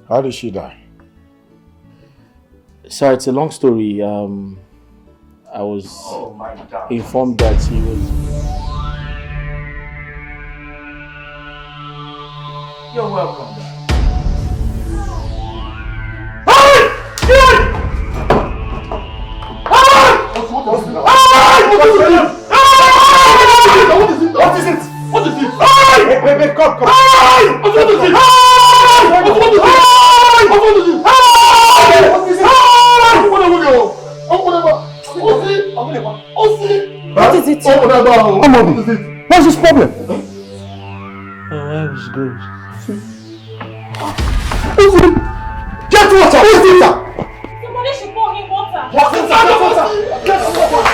How did she die? Sir, it's a long story. I was informed that she was... You're welcome. What is it? What is it? Hey, come. What is it? What is it? What's this problem? I was good. Get water! Who's it? Somebody should pour him water. Get water!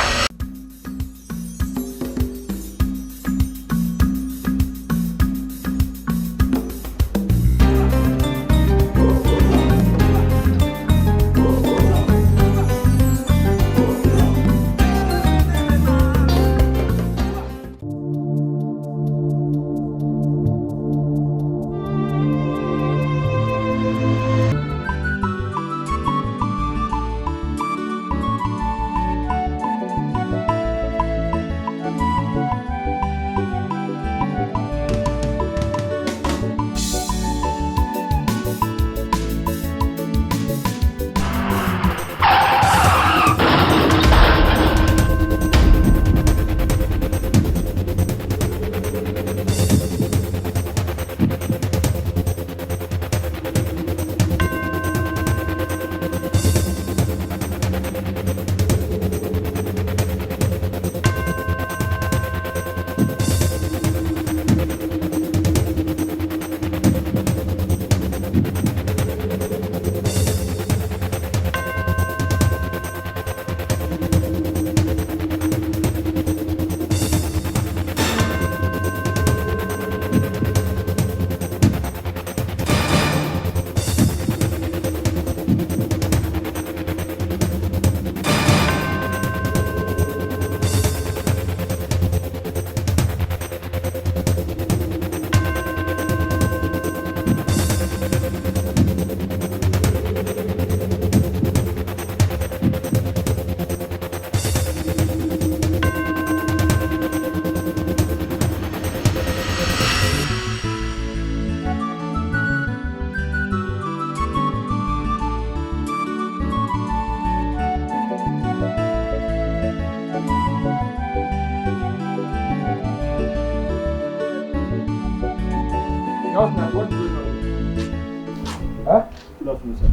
What is going on? Huh? Good afternoon, sir.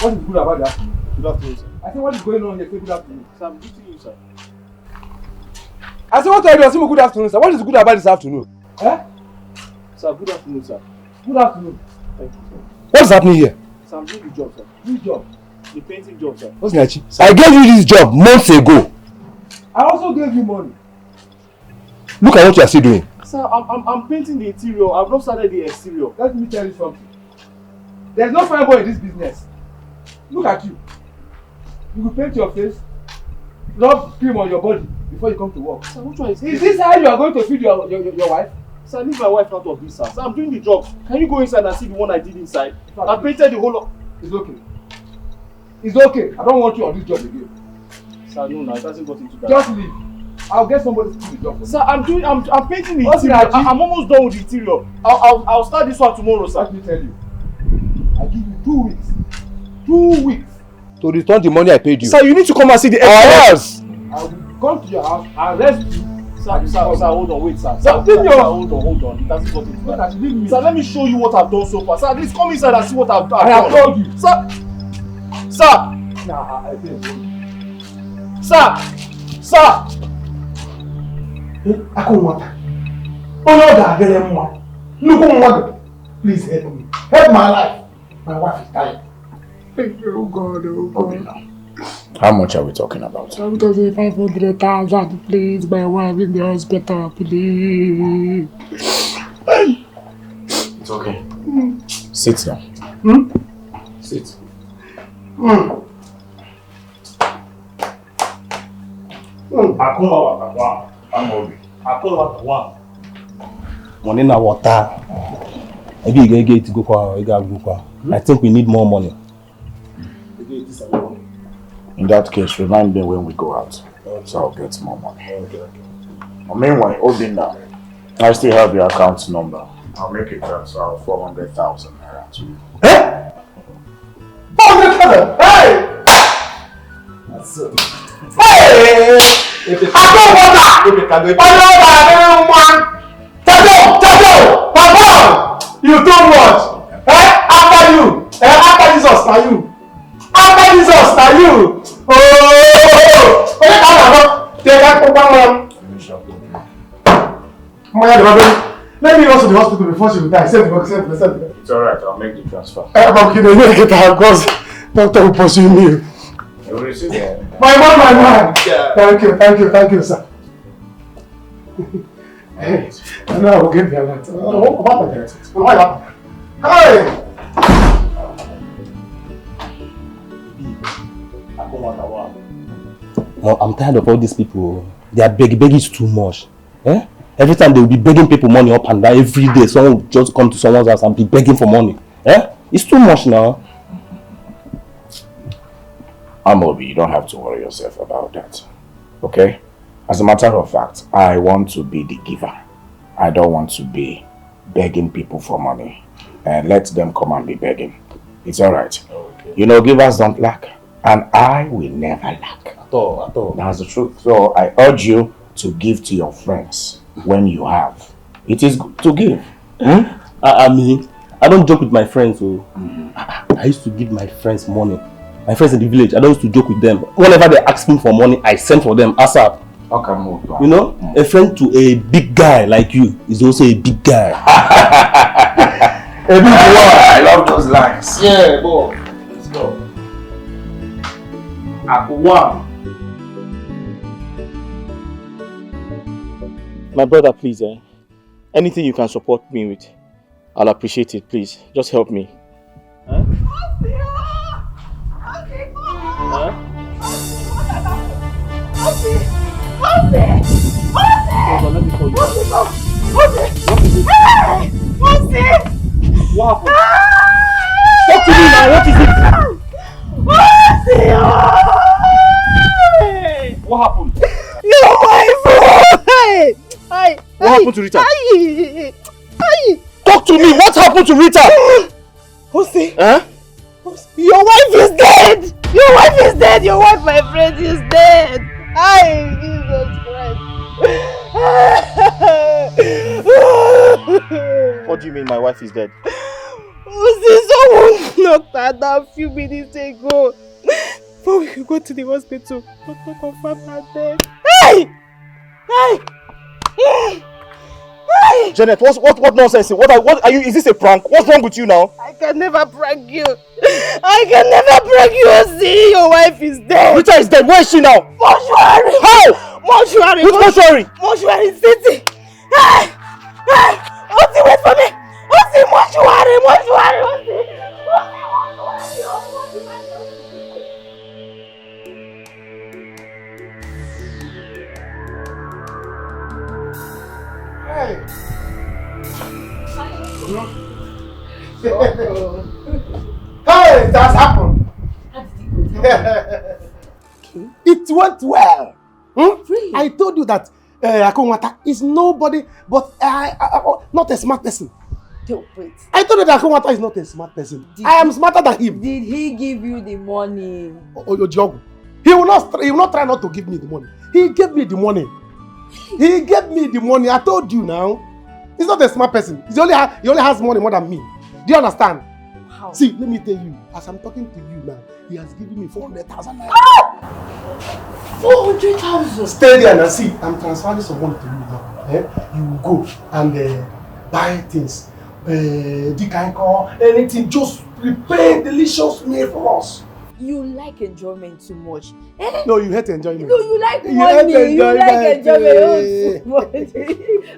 What is good about that? Good afternoon, sir. I said, what is going on here? Say good afternoon. Sir, I'm greeting you, sir. I said, what are you doing? Say good afternoon, sir. What is good about this afternoon? Huh? Sir, good afternoon, sir. Good afternoon. Thank you, sir. What is happening here? Sir, I'm doing the job, sir. Which job? The painting job, sir. What's Nachi? I gave you this job months ago. I also gave you money. Look at what you are still doing. Sir, I'm painting the interior. I've not started the exterior. Let me tell you something. There's no fine boy in this business. Look at you. You will paint your face, rub cream on your body before you come to work. Sir, which one is this how you are going to feed your wife? Sir, leave my wife out of this, sir. Sir, I'm doing the job. Can you go inside and see the one I did inside? I painted the whole lot. It's okay. It's okay. I don't want you on this job again. Sir, no, it hasn't got into that. Just leave. I'll get somebody to do the job for me. Sir, I'm painting the interior. I'm almost done with the interior. I'll start this one tomorrow, sir. Let me tell you. I give you 2 weeks. 2 weeks. To return the money I paid you. Sir, you need to come and see the else. I will come to your house and arrest you. Sir, hold on, wait, sir. Sir, hold on. It hasn't got into that. Sir, let me show you what I've done so far. Sir, please come inside and see what I've done. I have told you. Sir. Nah, I didn't. Sir. I can't want that. Oh no, that very much. Look on what. Please help me. Help my life. My wife is dying. Oh God. Okay, now. How much are we talking about? I'm talking 500,000. Please, my wife in the hospital. Please. It's okay. Sit down. Sit. Money na water. Maybe you get to go for I think we need more money. In that case, remind me when we go out. So I'll get more money. Okay. Meanwhile, Obinna, I still have your account number. I'll make a transfer of 400,000 naira to you. Eh? 400,000? Hey! That's it. Hey! I don't want that! Tato! Papa! You too much! Eh? After you! After Jesus, now you! After Jesus, now you! Oh! Take that let me go to the hospital before she will die. Send me. It's alright, I'll make the transfer. I'm kidding. You get her because doctor will pursue me. You will receive it. My man. Yeah. Thank you, sir. Hey, I know I will get there later. What Hey! No, I'm tired of all these people. They are begging is too much. Eh? Every time they will be begging people money up and down every day. Someone will just come to someone's house and be begging for money. Eh? It's too much now. Amobi, you don't have to worry yourself about that. Okay? As a matter of fact, I want to be the giver. I don't want to be begging people for money. And let them come and be begging. It's alright. Okay. You know, givers don't lack. And I will never lack. At all. That's the truth. So I urge you to give to your friends when you have. It is good to give. I mean, I don't joke with my friends. So I used to give my friends money. My friends in the village, I don't used to joke with them. Whenever they ask me for money, I send for them ASAP. Okay, move on. You know, a friend to a big guy like you is also a big guy. A big boy. I love those lines. Yeah, boy. Let's go. One. My brother, please, anything you can support me with, I'll appreciate it, please. Just help me. Huh? Let me call you. What happened? Talk to me now, what is it? What happened? Your wife! What happened to Rita? Talk to me, what happened to Rita? Jose, Huh? your wife is dead! Your wife is dead! Your wife, my friend, is dead! Jesus Christ! What do you mean my wife is dead? Jose, someone knocked at her a few minutes ago. Before we could go to the hospital, Doctor confirmed her dead. Hey! Janet, what nonsense? What are you? Is this a prank? What's wrong with you now? I can never prank you. I can never prank you. See, your wife is dead. Rita is dead. Where is she now? Mortuary. How? Mortuary. Which mortuary? Mortuary city. Hey! Oti, wait for me. Oti, mortuary. Hey! Hey, that's happened. It went well. Really? I told you that Akunwata is nobody but not a smart person. Wait. I told you that Akunwata is not a smart person. I am smarter than him. Did he give you the money? Ojogu. He will not try not to give me the money. He gave me the money. He gave me the money. I told you now. He's not a smart person. He only has money more than me. Do you understand? How? See, let me tell you. As I'm talking to you now, he has given me 400,000 naira. 400,000. Stay there and see. I'm transferring some money to you now. You will go and buy things. Dikeh, anything. Just prepare delicious meal for us. You like enjoyment too much. Eh? No, you hate enjoyment. No, you like money. You like enjoyment.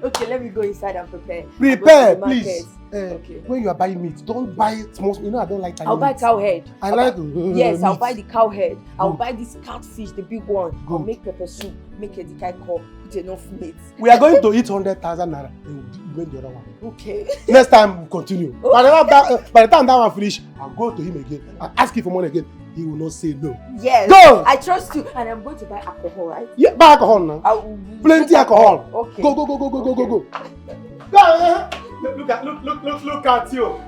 Okay, let me go inside and prepare. Prepare, please. when you are buying meat, don't buy small. You know I don't like tiny I'll buy meat. cow head. I like Yes, I'll meat. buy the cow head. I'll buy this catfish, the big one. I'll make pepper soup, make a Dikeh call, put enough meat. We are going to eat 100,000 naira. Then we'll make the other one. Okay. Next time we'll continue. Okay. By the time that one finish, I'll go to him again and ask him for money again. He will not say no. Yes. Go! I trust you, and I'm going to buy alcohol, right? Yeah, buy alcohol now. Plenty alcohol. Okay. Go. Go. Look at you.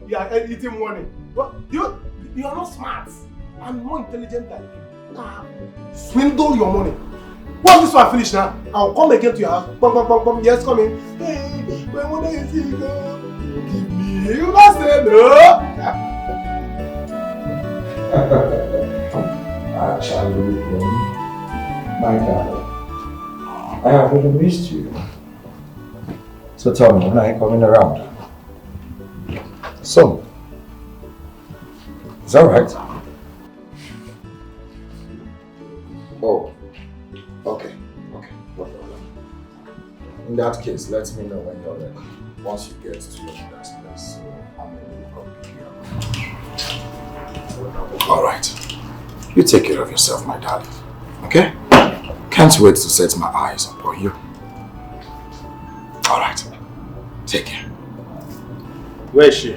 You are eating money. You are not smart. I'm more intelligent than you. Swindle your money. Once this one finish now, I'll come again to your house. Bum. Yes, come in. Hey, my money is here. Give me. You not say no. Actually, my darling, I have really missed you. So tell me, when are you coming around? So, is that right? Oh, okay, no problem. In that case, let me know when you're ready. Once you get to your mother's place, so I'm going to come pick you up. All right. You take care of yourself, my darling. Okay? Can't wait to set my eyes upon you. All right. Take care. Where is she?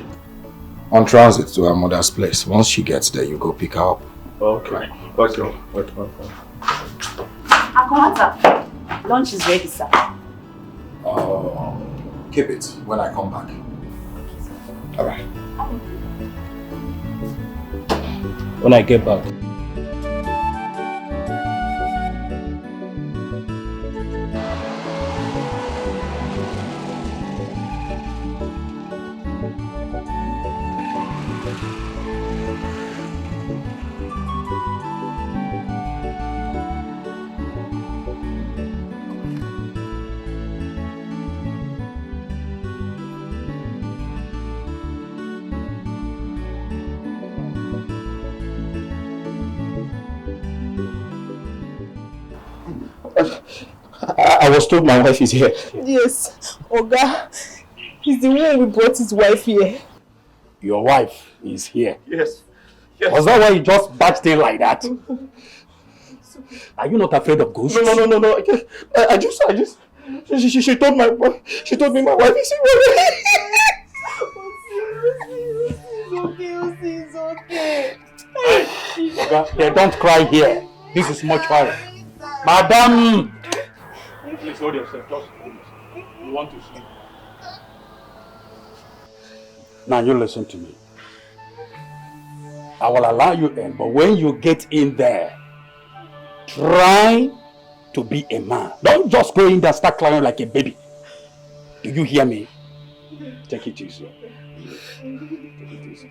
On transit to her mother's place. Once she gets there, you go pick her up. Okay. Okay. Akomata, lunch is ready, sir. Oh, keep it when I come back. All right. When I get back. I was told my wife is here. Yes, Oga. He's the one who brought his wife here. Your wife is here. Yes. Was that why you just barged in like that? Are you not afraid of ghosts? No. I just. She told me my wife is here. It's okay. They don't cry here. This is mortuary. Madam! Please hold yourself. Just hold yourself. You want to sleep. Now you listen to me. I will allow you in, but when you get in there, try to be a man. Don't just go in there and start crying like a baby. Do you hear me? Take it easy. Take it easy.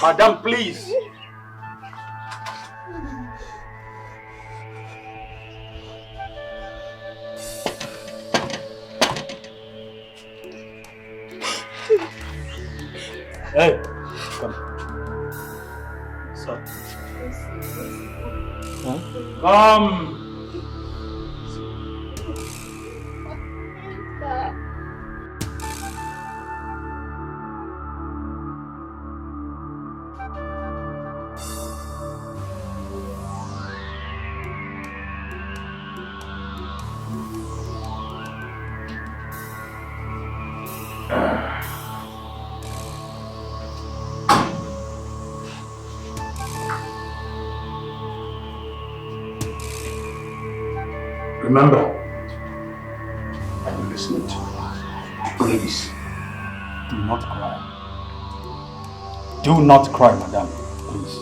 Madam, please. Hey, come. Sir. Huh? Come. Remember, are you listening to me? Please, do not cry. Do not cry, madam. Please.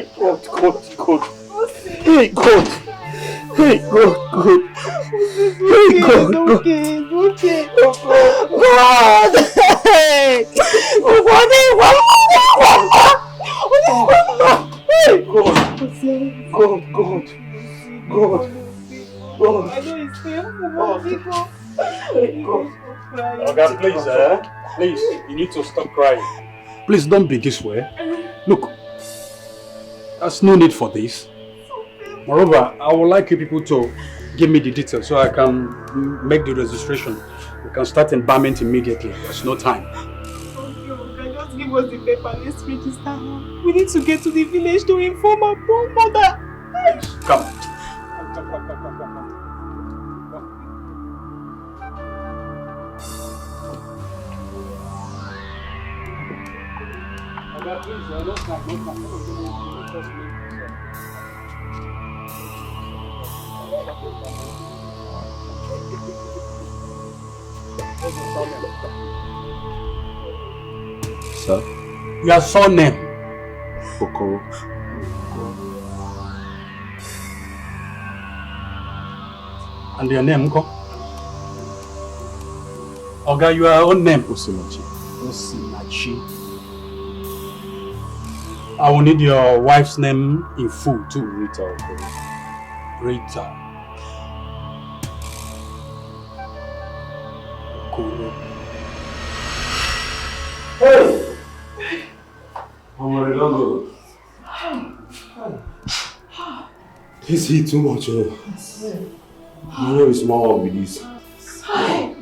Hey, God. Hey, God. Hey, God. Hey, God. Okay. God. Hey! Hey, God. God. I know it's painful, Okay, please, please, you need to stop crying. Please don't be this way. Look, there's no need for this. Moreover, I would like you people to give me the details so I can make the registration. We can start embalmment immediately. There's no time. Okay, just give us the paper. Let's register her. We need to get to the village to inform our poor mother. Come. Sir? Your surname? Okoro. And your name, Nko? Oga, your own name? Osinachi. I will need your wife's name in full too. Rita Okoro. Rita. Okoro. Hey! Oh my God. This heat too much, oh. I know it's more with this. Hi.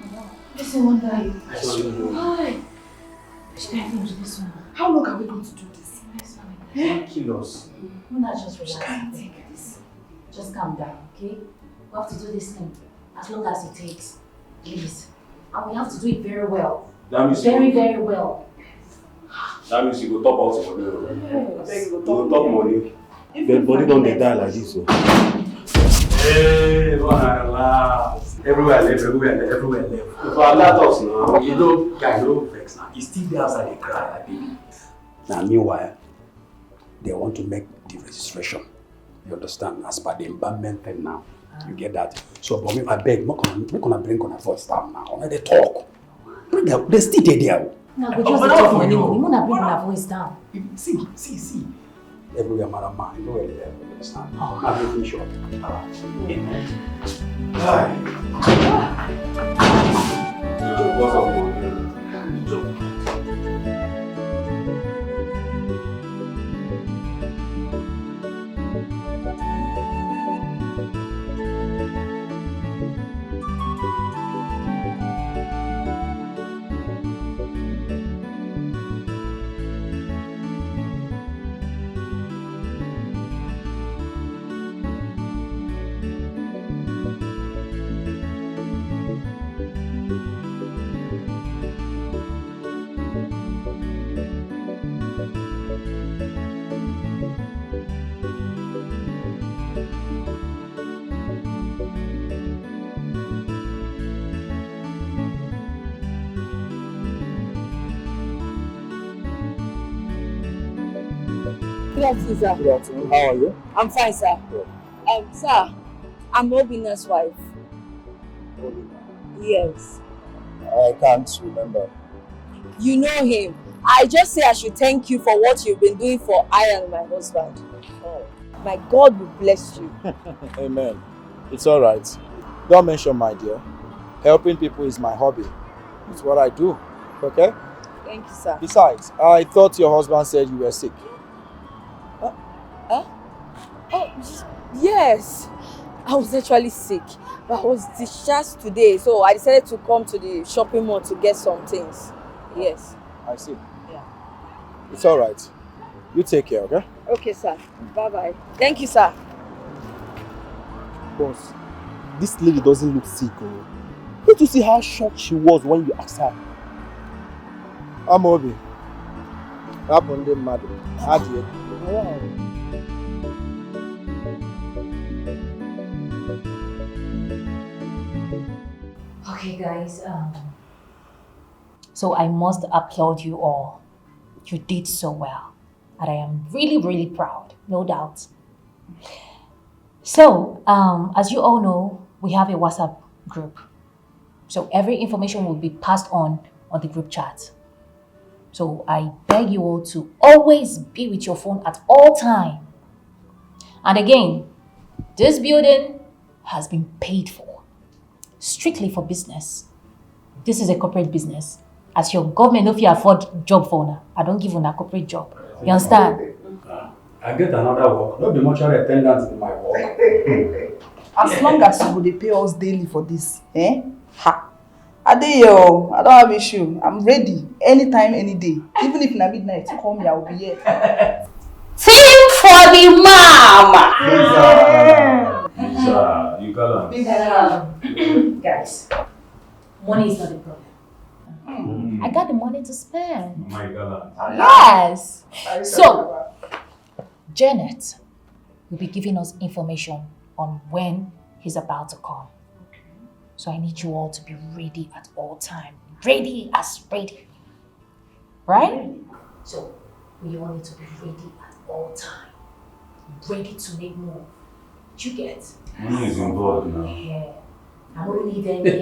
Listen, one guy. Hi. How long are we going to do this? Kill us. We're not just relax. Take this. Just calm down, okay? We have to do this thing as long as it takes. Please. And we have to do it very well. That means very well. That means you go top out for them. Yes. You go top money. Dead body don't get die like this, so. Hey, relax. Everywhere left. If I let us now, you know, guy, no vex now. He's still there outside, they cry like baby. Now, meanwhile, they want to make the registration. You understand? As per the embalmment thing now. You get that? So, but if I beg, we're gonna bring on a voice down now. When they talk, bring them. They still there. No, but just talk money. You wanna bring our voice down. See. Everywhere, madam, man. You know where they are. You understand? I'm making sure. Amen. Because of money. Good afternoon, sir. Good afternoon. How are you? I'm fine, sir. Good. Sir, I'm Obina's wife. Yes. I can't remember. You know him. I just say I should thank you for what you've been doing for I and my husband. Oh. My God will bless you. Amen. It's all right. Don't mention my dear. Helping people is my hobby. It's what I do. Okay? Thank you, sir. Besides, I thought your husband said you were sick. Oh, yes. I was actually sick. But I was discharged today, so I decided to come to the shopping mall to get some things. Yes. I see. Yeah. It's all right. You take care, okay? Okay, sir. Bye-bye. Thank you, sir. Boss, this lady doesn't look sick. Oh. Don't you see how shocked she was when you asked her? I'm Obi. Happened, madam. Adieu. Wow. Okay, guys. So I must applaud you all. You did so well. And I am really, really proud, no doubt. So, as you all know, we have a WhatsApp group. So every information will be passed on the group chat. So I beg you all to always be with your phone at all time. And again, this building has been paid for, strictly for business. This is a corporate business. As your government, if you afford job for now, I don't give you a corporate job. You understand? I get another work. Not be mortuary attendant in my work. As long as you would pay us daily for this, eh? Ha! Adeyo, I don't have issue. I'm ready. Anytime, any day. Even if na midnight, call me, I will be here. Team for the mama! Lisa, you got Guys, money is not a problem. I got the money to spend. My God. Yes. So, Janet will be giving us information on when he's about to come. So I need you all to be ready at all time. Ready as ready. Right? So we all need to be ready at all time. Ready to make move. You get? Money is involved now. Yeah. I don't need any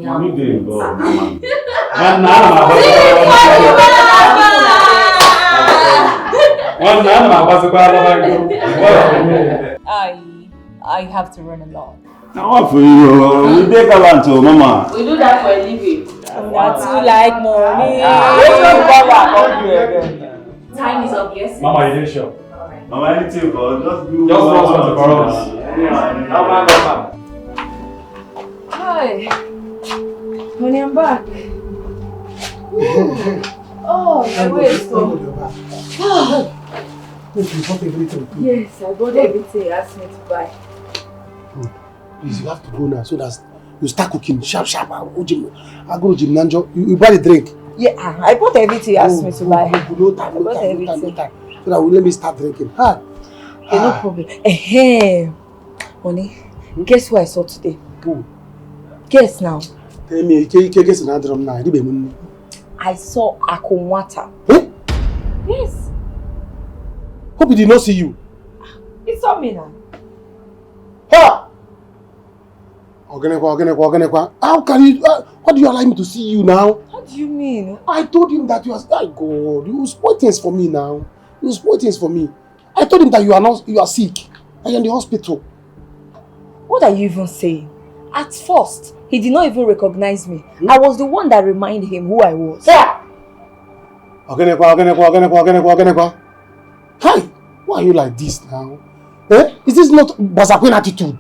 Money is involved. I have to run along. Now what for you? We take a lunch, mama. We do that for a living. That's too like money. Time is of the essence. Mama, you didn't show. Mama, anything for just do. Just one something for us. Mama. Hi. Honey, I'm back. Oh, my waist. Yes, I bought everything you asked me to buy. Please, you have to go now so that you start cooking sharp. I go gym Nanjo. You buy the drink. Yeah, I bought everything you asked me to buy. No time. So that will let me start drinking. Okay, no problem. Honey, guess who I saw today? Who? Guess now. Tell me, guess another drum now. I saw Akunwata. Huh? Yes. Hope he did not see you. He saw me now. Ha! Ogenekwa. How can you? What do you allow me to see you now? What do you mean? I told him that you are. Oh God, you spoil things for me now. You spoil things for me. I told him that you are sick. I am in the hospital. What are you even saying? At first, he did not even recognize me. I was the one that reminded him who I was. Yeah. Ogenekwa. Hi, why are you like this now? Is this not Basakwin attitude?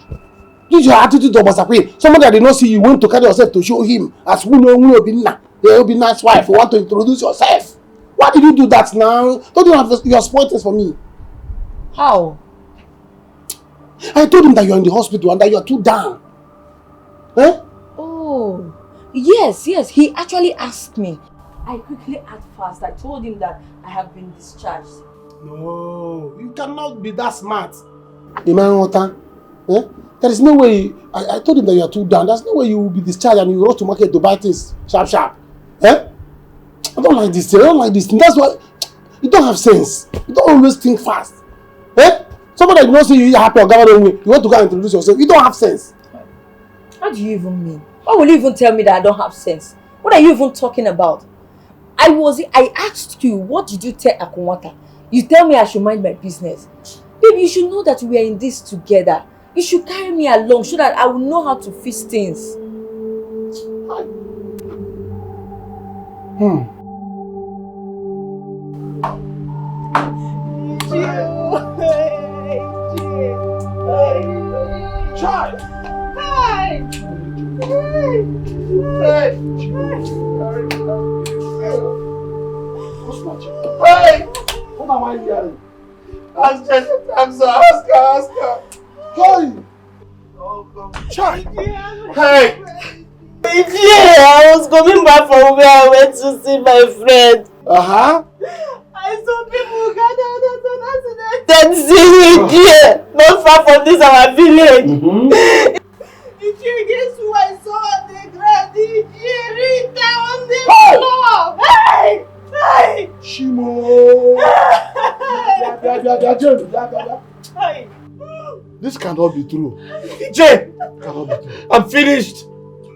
This is your attitude of Basakwin. Somebody that did not see you went to carry yourself to show him as who will be nice wife. You want to introduce yourself. Why did you do that now? Don't you have your spoilers for me? How? I told him that you are in the hospital and that you are too down. Oh, yes. He actually asked me. I quickly act fast. I told him that I have been discharged. No, you cannot be that smart. There is no way. I told him that you are too down. There's no way you will be discharged and you rush to market to buy things sharp. I don't like this thing. That's why you don't have sense. You don't always think fast. Somebody that knows you happy or gather you want to go and introduce yourself. You don't have sense. What do you even mean? Why will you even tell me that I don't have sense? What are you even talking about? I asked you, what did you tell Akunwata? You tell me I should mind my business. Baby, you should know that we are in this together. You should carry me along so that I will know how to fix things. Child! Hey! What am I hearing? Ask her. Hey! Child! Hey! Yeah, I was coming back from where I went to see my friend. I saw people gathered at an accident. Not far from this our village. Guess who I saw on the ground? Rita on the floor. Hey! Shimo! This cannot be true. Jay! Cannot be true. I'm finished!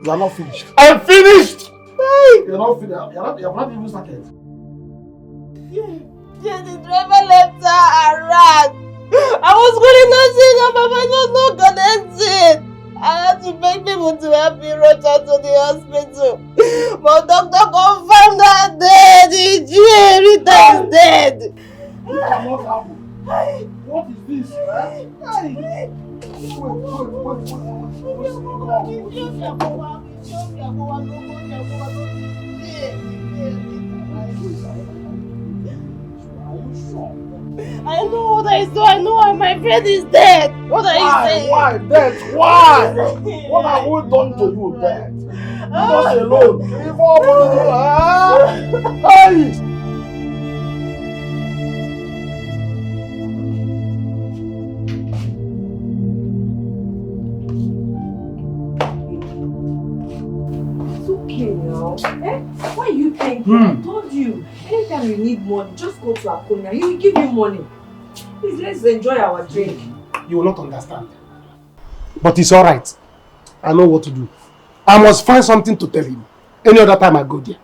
You are not finished. I'm finished! You are not finished. You have not even started. Jay, the driver left her and ran. I was going to see her, Papa, but I was not connected. I had to beg people to help me rush her to the hospital. But doctor confirmed her dead. Rita is dead. This cannot happen. What is this? I know what I saw. I know my friend is dead. What are you saying? Why? Dead? Why? What have we done to you, dead? Leave us alone. Leave us alone. Hey! Now. Why are you thinking? I told you, anytime you need money, just go to Akonya. He will give you money. Please, let's enjoy our drink. You will not understand. But it's alright. I know what to do. I must find something to tell him. Any other time I go there.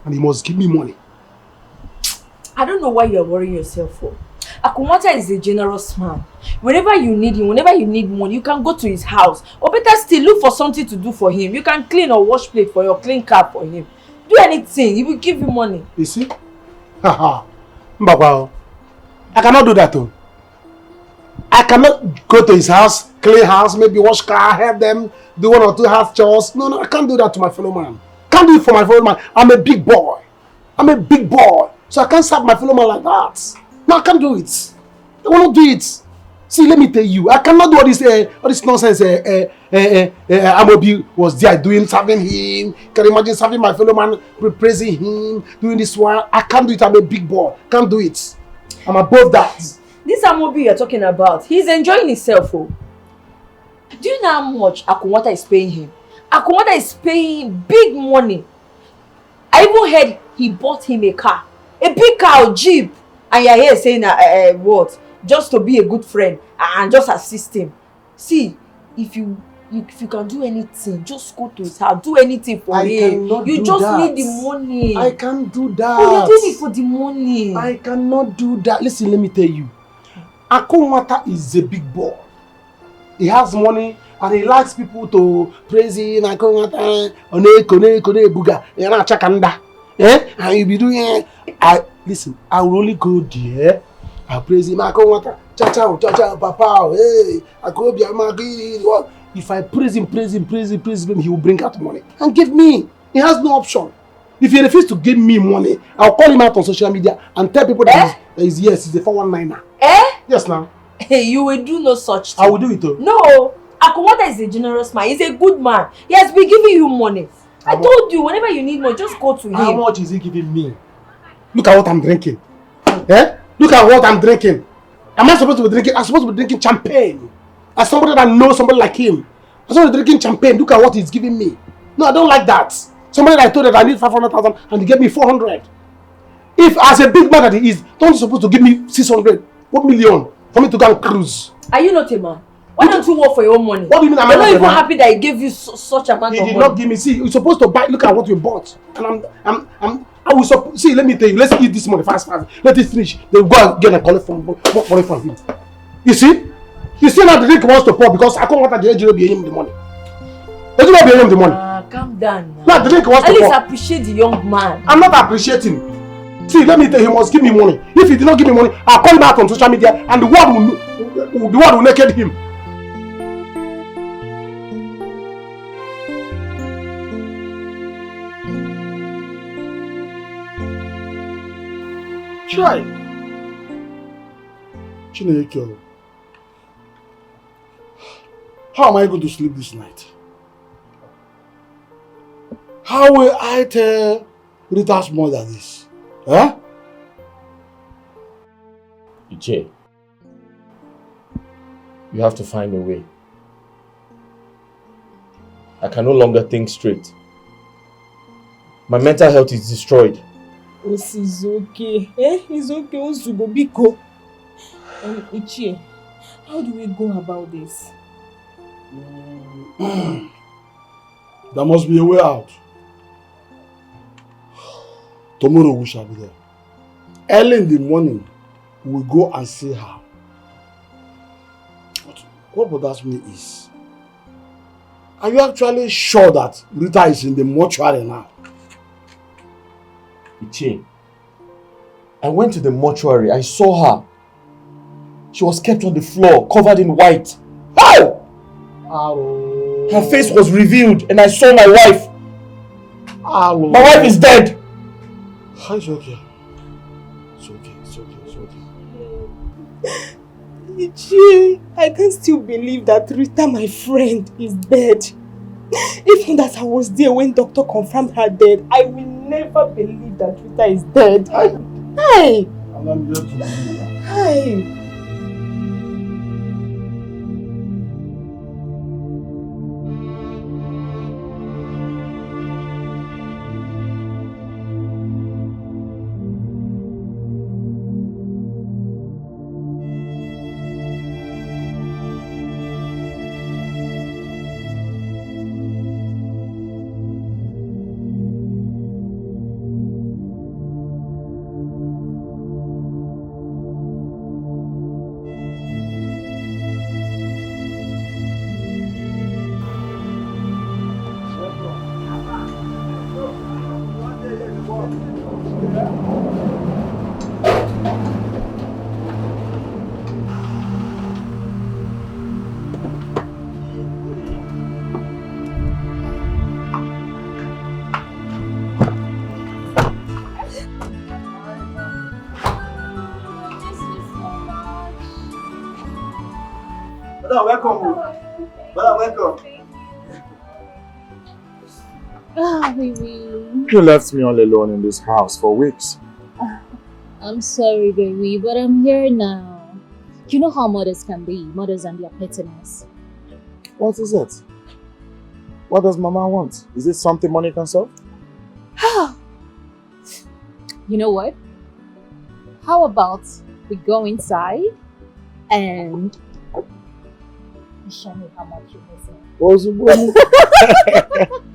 And he must give me money. I don't know why you are worrying yourself for. Akunwata is a generous man. Whenever you need him, whenever you need money, you can go to his house. Or better still, look for something to do for him. You can clean or wash plate for your clean car for him. Do anything, he will give you money. You see? Haha. Mbakwa, I cannot do that too. I cannot go to his house, clean house, maybe wash car, help them, do 1 or 2 house chores. No, I can't do that to my fellow man. Can't do it for my fellow man. I'm a big boy. So I can't serve my fellow man like that. No, I can't do it. I will not do it. See, let me tell you, I cannot do all this nonsense. Amobi was there doing, serving him. Can you imagine serving my fellow man, praising him, doing this one? I can't do it. I'm a big boy. Can't do it. I'm above that. This Amobi you're talking about, he's enjoying himself. Oh. Do you know how much Akunwata is paying him? Akunwata is paying him big money. I even heard he bought him a car. A big car or jeep. And you're here saying what? Just to be a good friend and just assist him. See, if you can do anything, just go to his house. Do anything for him. You just need the money. I can't do that. Oh, you're doing it for the money. I cannot do that. Listen, let me tell you. Akunwata is a big boy. He has money and he likes people to praise him. Akunwata, kone buga, yana chakanda. And you'll be doing listen, I will only go there. I praise him. Akunwata, cha papa, hey, if I praise him, he will bring out money and give me. He has no option. If he refuses to give me money, I'll call him out on social media and tell people that he's a 419er. Yes, now. Hey, you will do no such thing. I will do it too. No, Akunwata is a generous man. He's a good man. He has been giving you money. I told you, whenever you need money, just go to him. How much is he giving me? Look at what I'm drinking. Look at what I'm drinking. Am I supposed to be drinking? I'm supposed to be drinking champagne. As somebody that knows somebody like him. I'm supposed to be drinking champagne. Look at what he's giving me. No, I don't like that. Somebody that I told that I need 500,000 and he gave me 400. If as a big man that he is, don't you supposed to give me 600? 1 million for me to go and cruise? Are you not a man? Why don't you work for your own money? What do you mean? You're not even happy that he gave you such amount of money. He did not give me. See, you're supposed to buy. Look at what you bought. And I will see. Let me tell you. Let's eat this money fast. Let it finish. Then go again and collect money from him. You see? You see now the drink wants to pour because I can't want the agent to be him the money. The agent will be him the money. Calm down. Now the drink wants to pour. At least appreciate the young man. I'm not appreciating. See, let me tell you, he must give me money. If he did not give me money, I'll call him out on social media and the world will naked him. Try. Chineke. How am I going to sleep this night? How will I tell Rita's mother this? Huh? Ije, you have to find a way. I can no longer think straight. My mental health is destroyed. This is okay. It's okay, Onsugobiko. Ichie, how do we go about this? There must be a way out. Tomorrow we shall be there. Early in the morning, we will go and see her. But what bothers me is, are you actually sure that Rita is in the mortuary now? Ichie, I went to the mortuary. I saw her. She was kept on the floor, covered in white. How? Hello. Her face was revealed and I saw my wife. Hello. My wife is dead. It's okay. It's okay. Ichie, I can't still believe that Rita, my friend, is dead. Even that I was there when doctor confirmed her dead, I will never believe that Rita is dead. Hey! And I'm here to believe that. Hey! Welcome. Welcome. Ah, baby. You left me all alone in this house for weeks. I'm sorry, baby, but I'm here now. You know how mothers can be, mothers and their pettiness. What is it? What does Mama want? Is it something money can solve? You know what? How about we go inside and you show me how much you miss me.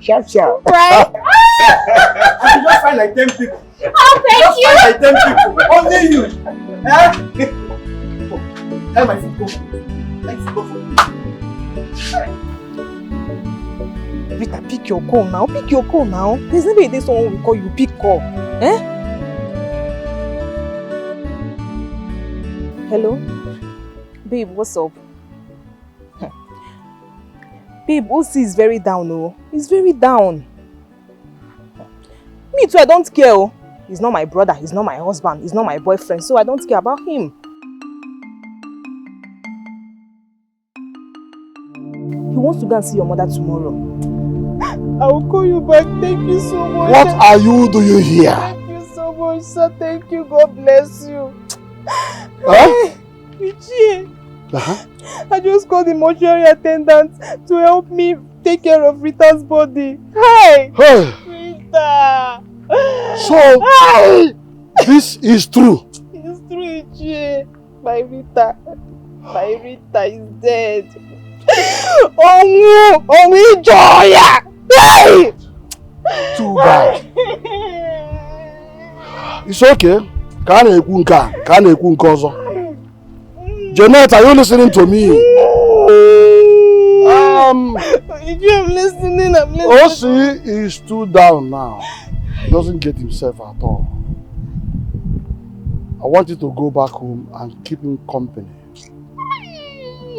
Sharp. Right? I should just find like 10 people. Oh, thank you! Just find like 10 people. Only you. Hey, my food, go. Let's go for Rita, pick your call now. Pick your call now. There's never a day someone will call you. Pick call. Eh? Hello? Babe, what's up? Babe, OC is very down, oh. He's very down. Me too, I don't care, oh. He's not my brother, he's not my husband, he's not my boyfriend, so I don't care about him. He wants to go and see your mother tomorrow. I will call you back. Thank you so much. What are you doing here? Thank you so much, sir. Thank you. God bless you. Huh? Ichie, I just called the mortuary attendant to help me take care of Rita's body. Hi! Hey! Rita! So, this is true. It's true, Ichie. My Rita is dead. Oh, Joya! Hey! Too bad. It's okay. Janet, are you listening to me? I'm listening. OC is too down now. He doesn't get himself at all. I want you to go back home and keep him company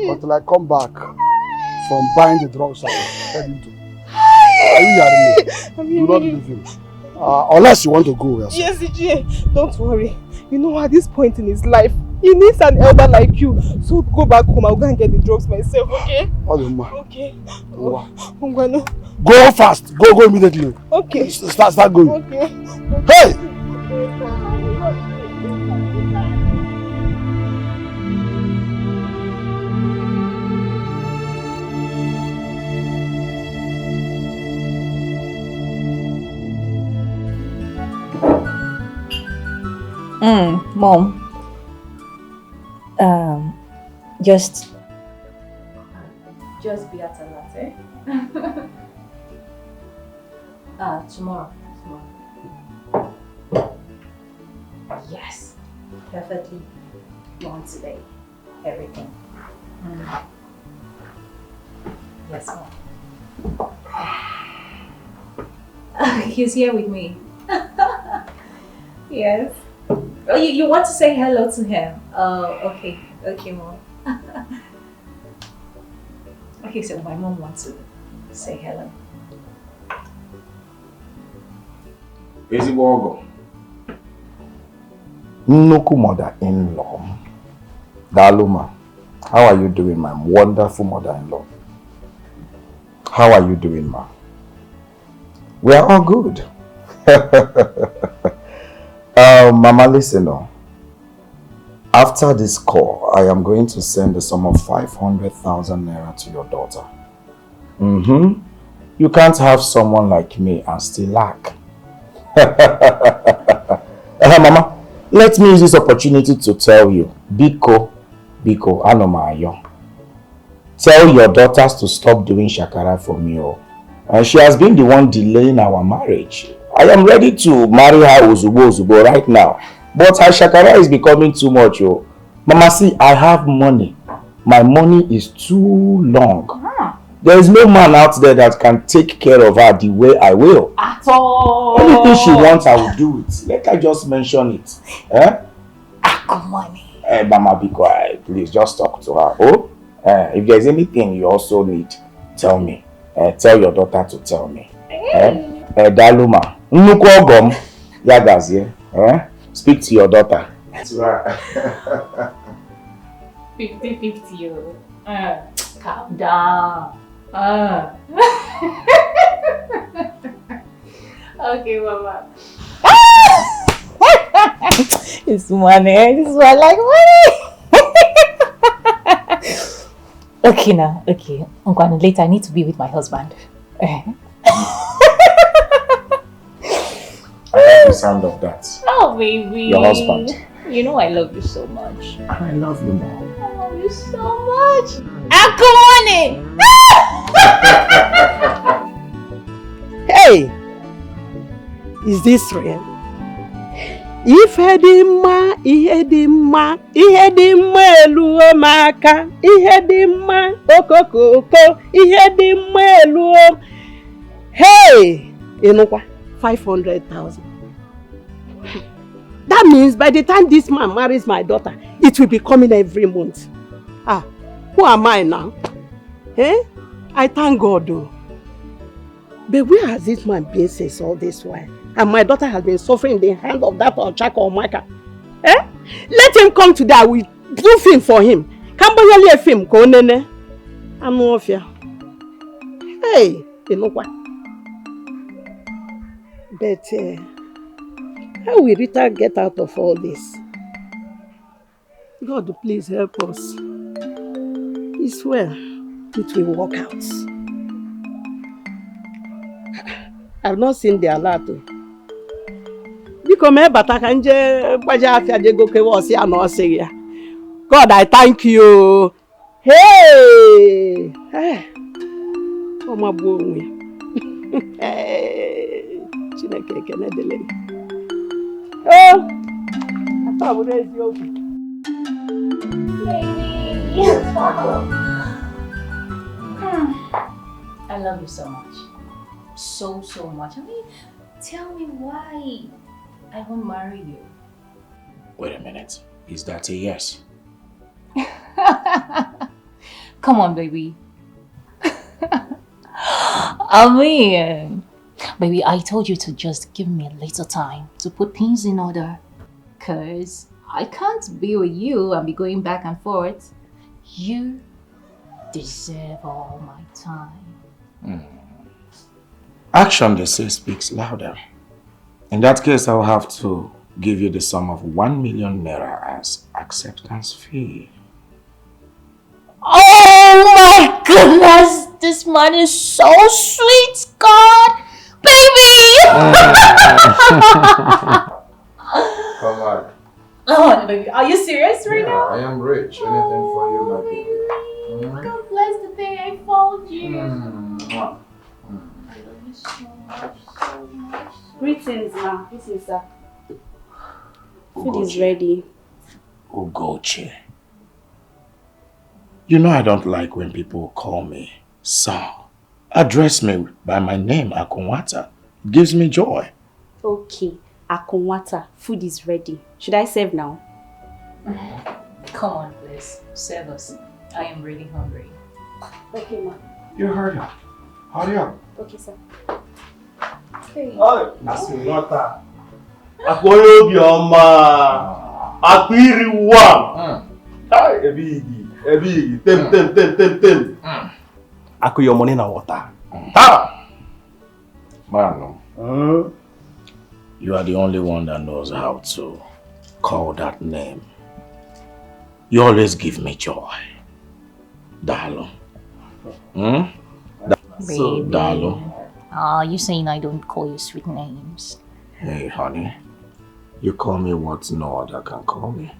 until I come back from buying the drugs I'm heading to. Are you hearing me? Do not leave him. Unless you want to go. Yes, Ije. Don't worry. You know, at this point in his life, he needs an elder like you. So go back home. I'll go and get the drugs myself, okay? Okay. Go fast. Go immediately. Okay. Start going. Okay. Hey! Mom, Just be at a latte. Tomorrow. Yes, perfectly born today. Everything. Yes, Mom. He's here with me. Yes. Oh, you want to say hello to him? Okay. Okay, Mom. Okay, so my mom wants to say hello. Ezigbo Nnukwu mother-in-law. Daluma, how are you doing, my wonderful mother-in-law? How are you doing, ma? We are all good. Mama, listen. After this call, I am going to send the sum of 500,000 naira to your daughter. You can't have someone like me and still lack. Mama, let me use this opportunity to tell you, Biko, Anomayo. Tell your daughters to stop doing shakara for me. And she has been the one delaying our marriage. I am ready to marry her Uzubo right now. But her shakara is becoming too much. Mama, see, I have money. My money is too long. There is no man out there that can take care of her the way I will. At all. Anything she wants, I will do it. Let her just mention it. Money. Mama, be quiet. Please, just talk to her. If there's anything you also need, tell me. Tell your daughter to tell me. Daluma. Nnukwu Yagazie. Speak to your daughter. 50-50. Calm down. Okay, Mama. It's money. This is why I like money. Okay now. Okay. Later I need to be with my husband. I like the sound of that. Oh, baby. Your husband. You know I love you so much. I love you more. I love you so much. Come on in. Hey, is this real? Ihe dị mma eluo maka, ihe dị mma okokoko, ihe dị mma eluo. Hey, ịnụkwa 500,000. That means by the time this man marries my daughter, it will be coming every month. Who am I now? I thank God though. But where has this man been since all this while? And my daughter has been suffering in the hand of that Ochako Omaka. Let him come today. I will do film for him. Can't a film. Go nene. I'm off here. Hey, you know what? But how will Rita get out of all this? God, please help us. I swear it will work out. I've not seen the alert. God, I thank you. Hey! Oh, my boy. Oh, I thought we raised you. I love you so much. So much. I mean, tell me why I won't marry you. Wait a minute. Is that a yes? Come on, baby. I mean, baby, I told you to just give me a little time to put things in order. Because I can't be with you and be going back and forth. You deserve all my time. Action, they say, speaks louder. In that case, I'll have to give you the sum of 1 million naira as acceptance fee. Oh my goodness! This man is so sweet, God! Baby! Come on. I want to baby. Are you serious right now? I am rich. Anything for you, my baby. God bless the day I found you. I love you so much. Greetings, ma. This is food is ready. Ugochi. You know I don't like when people call me sir. Address me by my name, Akunwata. It gives me joy. Okay, Akunwata, food is ready. Should I serve now? Come on, please. Serve us. I am really hungry. Okay, ma. You heard him. Hurry up. Okay, sir. Okay. Akunwata. Akoyo Bioma. Akiriwa. Hi, Ebigi. Tem. Aku your money na water. Man, you are the only one that knows how to call that name. You always give me joy. Dalo. Baby. Dalo. You saying I don't call you sweet names. Hey, honey. You call me what no other can call me.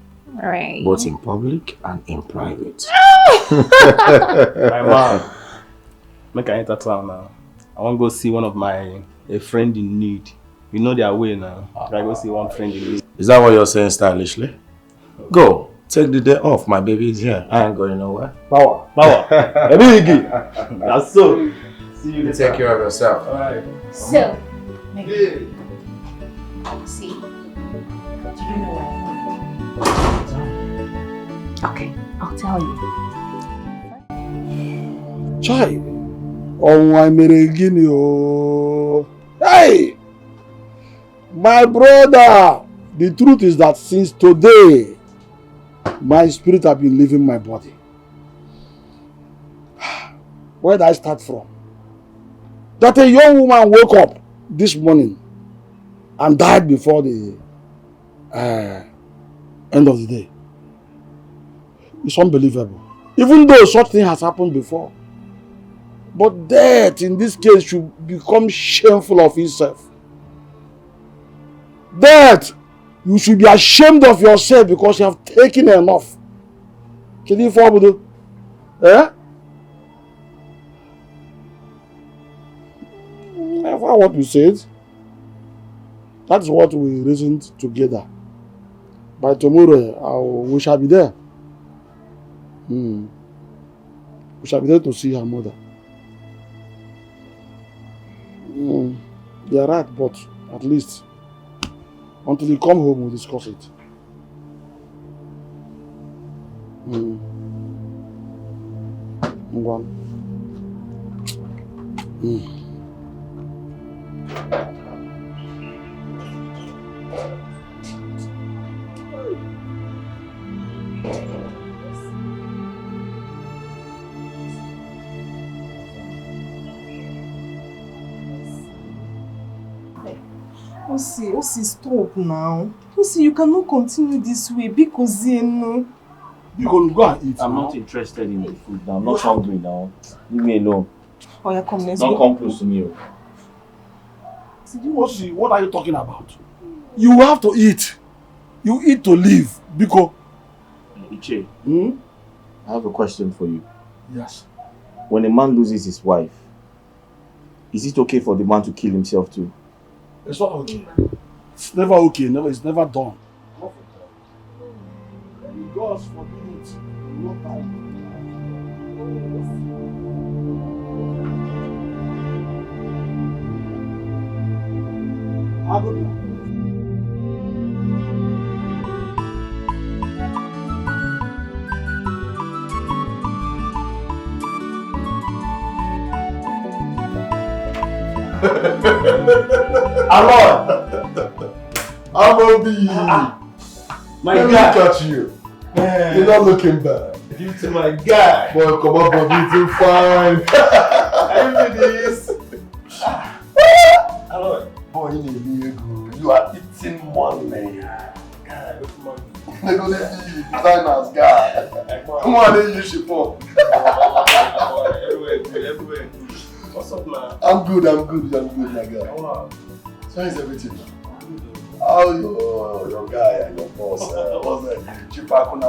Right. Both in public and in private. My mom. Make I enter town now. I want to go see one of a friend in need. You know their way now. I go see one friend in need. Is that what you're saying stylishly? Go. Take the day off. My baby is here. I ain't going nowhere. Power. Ebigi. That's so. See you later. Take care of yourself. Alright. So, see, do you know what? Okay, I'll tell you. Chai. Oh, I made guinea. Oh. Hey! My brother! The truth is that since today, my spirit has been leaving my body. Where did I start from? That a young woman woke up this morning and died before the end of the day. It's unbelievable. Even though such thing has happened before. But death in this case should become shameful of itself. Death, you should be ashamed of yourself because you have taken enough. Can you follow me? Eh? I heard what you said. That's what we reasoned together. By tomorrow, we shall be there. We shall be there to see her mother. They are right, but at least until you come home, we'll discuss it. Osi, stop now. Osi, you cannot continue this way because you know. You can go and eat. I'm not interested in the food now. I'm not hungry now. Leave me alone. Oh yeah, come, let's Don't go. come close to me. Osi, what are you talking about? You have to eat. You eat to live. Because Iche, I have a question for you. yes. When a man loses his wife, is it okay for the man to kill himself too? It's not okay. It's never okay. It's never done. God's forbid it. Not time. I'll go now. I'm Obi. My Let me guy. catch you. You're not looking bad. Give to my guy. Boy, come on, Bobby, too fine. I do this. Hello. Boy, you are eating money. God, what's money? They're gonna be designers, guy. Come on, then you should pop. Everywhere. What's up, man? I'm good, my guy. So how's everything? How your guy and your boss was Chipakuna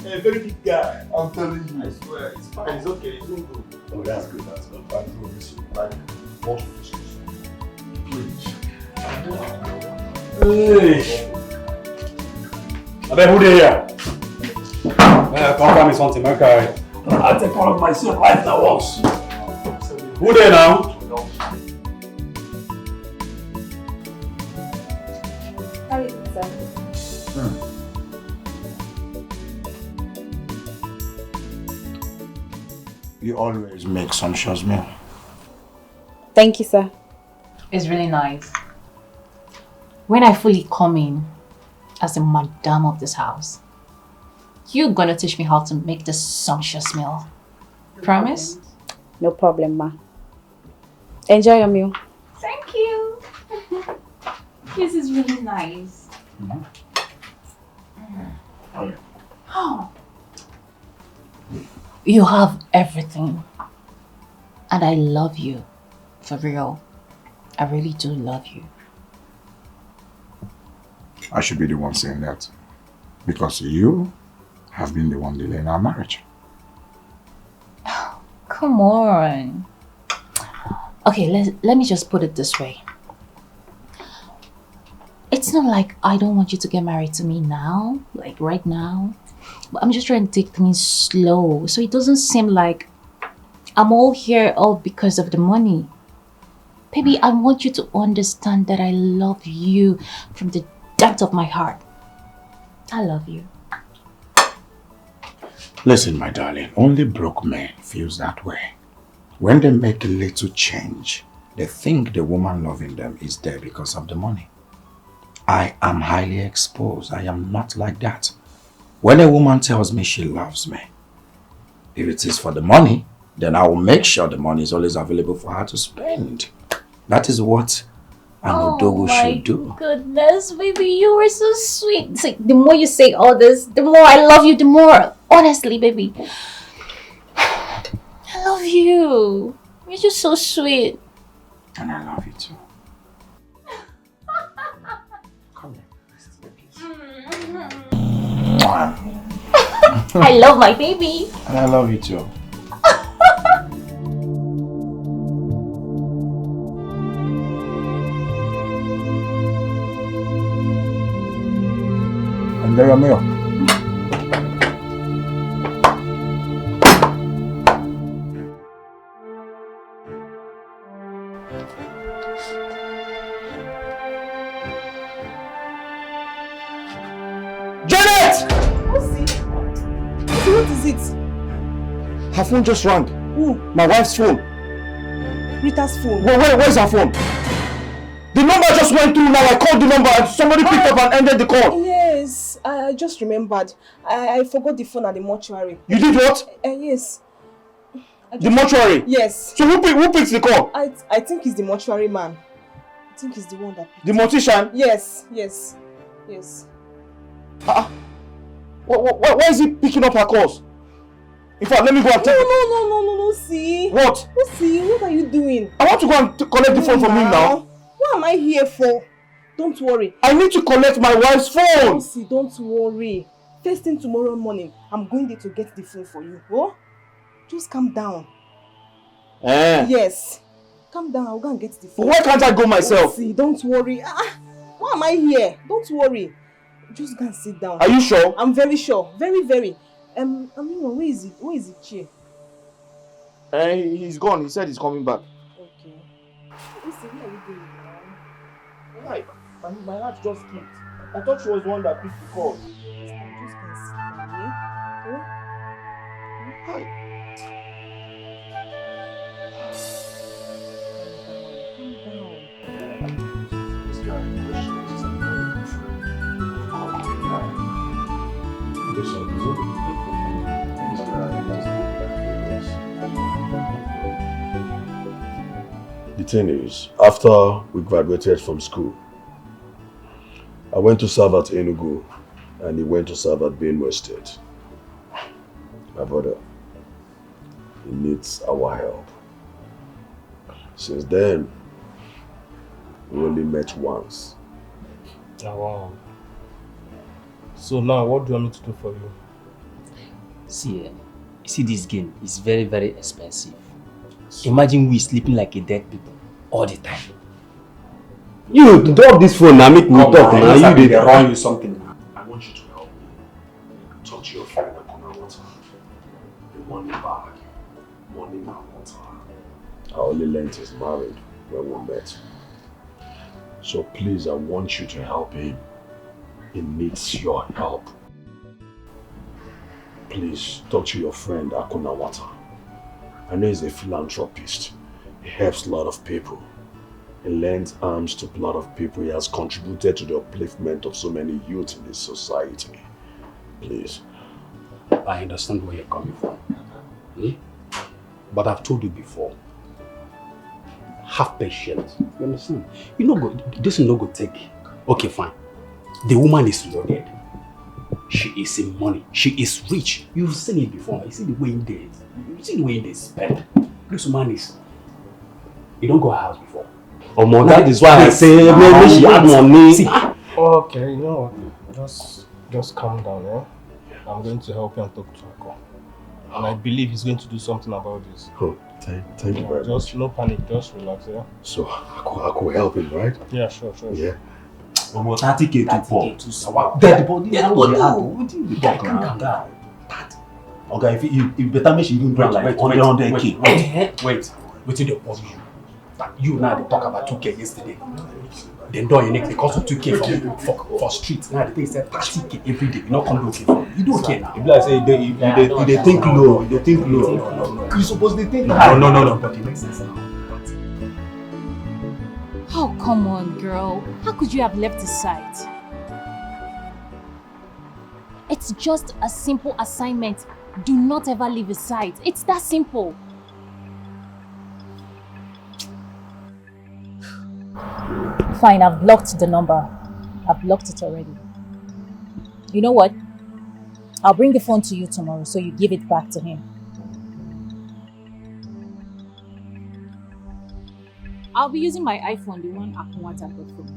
A very big guy. I'm telling you. I swear, it's fine, it's okay, it's doing good. Oh, that's good, that's good. I promise you, like, what would you please? Hey! I bet who they here? Come find me something, okay? I'll take care of myself right now once. Who there now? You always make sumptuous meal. Thank you, sir. It's really nice. When I fully come in as the madam of this house, you're gonna teach me how to make this sumptuous meal. Promise? No problem, ma. Enjoy your meal. Thank you. This is really nice. Oh. You have everything. And I love you. For real. I really do love you. I should be the one saying that. Because you have been the one delaying our marriage. Come on. Okay, let me just put it this way. It's not like I don't want you to get married to me now, like right now. But I'm just trying to take things slow so it doesn't seem like I'm all here all because of the money. Baby, I want you to understand that I love you from the depth of my heart. I love you. Listen, my darling, only broke men feels that way. When they make a little change, they think the woman loving them is there because of the money. I am highly exposed. I am not like that. When a woman tells me she loves me, if it is for the money, then I will make sure the money is always available for her to spend. That is what an Odogo should do. Goodness, baby, you are so sweet. See, the more you say all this, the more I love you, the more. Honestly, baby. I love you. You're just so sweet. And I love you too. Come here. I love my baby. And I love you too. Enjoy your meal. What is it? Her phone just rang. Who? My wife's phone. Rita's phone. Where's her phone? The number just went through now. I called the number and somebody picked up and ended the call. Yes, I just remembered. I forgot the phone at the mortuary. You did what? Yes. The mortuary? Yes. So who picks the call? I think it's the mortuary man. I think he's the one that picked the mortician? Yes. Why is he picking up her calls? In fact, let me go and take No, see. What? See, what are you doing? I want to go and collect the phone from him now. What am I here for? Don't worry. I need to collect my wife's phone. See, don't worry. First thing tomorrow morning, I'm going there to get the phone for you. Oh? Just calm down. Yes. Calm down, I'll go and get the phone. Why can't I go myself? See, don't worry. Why am I here? Don't worry. Just go and sit down. Are you sure? I'm very sure. Very, very. Where is it? Where is the chair? He's gone. He said he's coming back. Okay. Listen, what are you doing now? Why? My heart just skipped. I thought she was the one that picked the call. I'm just going to sit down, yeah? Hi. This guy questions and the thing is, after we graduated from school, I went to serve at Enugu and he went to serve at Benue State. My brother, he needs our help. Since then, We only met once. Oh, wow. So now, what do you want me to do for you? See, you see this game is very, very expensive. Imagine we sleeping like a dead people all the time. You drop this phone now, make me talk now. You did run you something. I want you to help me. Talk to your friend at Water. The money bag. Money now water. I only learned he's married when we met. So please, I want you to help him. He needs your help. Please, talk to your friend Akuna Wata. I know he's a philanthropist. He helps a lot of people. He lends arms to a lot of people. He has contributed to the upliftment of so many youth in this society. Please. I understand where you're coming from. Hmm? But I've told you before. Have patience. You understand? You know, this is not going to take. Okay, fine. The woman is loaded. She is in money. She is rich. You've seen it before. You see the way they spend. This woman is. You don't go her house before. Oh, mom, that is why I say maybe she had money. See. Okay, you know what? Just calm down, yeah? I'm going to help you and talk to Ako. And I believe he's going to do something about this. Oh, thank you very much. Just no panic, just relax, yeah? So, Ako will help him, right? Yeah, sure. Yeah. Almost 30K to poor. Dead body. Calm down. Okay, if you better make sure you bring like 100K. Wait. Wait till they pause you. But you now they talk about 2K yesterday. Then do you next because of 2K for streets. Now they think say 30K every day. You not come okay for you don't care now. If like say they think low, they think low. No. You supposed to think high. No. But it makes sense now. Oh, come on, girl. How could you have left the site? It's just a simple assignment. Do not ever leave the site. It's that simple. Fine, I've blocked the number. I've blocked it already. You know what? I'll bring the phone to you tomorrow so you give it back to him. I'll be using my iPhone, the one Akunwata got for me.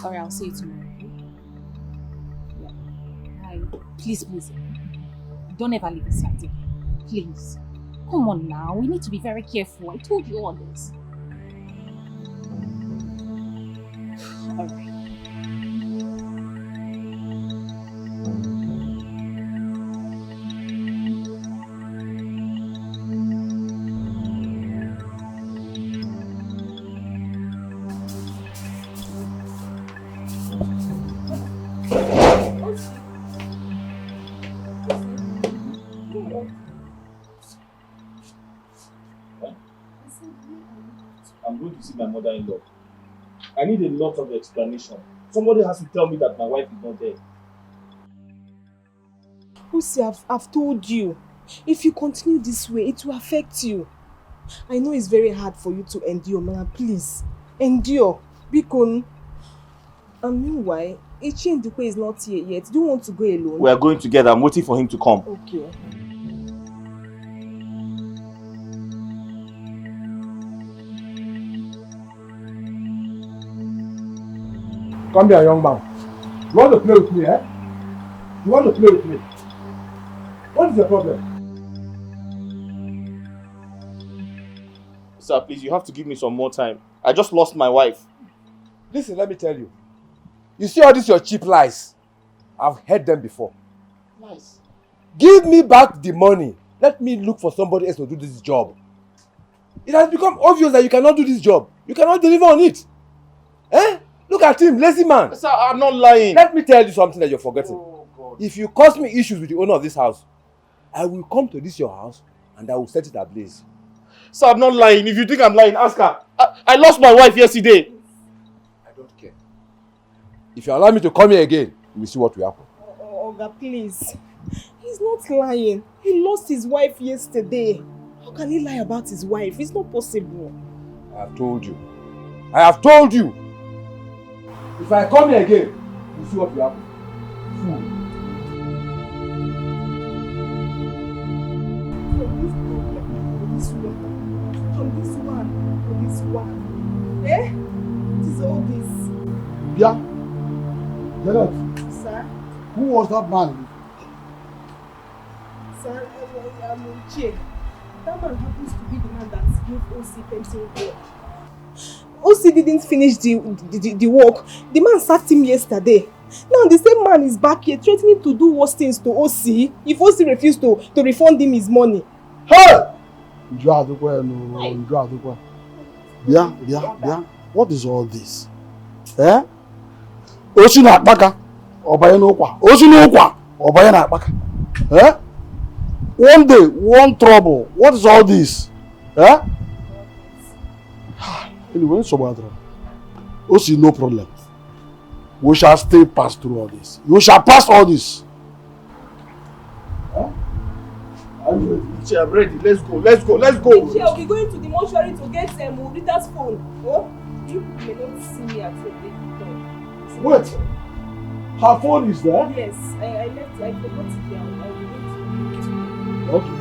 Alright, I'll see you tomorrow. Yeah. Bye. Please. Don't ever leave the site again. Please. Come on now, we need to be very careful. I told you all this. Alright. I'm going to see my mother-in-law. I need a lot of explanation. Somebody has to tell me that my wife is not there. Lucy, I've told you. If you continue this way, it will affect you. I know it's very hard for you to endure, man. Please, endure. Bikon. And meanwhile, Ichi Ndukwe is not here yet. Do you want to go alone? We are going together. I'm waiting for him to come. Okay. Come here, young man. You want to play with me, eh? You want to play with me? What is the problem? Sir, please, you have to give me some more time. I just lost my wife. Listen, let me tell you. You see all these your cheap lies? I've heard them before. Lies? Give me back the money. Let me look for somebody else to do this job. It has become obvious that you cannot do this job. You cannot deliver on it. Eh? Look at him, lazy man. Sir, I'm not lying. Let me tell you something that you're forgetting. Oh, God. If you cause me issues with the owner of this house, I will come to this your house and I will set it ablaze. Sir, I'm not lying. If you think I'm lying, ask her. I lost my wife yesterday. I don't care. If you allow me to come here again, you will see what will happen. Oga, please. He's not lying. He lost his wife yesterday. How can he lie about his wife? It's not possible. I have told you. I have told you. If I come here again, you will see what will happen. Fool. This one. Yeah. Denard. Sir? Who was that man? Sir, I'm in check. That man happens to be the man that gave OC painting work. OC didn't finish the work. The man sacked him yesterday. Now the same man is back here threatening to do worse things to OC if OC refused to refund him his money. Hey! Yeah. What is all this? Eh? Oshi na akpaka. Obaye n'okwa. Oshi n'okwa. Obaye na akpaka. Eh? One day, one trouble. What is all this? Eh? Anyway, so bad. Oshi, no problem. We shall still pass through all this. You shall pass all this. Huh? I'm ready. Let's go. Let's go. Let's go. I'll be going to the mortuary to get Rita's phone. Oh? You may not see me at the Wait. Her phone is there? Yes. I left it. I forgot it here. I'll be going to okay.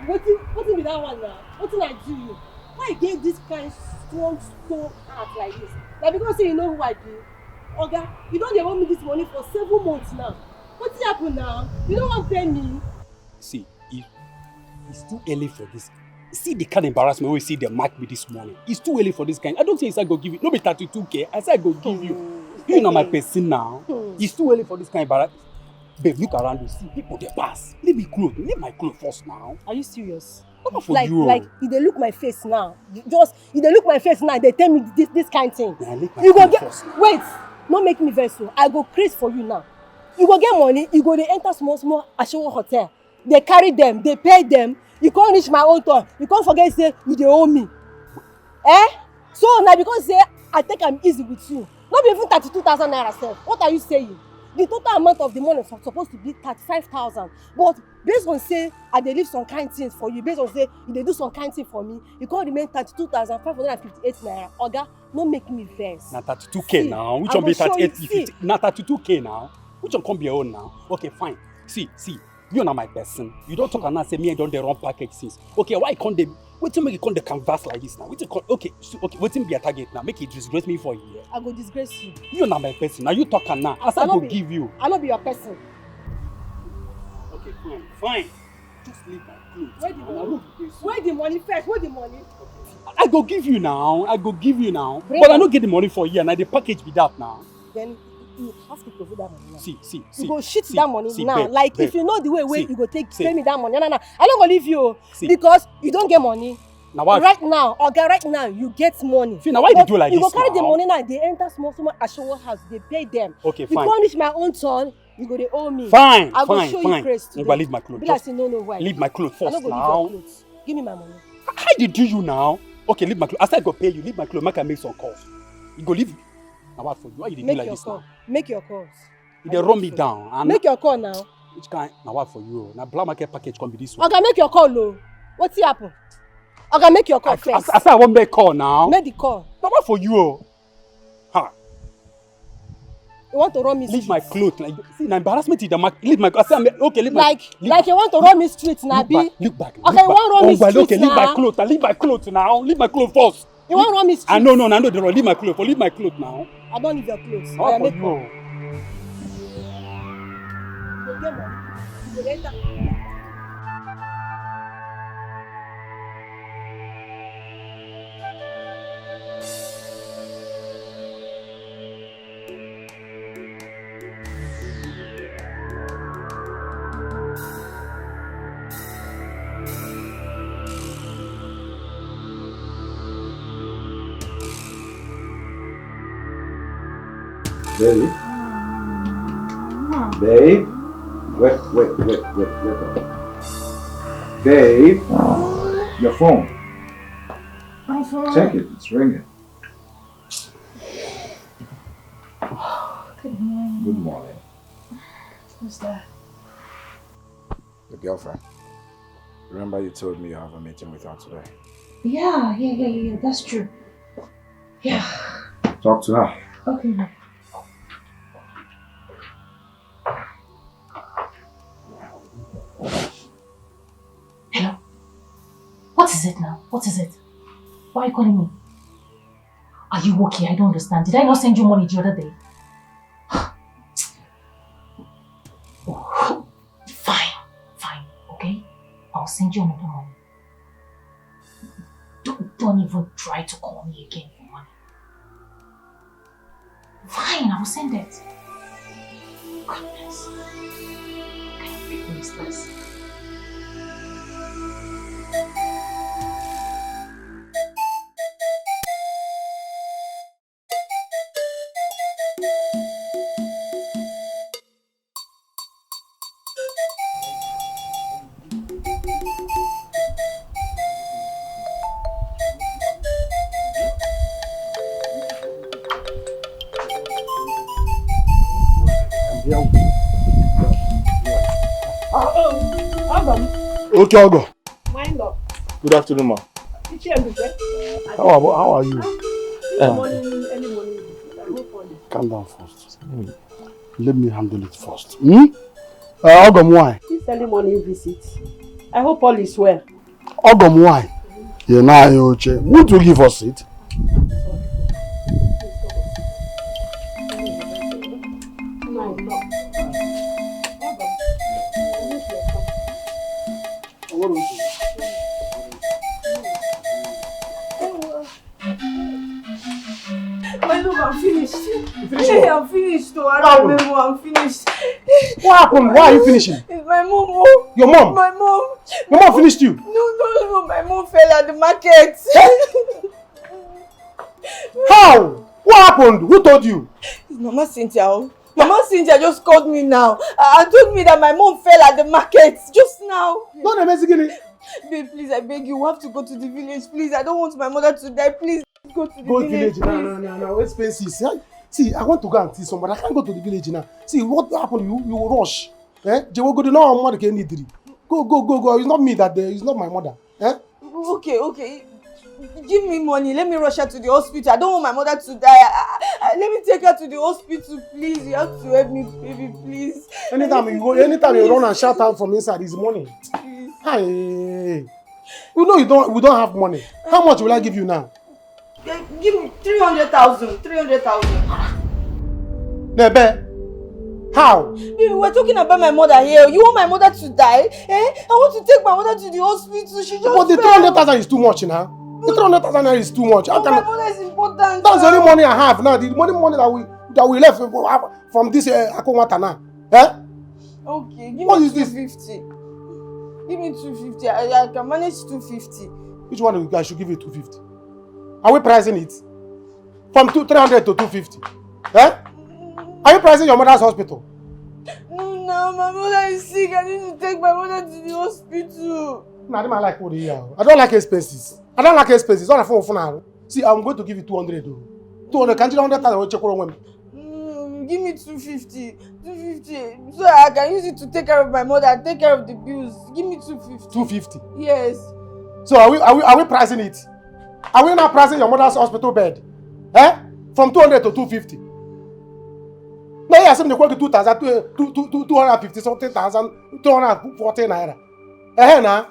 What's with that one now? What did I do you? Why I gave this kind strong heart like this? Now because you know who I do. Oga, you don't owe me this money for 7 months now. What's happened now? You don't want to pay me. See, it's too early for this. See the kind of embarrassment we see them mark me this morning. It's too early for this kind. I don't say I go give you. No be 32K. I say I go give you. You know my person now. It's too early for this kind of embarrassment. Babe, look around you. See people they pass. Leave me clothes. Leave my clothes first now. Are you serious? Not for you. Like if they look my face now, if they look my face now, they tell me this kind of thing. Nah, you go get first. Wait, not make me vex so. I go crazy for you now. You go get money. You go they enter small Ashowo hotel. They carry them. They pay them. You can't reach my own turn. You can't forget say you they owe me. Eh? So now because say I think I'm easy with you. Not even 32,000 naira self. What are you saying? The total amount of the money is supposed to be 35,000. But based on say I dey leave some kind things for you, based on say you dey do some kind thing for me, you can't remain 32,558 naira. Oga, no make me vex. Na 32K now. Which one be 38? Na 32K now. Which one come be your own now? Okay, fine. See. You are my person. You don't talk and now say me I don't the wrong package since. Okay, why can't they? Wait till make it come the canvas like this now. Okay. Wait till be a target now. Make it disgrace me for a year. I go disgrace you. You are not my person. Now you talk and now. As I go give you. I not be your person. Okay, fine. Just leave my clothes. Where the money first? Where the money? I go give you now. Bring but I don't get the money for a year. Now the package be that now. Then you have to provide that money now. See. You go shit that money now. Babe, like babe. if you know the way you go pay me that money. No. I don't go leave you because you don't get money. Now what? Right now you get money. See, now why you do like you this? You go carry now? the money now. They enter small Ashowo house. They pay them. Okay, you fine. can't reach my own turn. You go they owe me. Fine. I go show you grace today. I'm gonna leave my clothes. Be like say no why. Leave my clothes first I don't go now. leave your clothes. Give me my money. How did do you now? Okay, leave my clothes. After I go pay you, leave my clothes. Make I make some calls. You go leave. Now what for you? Why you do like this now? Make your calls. You dey run me down. And make your call now. Which kind? Now what for you? Now black market package can be this one. Okay, make your call, no. What's happen? Okay, make your call first. I said I won't make call now. Make the call. Now what for you? Ha. You want to run me? Leave my clothes. Like, see, now embarrassment is the mark. Leave my. I said okay, leave my. Like you want to run me street now, be? Look back. Okay, you want to run me street now? Okay, leave my clothes. Leave my clothes now. Leave my clothes first. You want to run me street? I know. Leave my clothes. Leave my clothes now. I don't leave your clothes. How for you? Babe? Babe? Wait. Babe? Your phone. My phone? Check it, it's ringing. Good morning. Good morning. Who's that? Your girlfriend. Remember you told me you have a meeting with her today? Yeah, that's true. Yeah. Talk to her. Okay. is it now? What is it? Why are you calling me? Are you okay? I don't understand. Did I not send you money the other day? Oh, fine, okay? I'll send you another money. Don't even try to call me again for money. Fine, I will send it. Goodness. What kind of people is this? Okay, Ogo. Mind up. Good afternoon, ma. How are you? Early morning. Calm down first. Let me handle it first. Ogom, why? This early morning visit. I hope all is well. Ogom, why? You're not okay. Won't you give us it? I'm finished. Hey, I'm finished. I'm finished. What happened? Why are you finishing? It's my mom. Your mom? My mom. Your mom finished you? No. My mom fell at the market. How? What happened? Who told you? It's Mama Cynthia. Mama Cynthia just called me now and told me that my mom fell at the market just now. Don't investigate. Babe, please, I beg you, we have to go to the village. Please, I don't want my mother to die. Please, go to the village. No, expenses. See, I want to go and see somebody. I can't go to the village now. See, what happened? You will rush. They will go to no mother can need. Go. It's not me that it's not my mother. Okay. Give me money. Let me rush her to the hospital. I don't want my mother to die. Let me take her to the hospital, please. You have to help me, baby, please. Anytime you run and shout out from inside, it's money. Please. Hey. You know we don't have money. How much will I give you now? Give me 300,000. Nebe. How? Baby, we're talking about my mother here. You want my mother to die? I want to take my mother to the hospital. She just But the 300,000 is too much now. The 300,000 is too much. My mother is important. That's the only money I have now. The money that we left from this Akonwata now. Okay, give me 250. Give me 250. I can manage 250. Which one of you guys should give you 250? Are we pricing it? From 300 to 250? Are you pricing your mother's hospital? No, my mother is sick. I need to take my mother to the hospital. I don't like what you I don't like expenses. All the phone for now. See, I'm going to give you 200. 200. Can't you 100,000? Give me 250. 250. So I can use it to take care of my mother and take care of the bills. Give me 250. 250? Yes. So are we pricing it? Are we not pricing your mother's hospital bed? From 200 to 250? No, you assume they quote 2,000, 250 something thousand, 240 naira. Now.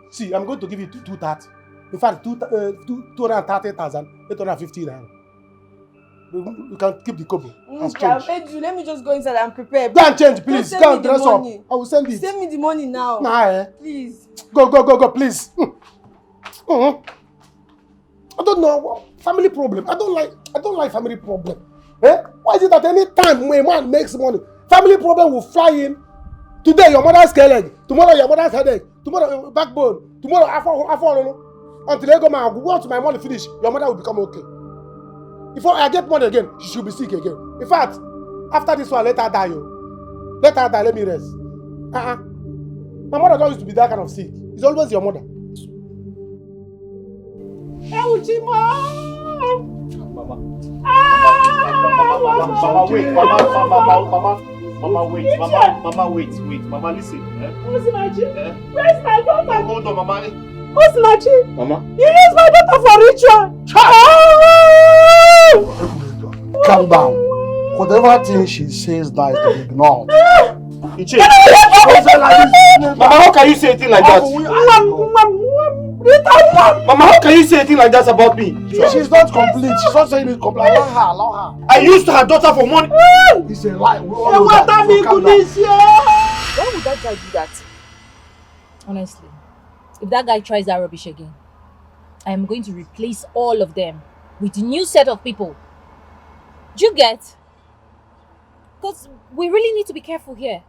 See, I'm going to give you 230. In fact, 230,000, 850 naira. You can keep the kobo. Let me just go inside and prepare. Go and change, please. Go and dress up. I will send it. Send me the money now. Please. Go, please. I don't know. Family problem. I don't like family problem. Why is it that any time a man makes money, family problem will fly in? Today your mother's leg, tomorrow your mother's headache, tomorrow backbone, tomorrow until they go once my money finish, your mother will become okay. If I get money again, she should be sick again. In fact, after this one, let her die. Let her die, let me rest. My mother don't used to be that kind of sick. It's always your mother. Mama, wait. Mama, listen. Osinachi, where's my daughter? Hold on, Mama. Osinachi, Mama. You use my daughter for ritual. Calm down. Whatever thing she says now is to be ignored. Mama, how can you say a thing like that? Mama, how can you say a thing like that about me? She's not complete. She's not saying it complete. Allow her. I used her daughter for money. It's a lie. We all Hey, know what that. that So calm down. Why would that guy do that? Honestly, if that guy tries that rubbish again, I am going to replace all of them with a new set of people. Do you get? Because we really need to be careful here.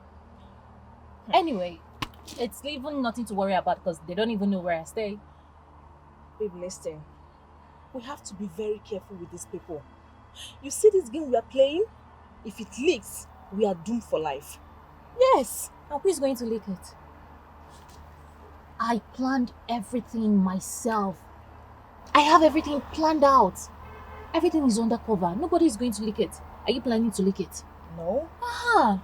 Anyway, it's even nothing to worry about because they don't even know where I stay. Babe, listen. We have to be very careful with these people. You see this game we are playing? If it leaks, we are doomed for life. Yes. And who is going to leak it? I planned everything myself. I have everything planned out. Everything is undercover. Nobody is going to leak it. Are you planning to leak it? No. Ah.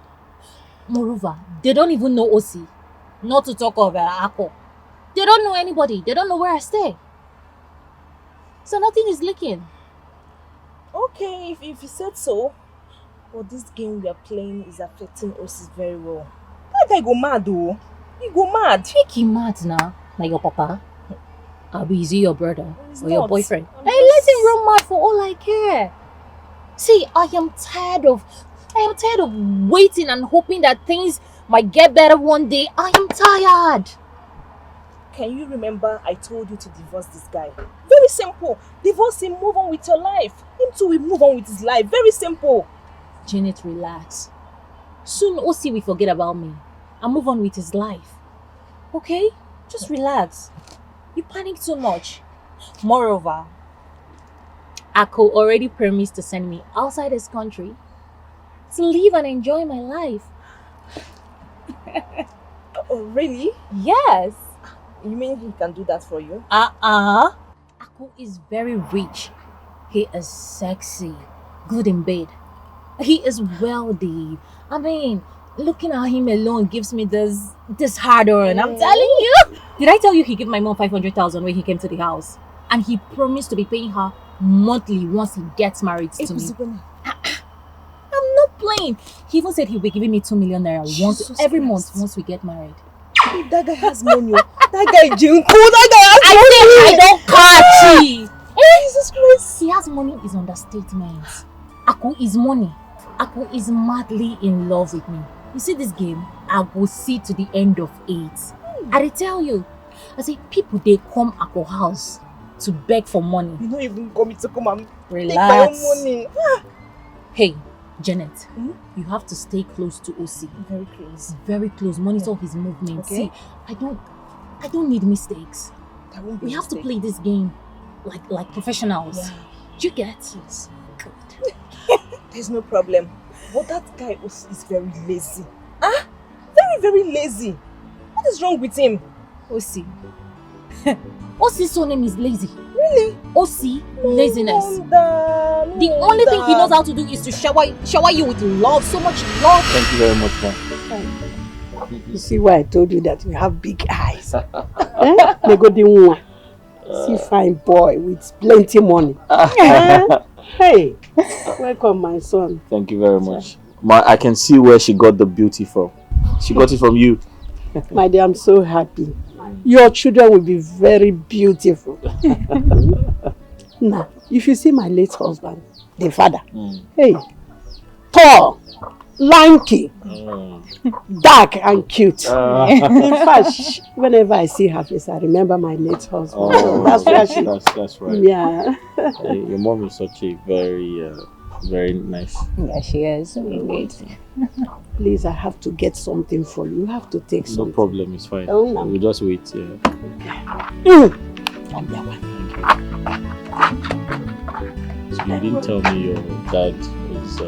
Moreover, they don't even know OC. Not to talk of Ako. They don't know anybody. They don't know where I stay. So nothing is leaking. Okay, if you said so. But this game we are playing is affecting us very well. That guy go mad though. He go mad. Make him mad now. Like your papa. Abi, is he your brother? Or your boyfriend? I'm Hey, let him run mad for all I care. See, I am tired of waiting and hoping that things might get better one day. I am tired. Can you remember I told you to divorce this guy? Very simple. Divorce him, move on with your life. Him too will move on with his life. Very simple. Janet, relax. Soon OC will forget about me and move on with his life. Okay? Just relax. You panic too much. Moreover, Ako already promised to send me outside his country to live and enjoy my life. Oh, really? Yes. You mean he can do that for you? Ako is very rich. He is sexy, good in bed. He is wealthy. I mean, looking at him alone gives me this hard on. I'm telling you. Did I tell you he gave my mom 500,000 when he came to the house? And he promised to be paying her monthly once he gets married to me. I'm not playing. He even said he'll be giving me 2 million naira every month once we get married. That guy has money. That guy Jinko. That guy has I don't catch it. Jesus Christ. He has money is understatement. Aku is money. Aku is madly in love with me. You see this game? I will see to the end of it. I tell you. I say people they come Aku house to beg for money. You don't even come to come and relax. Take my own money. Hey, Janet, you have to stay close to OC. Very close. Very close. Monitor his movements. Okay. See, I don't need mistakes. We have to play this game like professionals. Yeah. Do you get? Yes. Good. There's no problem. But that guy is very lazy. Very, very lazy. What is wrong with him? OC. OC's surname is lazy. Really? OC, laziness. No the only thing he knows how to do is to shower you with love, so much love. Thank you very much, ma'am. You see why I told you that you have big eyes. They go the one. See fine boy with plenty money. Hey, welcome my son. Thank you very much. I can see where she got the beauty from. She got it from you. My dear, I'm so happy. Your children will be very beautiful. Now, if you see my late husband, the father, hey, tall, lanky, dark and cute. In fact, whenever I see her face, I remember my late husband. Oh, that's right. Yeah. Your mom is such a very nice. Yeah, she is. Please, I have to get something for you. You have to take something. No problem, it's fine. Oh, no. We'll just wait. So you didn't tell me your dad is...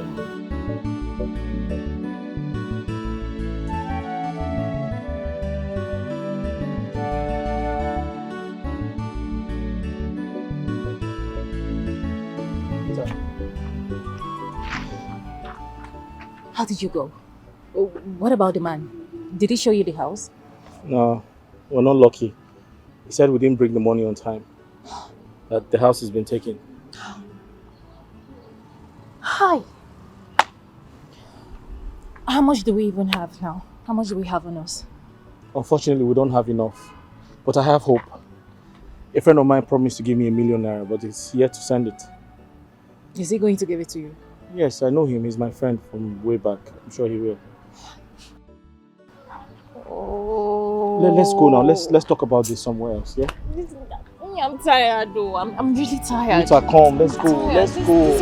How did you go? What about the man? Did he show you the house? No, we're not lucky. He said we didn't bring the money on time. That the house has been taken. Hi. How much do we even have now? How much do we have on us? Unfortunately, we don't have enough. But I have hope. A friend of mine promised to give me ₦1,000,000, but he's yet to send it. Is he going to give it to you? Yes, I know him. He's my friend from way back. I'm sure he will. Oh. Let's go now. Let's talk about this somewhere else, yeah? I'm tired though. I'm really tired. Rita, come. Let's go. Let's go.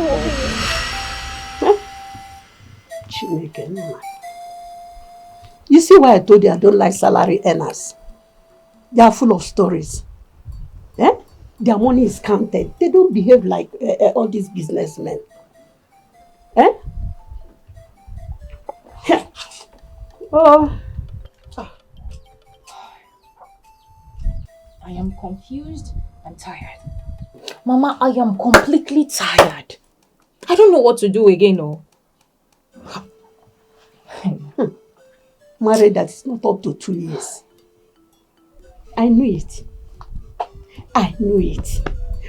You see why I told you I don't like salary earners? They are full of stories. Eh? Their money is counted. They don't behave like all these businessmen. Eh? Oh. I am confused and tired. Mama, I am completely tired. I don't know what to do again, no. Married that is not up to 2 years. I knew it. I knew it.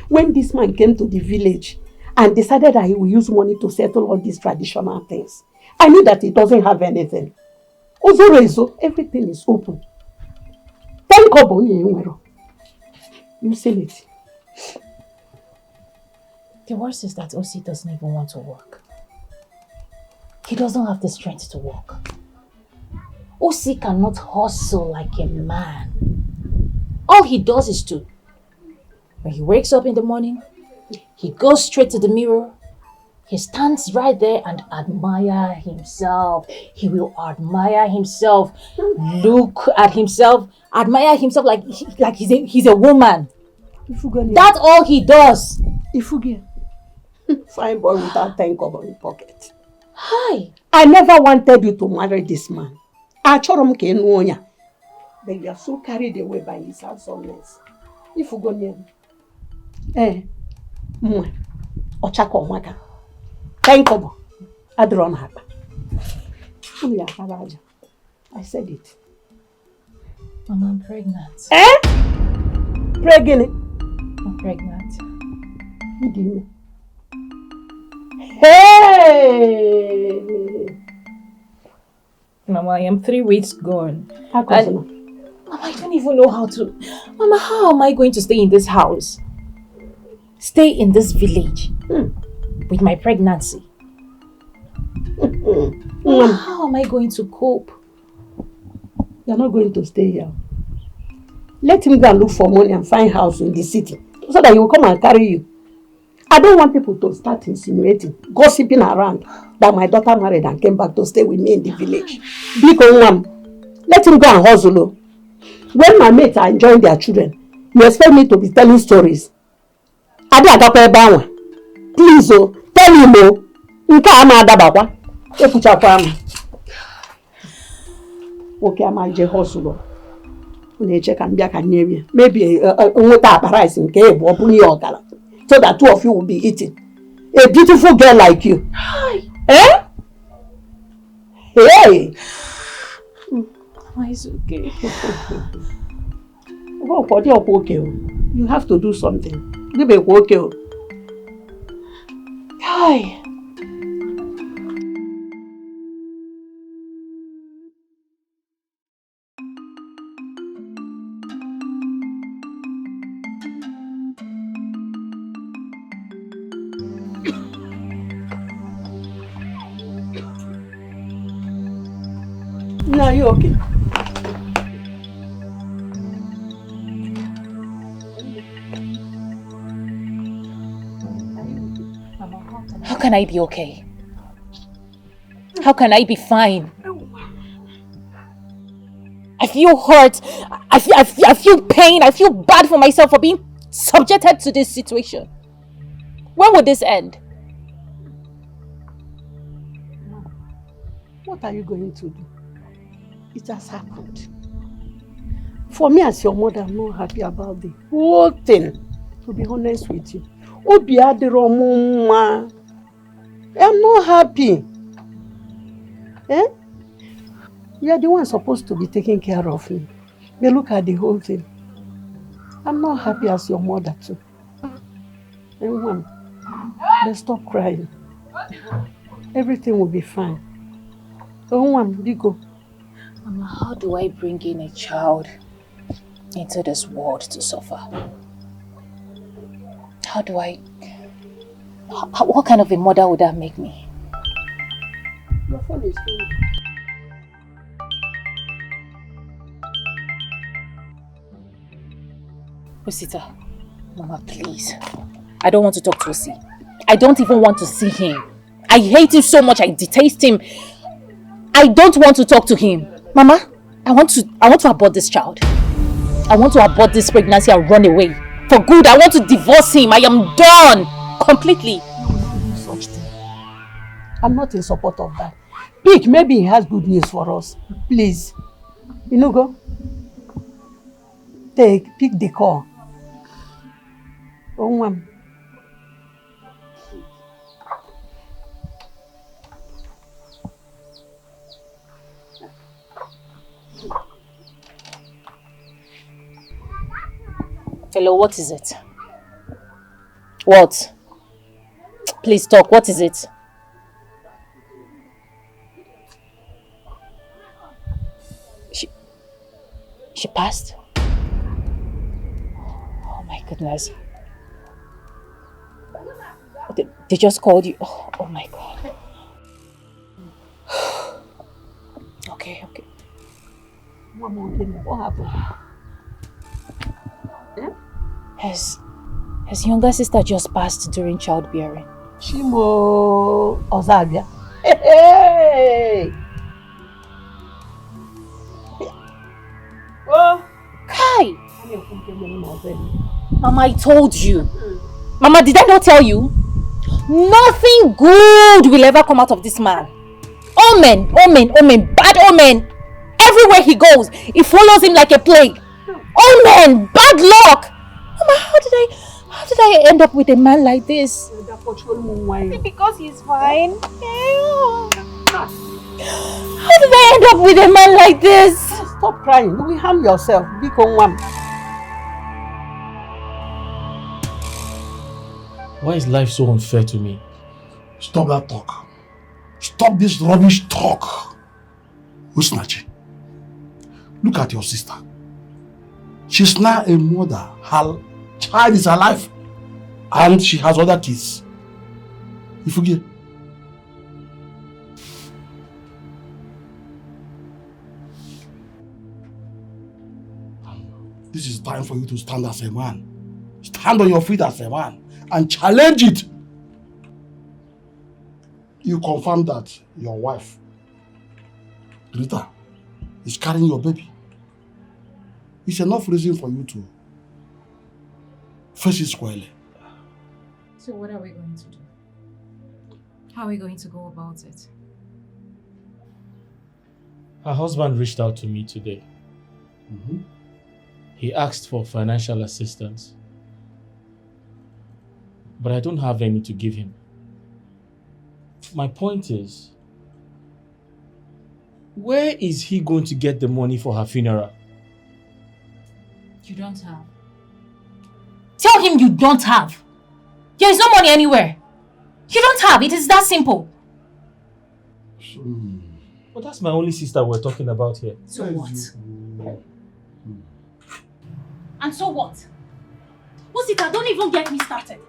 When this man came to the village and decided that he will use money to settle all these traditional things, I knew that he doesn't have anything. Also, everything is open. You seen it. The worst is that OC doesn't even want to work. He doesn't have the strength to work. OC cannot hustle like a man. All he does is to, when he wakes up in the morning, he goes straight to the mirror. He stands right there and admire himself. He will admire himself, look at himself, admire himself like he's a woman. That's all he does. Fine boy without 10 kobo in pocket. Hi. I never wanted you to marry this man. But you are so carried away by his handsomeness. If you go near Ochako Maka. 10 kobo. Adron Haba. I said it. Mama, I'm pregnant. Pregnant? I'm pregnant. What do you mean? Hey! Mama, I am 3 weeks gone. How come? Mama, I don't even know how to... Mama, how am I going to stay in this house? Stay in this village with my pregnancy? Mama, how am I going to cope? You're not going to stay here. Let him go and look for money and find a house in the city so that he will come and carry you. I don't want people to start insinuating, gossiping around that my daughter married and came back to stay with me in the village. Let him go and hustle. When my mates are enjoying their children, you expect me to be telling stories. Please, tell him, okay, I'm a hustle. Maybe so that 2 of you will be eating. A beautiful girl like you. Hi. Eh? Hey! It's okay. You have to do something. Okay. Hi. No, you okay? How can I be okay? How can I be fine? I feel hurt. I feel pain. I feel bad for myself for being subjected to this situation. When will this end? What are you going to do? It has happened. For me as your mother, I'm not happy about the whole thing. To be honest with you. I'm not happy. Eh? You are the one supposed to be taking care of me. But look at the whole thing. I'm not happy as your mother too. Everyone, let's stop crying. Everything will be fine. Everyone, go. Mama, how do I bring in a child into this world to suffer? how do I... what kind of a mother would that make me? Your phone is ringing. Rosita, Mama, please. I don't want to talk to Osi. I don't even want to see him. I hate him so much, I detest him. I don't want to talk to him. Mama, I want to abort this child. I want to abort this pregnancy and run away. For good, I want to divorce him. I am done. Completely. You will not do such thing. I'm not in support of that. Pick, maybe he has good news for us. Please. Go. Pick the call. Oh, Hello, what is it? What? Please talk, what is it? She passed? Oh my goodness. They just called you. Oh my God. Okay. Mama, what happened? His younger sister just passed during childbearing. Chimo Ozabia. Hey! Oh, Kai! Mama, I told you. Mama, did I not tell you? Nothing good will ever come out of this man. Omen, bad omen. Everywhere he goes, it follows him like a plague. Omen, bad luck. Mama, how did I end up with a man like this? Because he's fine. How did I end up with a man like this? Stop crying. You will harm yourself. Why is life so unfair to me? Stop that talk. Stop this rubbish talk. Usnachi, look at your sister. She's now a mother. Her child is alive. And she has other kids. You forget. This is time for you to stand as a man. Stand on your feet as a man and challenge it. You confirm that your wife, Rita, is carrying your baby. It's enough reason for you to face it squarely. So what are we going to do? How are we going to go about it? Her husband reached out to me today. He asked for financial assistance, but I don't have any to give him. My point is, where is he going to get the money for her funeral? You don't have. Tell him you don't have. There is no money anywhere. You don't have. It is that simple. But that's my only sister we're talking about here. So what? And so what? Osita, don't even get me started.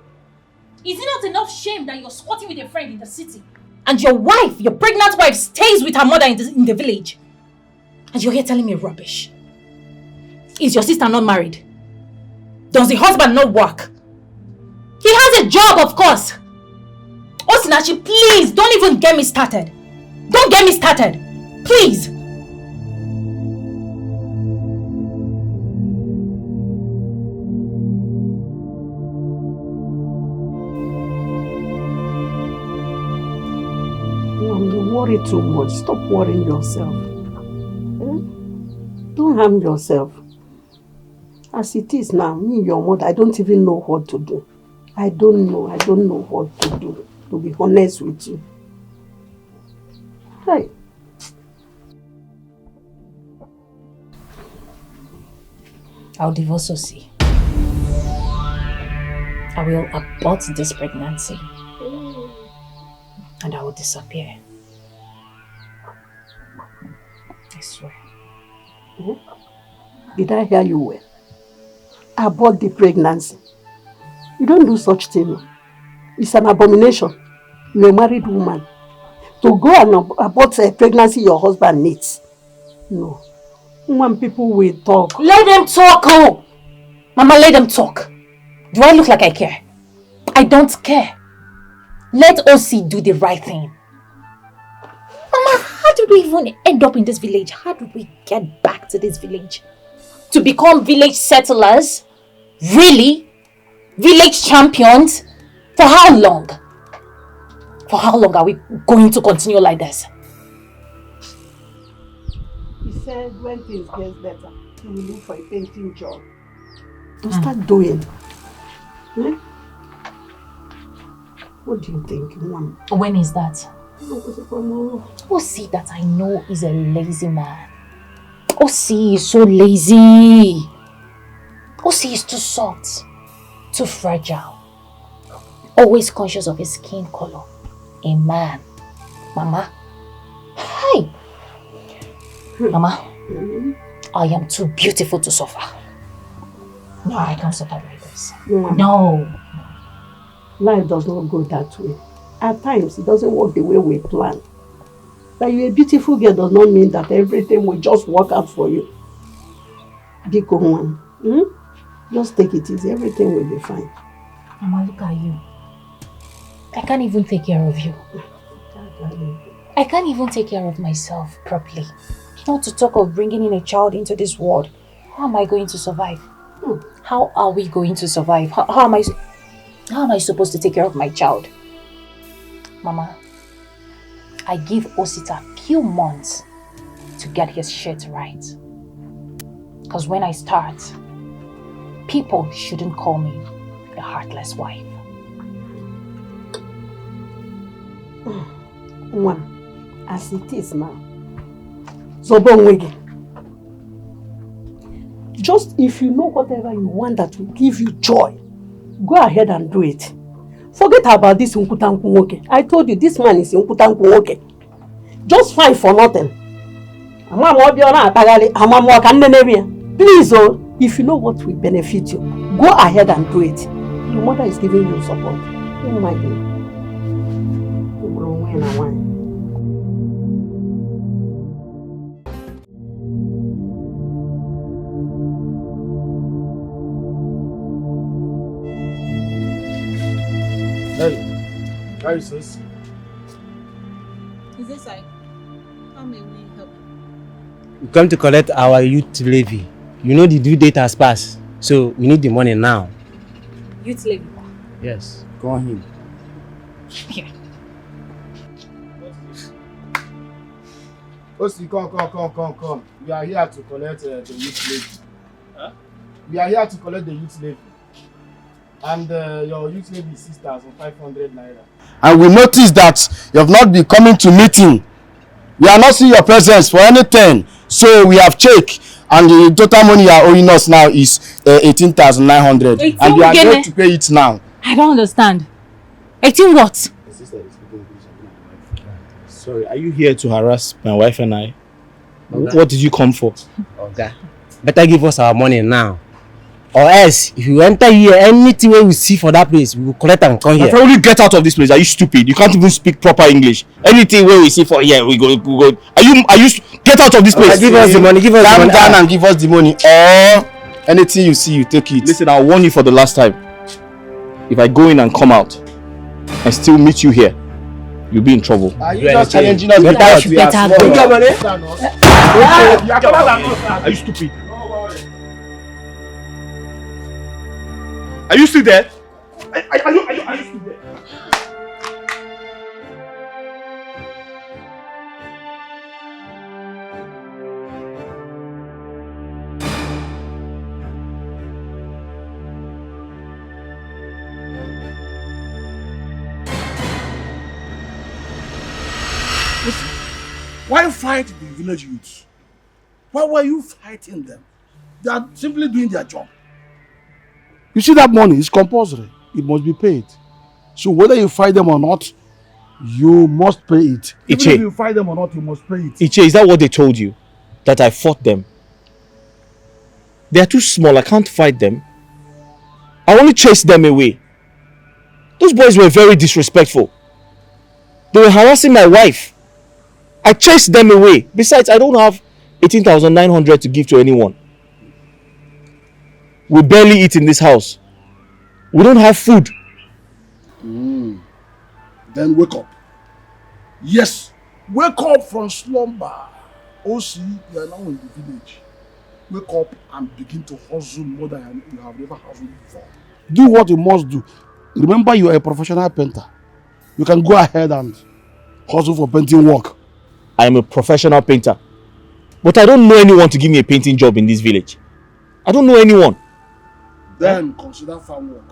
Is it not enough shame that you're squatting with a friend in the city? And your wife, your pregnant wife, stays with her mother in the village? And you're here telling me rubbish? Is your sister not married? Does the husband not work? He has a job, of course. Osinachi, please, don't even get me started. Don't get me started. Please. You worry too much. Stop worrying yourself. Don't harm yourself. As it is now, me, your mother, I don't even know what to do. I don't know what to do, to be honest with you. Hey. I'll divorce Osi. I will abort this pregnancy. And I will disappear. I swear. Did I hear you well? Abort the pregnancy. You don't do such thing. It's an abomination. You're a married woman. To go and abort a pregnancy your husband needs. No. When people will talk. Let them talk, oh! Mama, let them talk. Do I look like I care? I don't care. Let OC do the right thing. Mama, how did we even end up in this village? How did we get back to this village? To become village settlers? Really? Village champions? For how long? For how long are we going to continue like this? He said when things get better, he will look for a painting job. To start doing. Hmm? What do you think, Mom? When is that? OC that I know is a lazy man. OC is so lazy. OC is too soft, too fragile. Always conscious of his skin color. A man. Mama. Hi. Mama. I am too beautiful to suffer. No, I can't suffer like this. No. Life does not go that way. At times, it doesn't work the way we plan. That you're a beautiful girl does not mean that everything will just work out for you. Biko one. Just take it easy. Everything will be fine. Mama, look at you. I can't even take care of you. I can't even take care of myself properly. Not to talk of bringing in a child into this world. How am I going to survive? How are we going to survive? How am I supposed to take care of my child? Mama, I give Osita a few months to get his shit right. Because when I start, people shouldn't call me a heartless wife. One, as it is now, Zobongwege. Just if you know whatever you want that will give you joy, go ahead and do it. Forget about this Unkutanku Woke. I told you this man is Unkutanku Woke. Just fight for nothing. Please, oh, if you know what will benefit you, go ahead and do it. Your mother is giving you support. Oh my God. Hey, how is this? Is this side? How may we help? We come to collect our youth levy. You know the due date has passed, so we need the money now. Youth levy? Yes, go on in. Here. Osi, come. We are here to collect the youth levy. Huh? We are here to collect the youth levy. And your youth levy is 6,500 naira. And we noticed that you have not been coming to meeting. We are not seeing your presence for anything. So we have checked. And the total money you are owing us now is 18,900. And we are going to pay it now. I don't understand. 18 what? Sorry, are you here to harass my wife and I? Okay. What did you come for? Okay. Better give us our money now. Or else, if you enter here, anything we see for that place, we will collect and come here. If you get out of this place, are you stupid? You can't even speak proper English. Anything we see for here, we go. Are you get out of this place? Give us the money, give us the money. Calm down and give us the money. Or anything you see, you take it. Listen, I'll warn you for the last time. If I go in and come out and still meet you here, you'll be in trouble. Are you just challenging us? Are you stupid? Are you still there? Are you still there? Why fight the village youths? Why were you fighting them? They are simply doing their job. You see, that money is compulsory. It must be paid. So whether you fight them or not, you must pay it. Even if you fight them or not, you must pay it. Iche, is that what they told you? That I fought them? They are too small. I can't fight them. I only chased them away. Those boys were very disrespectful. They were harassing my wife. I chased them away. Besides, I don't have 18,900 to give to anyone. We barely eat in this house. We don't have food. Then wake up. Yes, wake up from slumber. OC, you are now in the village. Wake up and begin to hustle more than you have never hustled before. Do what you must do. Remember, you are a professional painter. You can go ahead and hustle for painting work. I am a professional painter. But I don't know anyone to give me a painting job in this village. I don't know anyone. Then consider farm work.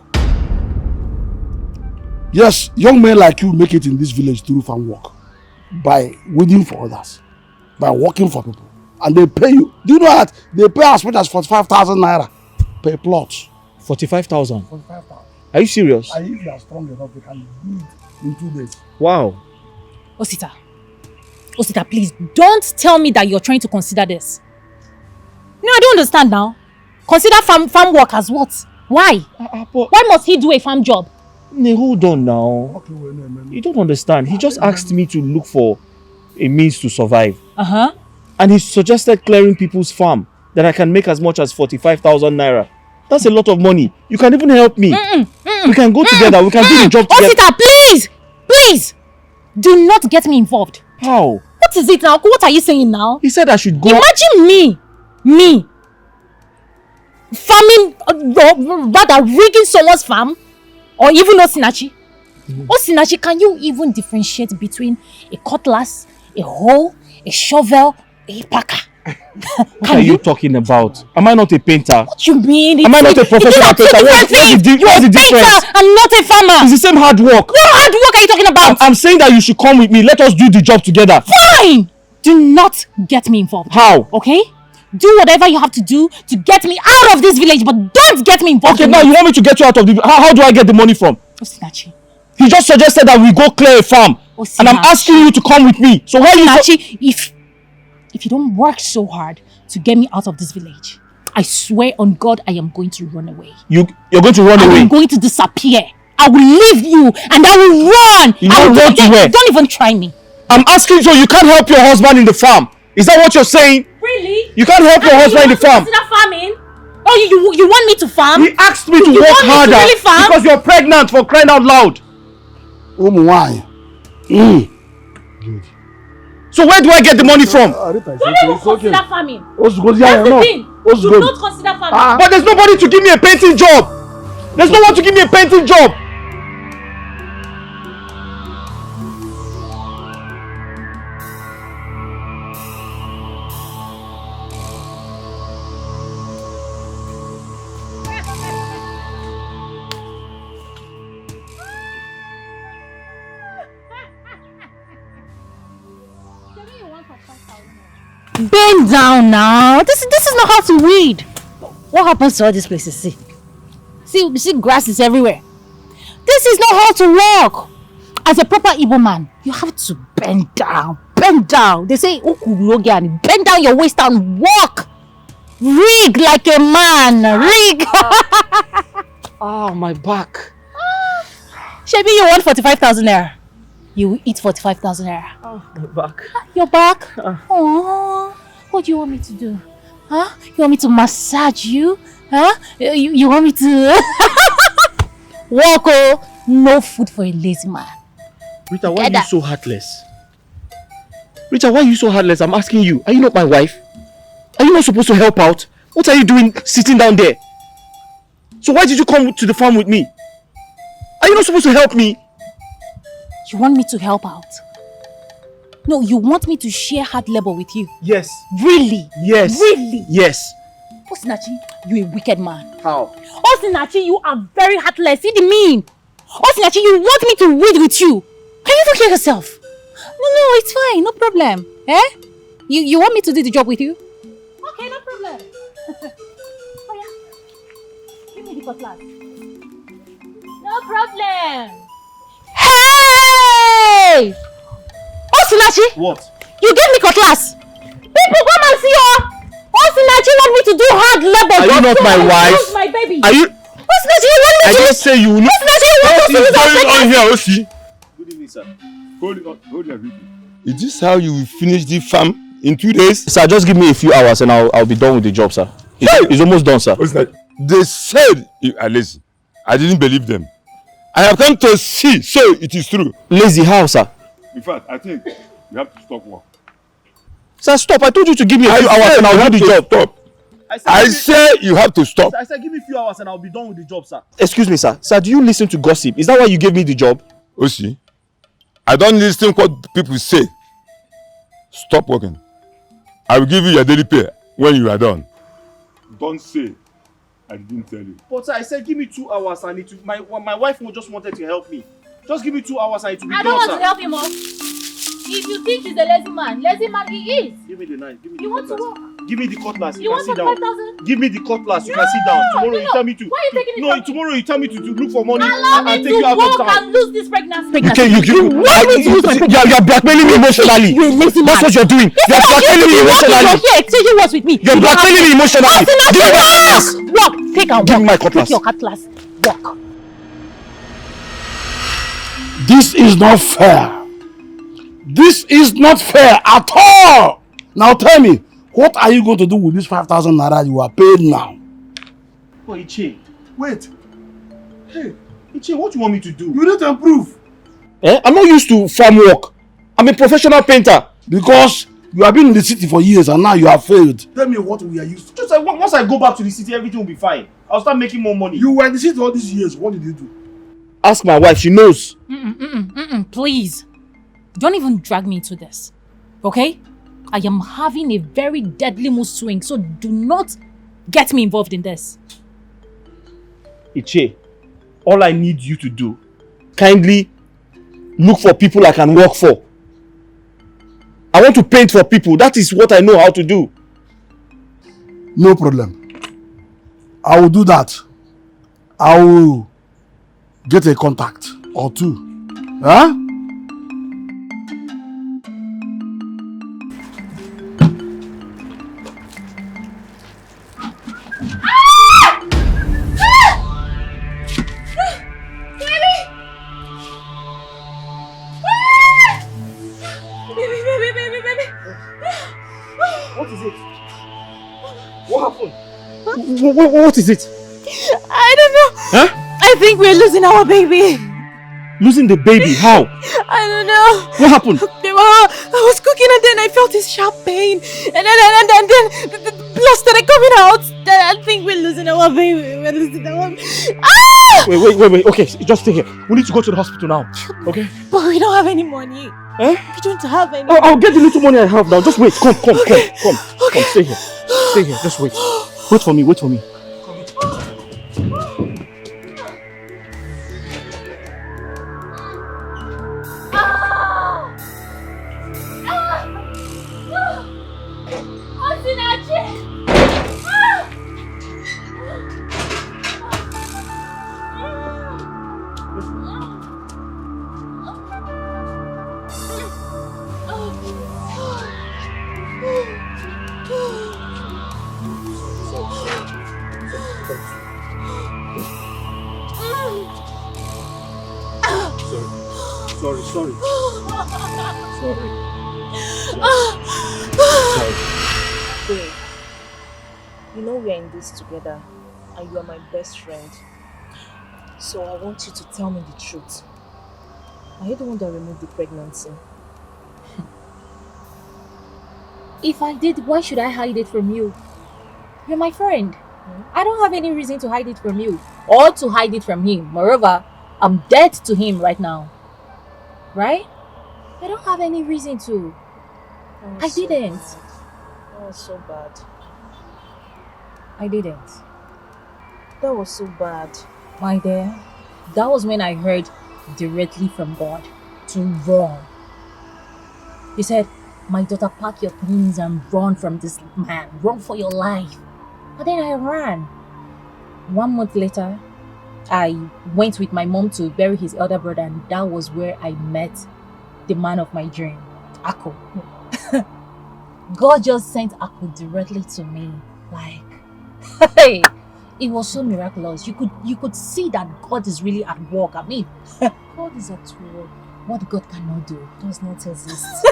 Yes, young men like you make it in this village through farm work. By weeding for others. By working for people. And they pay you. Do you know that? They pay as much as 45,000 naira per plot. 45,000? 45,000. Are you serious? And if they are strong enough, they can do it in 2 days. Wow. Osita, please, don't tell me that you're trying to consider this. No, I don't understand now. Consider farm work as what? Why? Why must he do a farm job? Hold on now. You don't understand. He just asked me to look for a means to survive. And he suggested clearing people's farm that I can make as much as 45,000 naira. That's a lot of money. You can even help me. We can go together. We can do the job together. Osita, please! Please! Do not get me involved. How? What is it now? What are you saying now? He said I should go. Imagine me farming, rather rigging someone's farm, or even Osinachi. Osinachi, can you even differentiate between a cutlass, a hoe, a shovel, a packer? What are you talking about? Am I not a painter? What you mean? Am I not a professional painter? What's the difference? I'm not a farmer. It's the same hard work. What hard work are you talking about? I'm saying that you should come with me. Let us do the job together. Fine! Do not get me involved. How? Okay? Do whatever you have to do to get me out of this village, but don't get me involved. Okay, now you want me to get you out of the... How do I get the money from? Osinachi. He just suggested that we go clear a farm. And I'm asking you to come with me. So why Osinachi, if you don't work so hard to get me out of this village, I swear on God, I am going to run away. You're going to run away? I'm going to disappear. I will leave you and I will run. You will run to where? Don't even try me. I'm asking you, you can't help your husband in the farm. Is that what you're saying? Really? You can't help your husband in the farm. Consider farming? Oh, you want me to farm? He asked me to work harder really farm? because you're pregnant, for crying out loud. Why? So where do I get the money from? Don't even consider farming. That's the thing. Do not consider farming. But there's nobody to give me a painting job. There's no one to give me a painting job. Bend down now. This is not how to weed. What happens to all these places? See grass is everywhere. This is not how to walk. As a proper Igbo man, you have to bend down. Bend down. They say bend down your waist and walk. Rig like a man. Rig. Oh, my back. Shebi, you want 45,000 naira. You will eat 45,000 naira. Oh, my back. Your back? Oh, what do you want me to do? Huh? You want me to massage you? Huh? You want me to walk? Oh, no food for a lazy man. Rita, why are you so heartless? Rita, why are you so heartless? I'm asking you. Are you not my wife? Are you not supposed to help out? What are you doing sitting down there? So why did you come to the farm with me? Are you not supposed to help me? You want me to help out? No, you want me to share hard labor with you? Yes. Really? Yes. Really? Yes. Osinachi, you a wicked man. How? Osinachi, you are very heartless. See the mean? Osinachi, you want me to weed with you? Can you even hear yourself? No, it's fine. No problem. Eh? You want me to do the job with you? Okay, no problem. Oh yeah. Give me the cutlass. No problem. Hey! Osinachi! What? You gave me cutlass! People come and see her! Osinachi want me to do hard labor! Are you not my wife? My baby! Are you... I didn't say you will. What is going on here, Osi? Good evening, sir. Hold everything. Is this how you will finish the farm in 2 days? Sir, just give me a few hours and I'll be done with the job, sir. It's almost done, sir. They said you are lazy. I didn't believe them. I have come to see, so it is true. Lazy how, sir? In fact, I think you have to stop work. Sir, stop. I told you to give me a few hours and I'll do the job. Stop. I say you have to stop. I said give me a few hours and I'll be done with the job, sir. Excuse me, sir. Sir, do you listen to gossip? Is that why you gave me the job? Osi, I don't listen to what people say. Stop working. I will give you your daily pay when you are done. Don't say I didn't tell you. But sir, I said give me 2 hours. I need to. My wife just wanted to help me. Just give me 2 hours. I need to be done, I don't want sir. to help him, Mom. If you think he's a lazy man he is. Give me the knife. Give me You the want to cutlass. work? Give me the cutlass. You You can want sit for down. 5,000? Give me the cutlass. You No, can sit down. Tomorrow no. you tell me to. Why are you taking it No, from- tomorrow you tell me to look for money. Allow me and take to you out of work town. and lose this pregnancy. You want me to lose my pregnancy? You're blackmailing me emotionally. You're a lazy man. That's what you're doing. You're blackmailing me emotionally. Here, say you was with me. You're blackmailing me emotionally. Give me my cutlass. Walk. Take and walk. Give me my cutlass. Take your cutlass. Walk. This is not fair. This is not fair at all. Now tell me, what are you going to do with this 5,000 naira you are paid now? Oh, Ichi. Wait. Hey, Ichi, what do you want me to do? You need to improve. I'm not used to farm work. I'm a professional painter. Because you have been in the city for years and now you have failed. Tell me what we are used to. Just like once I go back to the city, everything will be fine. I'll start making more money. You were in the city all these years. What did you do? Ask my wife. She knows. Please. Don't even drag me into this. Okay? I am having a very deadly mood swing, so do not get me involved in this. Ichi, all I need you to do, kindly look for people I can work for. I want to paint for people. That is what I know how to do. No problem. I will do that. I will get a contact or two. Huh? What is it? I don't know. Huh? I think we're losing our baby. Losing the baby? How? I don't know. What happened? I was cooking and then I felt this sharp pain. And then the blood started coming out. Then I think we're losing our baby. We're losing our Ah! Wait. Okay, just stay here. We need to go to the hospital now. Okay? But we don't have any money. Eh? We don't have any I'll get the little money I have now. Just wait. Come. Okay. Come. Stay here. Stay here. Just wait. Wait for me. Sorry. Babe, you know we are in this together and you are my best friend. So I want you to tell me the truth. Are you the one that removed the pregnancy? If I did, why should I hide it from you? You're my friend. I don't have any reason to hide it from you or to hide it from him. Moreover, I'm dead to him right now. Right? I don't have any reason to. I didn't. That was so bad. I didn't. That was so bad. My dear, that was when I heard directly from God to run. He said, my daughter, pack your things and run from this man. Run for your life. But then I ran. 1 month later, I went with my mom to bury his elder brother, and that was where I met the man of my dream, Akko. God just sent Akko directly to me. Like, hey, It was so miraculous. You could see that God is really at work. I mean, God is at work. What God cannot do does not exist.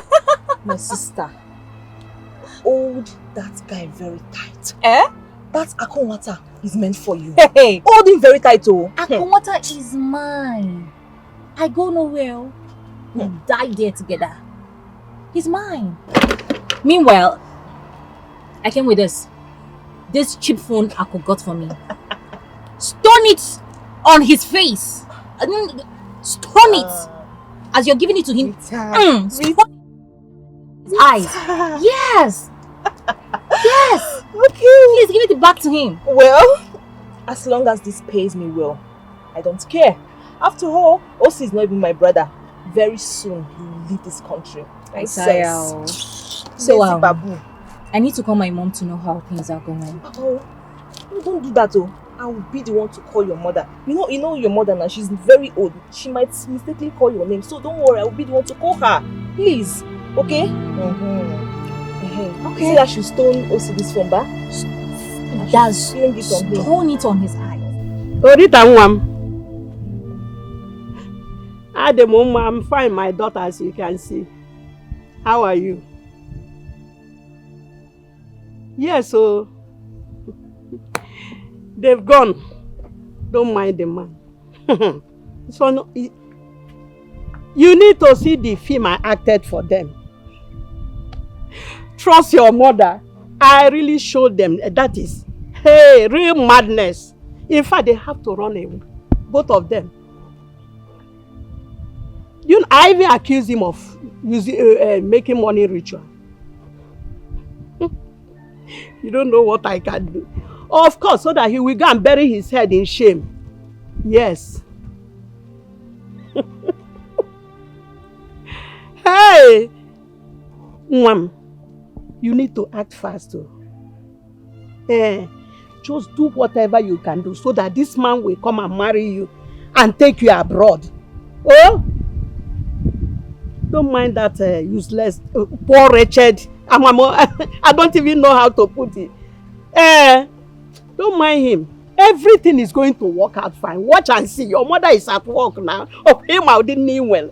My sister, hold that guy very tight. That Akonwata is meant for you. Hey, hold him very tight, oh. Akonwata is mine. I go nowhere. We die there together. He's mine. Meanwhile, I came with this. This cheap phone Ako got for me. Stone it on his face. Stone it. As you're giving it to him. Stone his eyes. Yes. Yes. Okay. Please give it back to him. Well, as long as this pays me well, I don't care. After all, Osi is not even my brother. Very soon, he will leave this country. So, Babu, I need to call my mom to know how things are going. Oh, don't do that, oh. I will be the one to call your mother. You know your mother now, she's very old. She might mistakenly call your name. So don't worry, I will be the one to call her. Please. Okay? Okay. See that she stone Osi this phone back? Does stone it on his eyes. At the moment, I'm fine, my daughter, as you can see. How are you? Yes, so they've gone. Don't mind the man. So no, you need to see the film I acted for them. Trust your mother. I really showed them that is, hey, real madness. In fact, they have to run away. Both of them. You know, I even accuse him of using, making money ritual. You don't know what I can do. Of course, so that he will go and bury his head in shame. Yes. Hey! Mom, you need to act fast too. Just do whatever you can do so that this man will come and marry you and take you abroad. Oh? Don't mind that useless, poor wretched. I don't even know how to put it. Don't mind him. Everything is going to work out fine. Watch and see. Your mother is at work now. Of him, I didn't mean well.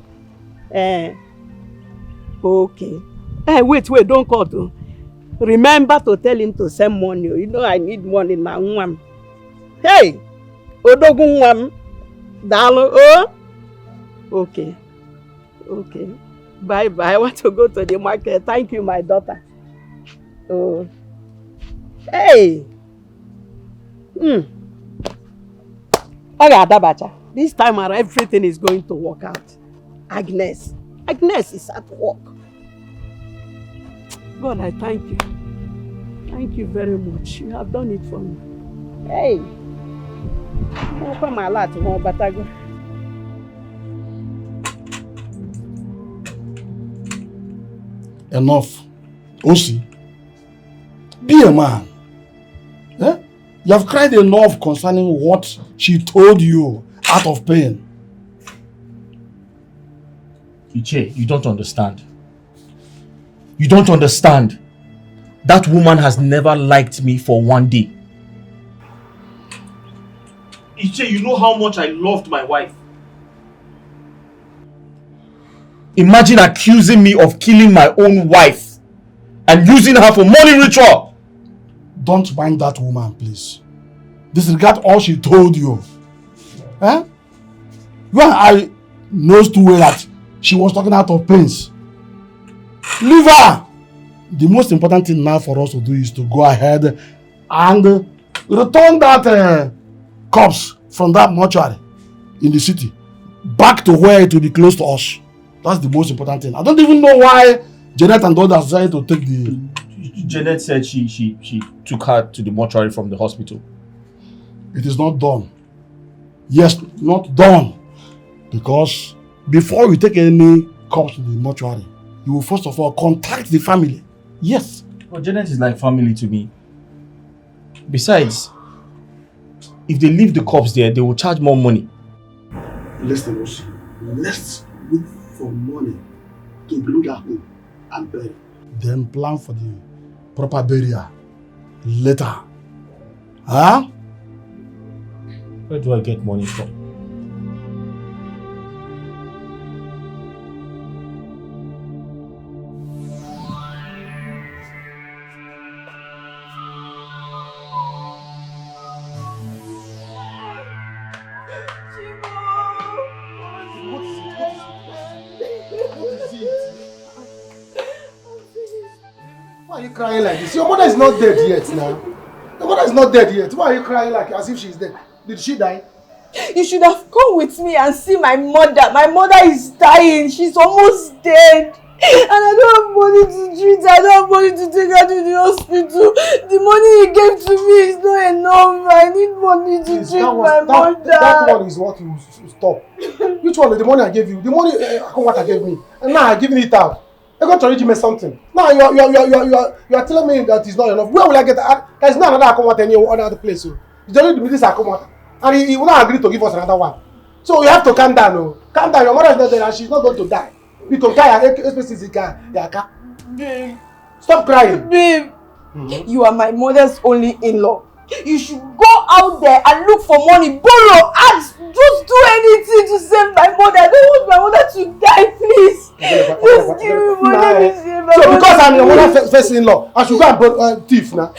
Okay. Wait, don't call to. Remember to tell him to send money. You know I need money now. Hey! Odogun Dalo. Oh? Okay. Okay. Bye-bye. I want to go to the market. Thank you, my daughter. Oh. Hey! Okay, Adabacha. This time around, everything is going to work out. Agnes is at work. God, I thank you. Thank you very much. You have done it for me. Hey! Enough. Osi, be a man. Eh? You have cried enough concerning what she told you out of pain. Iche, you don't understand. You don't understand. That woman has never liked me for one day. Iche, you know how much I loved my wife. Imagine accusing me of killing my own wife and using her for money ritual. Don't mind that woman, please. Disregard all she told you. Eh? You and I knows too well that she was talking out of pains. Leave her! The most important thing now for us to do is to go ahead and return that corpse from that mortuary in the city back to where it will be close to us. That's the most important thing. I don't even know why Janet and the others decided to take the... Janet said she took her to the mortuary from the hospital. It is not done. Yes, not done. Because before you take any corpse to the mortuary, you will first of all contact the family. Yes. But Janet is like family to me. Besides, if they leave the corpse there, they will charge more money. Listen, Osi, let's look for money to bring her home and bury. Then plan for the proper burial later. Huh? Where do I get money from? Why are you crying like this? Your mother is not dead yet now. Your mother is not dead yet. Why are you crying like as if she's dead? Did she die? You should have come with me and see my mother. My mother is dying. She's almost dead. And I don't have money to treat her. I don't have money to take her to the hospital. The money he gave to me is not enough. I need money to treat my mother. That one is what you stop. Which one? The money I gave you? The money what I gave me. And now I'm giving it out. I got to reach me something. Now you are telling me that it's not enough. Where will I get that? There's not another account any other place. So it's only the this account. And he will not agree to give us another one. So you have to calm down. Oh. Calm down. Your mother is not there and she's not going to die. We can carry her. Babe. Stop crying. Babe. You are my mother's only in-law. You should go out there and look for money, borrow, ask, just do anything to save my mother. I don't want my mother to die, please. Just give me money to save my mother. So because I'm your mother's first in-law, I should go and borrow thief now.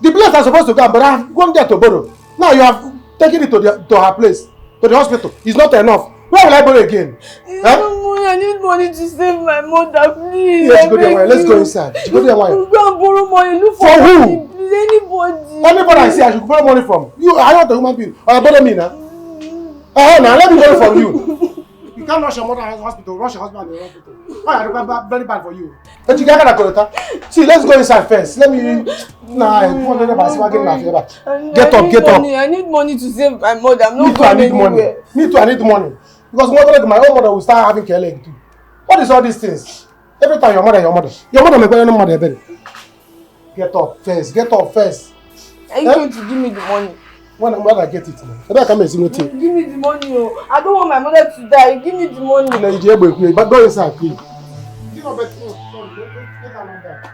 The place I'm supposed to go and borrow, I've gone there to borrow. Now you have taken it to her place, to the hospital. It's not enough. Where will I borrow again? I need money to save my mother, please. Yeah, let's go inside. Go there, why? Go and borrow money. Look for who? Please, anybody. Anybody I see, I should borrow money from. You are not a human being. Or borrow me now. Oh, now let me borrow from you. You can't rush your mother to the hospital, rush your husband to the hospital. Why? I very bad for you. But you can't. See, let's go inside first. Let me. Get up. I need money to save my mother. I'm not going anywhere. Me too, I need money. Because my own mother will start having care leg too. What is all these things? Every time your mother may go any mother better. Get up first. Are you going to give me the money? When I get it, man. I come and see what you. Give me the money, oh. I don't want my mother to die. Give me the money. But go inside, please. You know better. Get her number.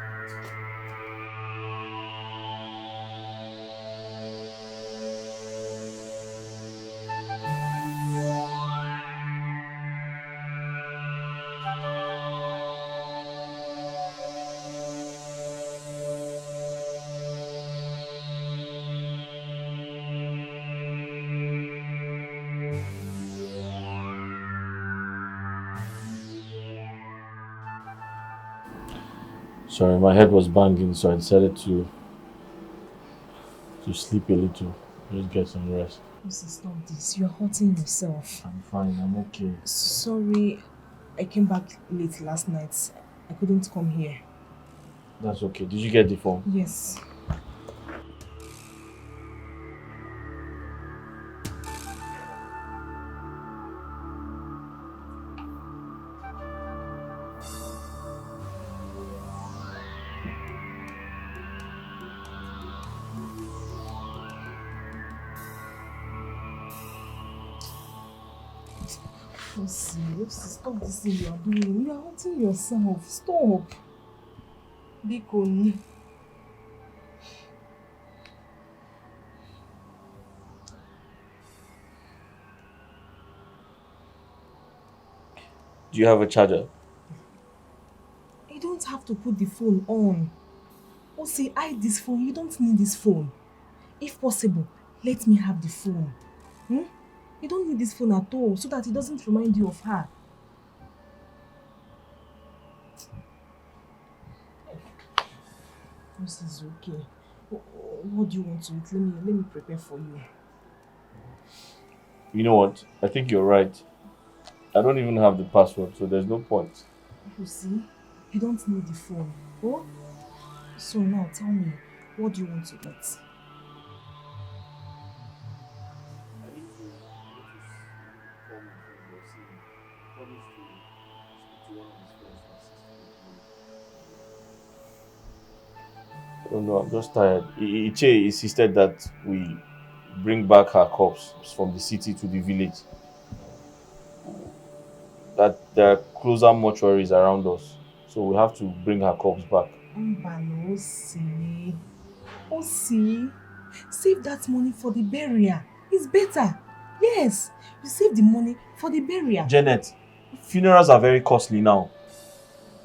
Sorry, my head was banging, so I decided to sleep a little, just get some rest. Stop this. You're hurting yourself. I'm fine, I'm okay. Sorry, I came back late last night. I couldn't come here. That's okay. Did you get the form? Yes. Stop this thing you are doing. You are hurting yourself. Stop. Bikon. Do you have a charger? You don't have to put the phone on. Or say, hide this phone. You don't need this phone. If possible, let me have the phone. You don't need this phone at all, so that it doesn't remind you of her. This is okay. What do you want to eat? Let me prepare for you. You know what? I think you're right. I don't even have the password, so there's no point. You see, you don't need the phone. Oh? So now tell me, what do you want to eat? Oh no, I'm just tired. Iche insisted that we bring back her corpse from the city to the village. That there are closer mortuaries around us, so we have to bring her corpse back. See, save that money for the burial. It's better. Yes. You save the money for the burial. Janet, funerals are very costly now.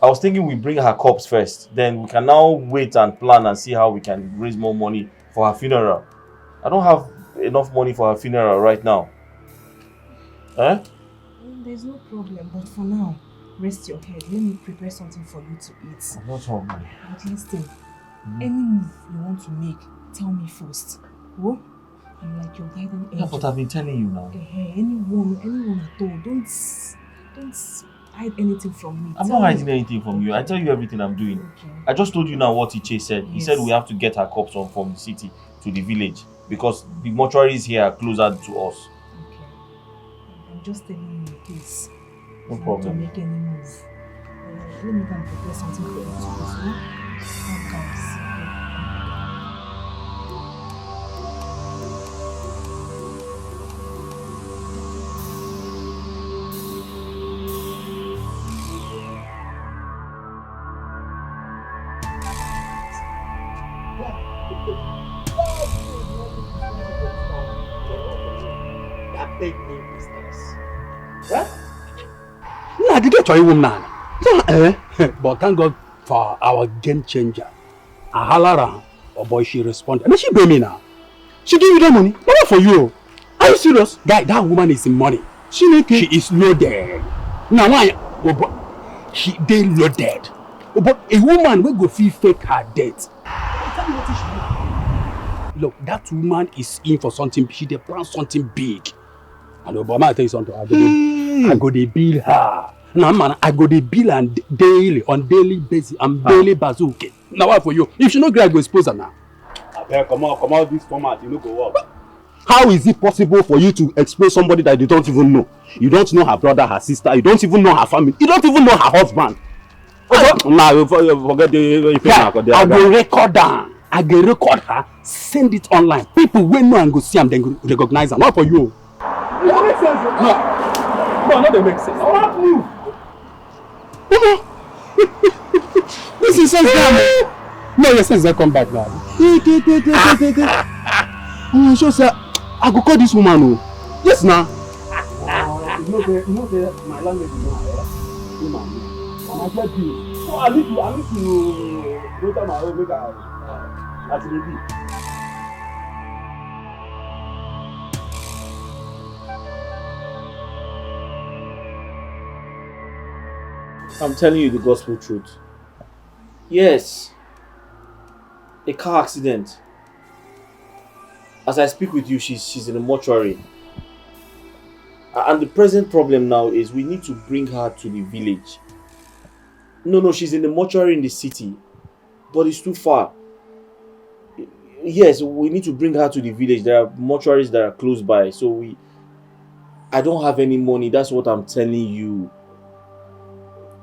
I was thinking we bring her corpse first. Then we can now wait and plan and see how we can raise more money for her funeral. I don't have enough money for her funeral right now. Eh? There's no problem, but for now, rest your head. Let me prepare something for you to eat. I'm not hungry. But listen, any move you want to make, tell me first. Oh? I'm like your guiding angel. Yeah, but I've been telling you now. Anyone at all, don't hide anything from me. I'm not hiding anything from you. I tell you everything I'm doing. Okay. I just told you now what Iche said. Yes. He said we have to get her corpse from the city to the village because the mortuaries here are closer to us. Okay. I'm just telling you, please. No problem. To make any move. Let me go and prepare something for you to do. Okay. Nah, did you tell you woman? But thank God for our game changer. Ahalara, oh boy, she responded. And she pay me now. She give you that money. Not for you. Are you serious? Guy, that woman is in money. She is loaded. Now why? Oh boy, they loaded. Oh, but a woman will go feel fake her death. Tell me what she do. Look, that woman is in for something. She dey plan something big. And Obama, I tell you something. I go dey bill her. Now, man, I go dey bill on daily basis. I'm daily bazooka. Now, what for you? If she no gree, I go expose her now. Come out this format. You no go work. How is it possible for you to expose somebody that you don't even know? You don't know her brother, her sister. You don't even know her family. You don't even know her husband. Nah, forget the. Yeah, I go record her. I go record her. Send it online. People will know and go see them. Then go recognize her. Not for you. It makes sense. No, not they make sense. What move? This is sense now. No, your sense don't come back now. Sure, sir. I go call this woman. Oh. Yes, now. You know, my language is not there. I get you. So I need to go to my own make at the baby. I'm telling you the gospel truth. Yes. A car accident. As I speak with you, she's in a mortuary. And the present problem now is we need to bring her to the village. No, she's in the mortuary in the city. But it's too far. Yes, we need to bring her to the village. There are mortuaries that are close by. So I don't have any money. That's what I'm telling you.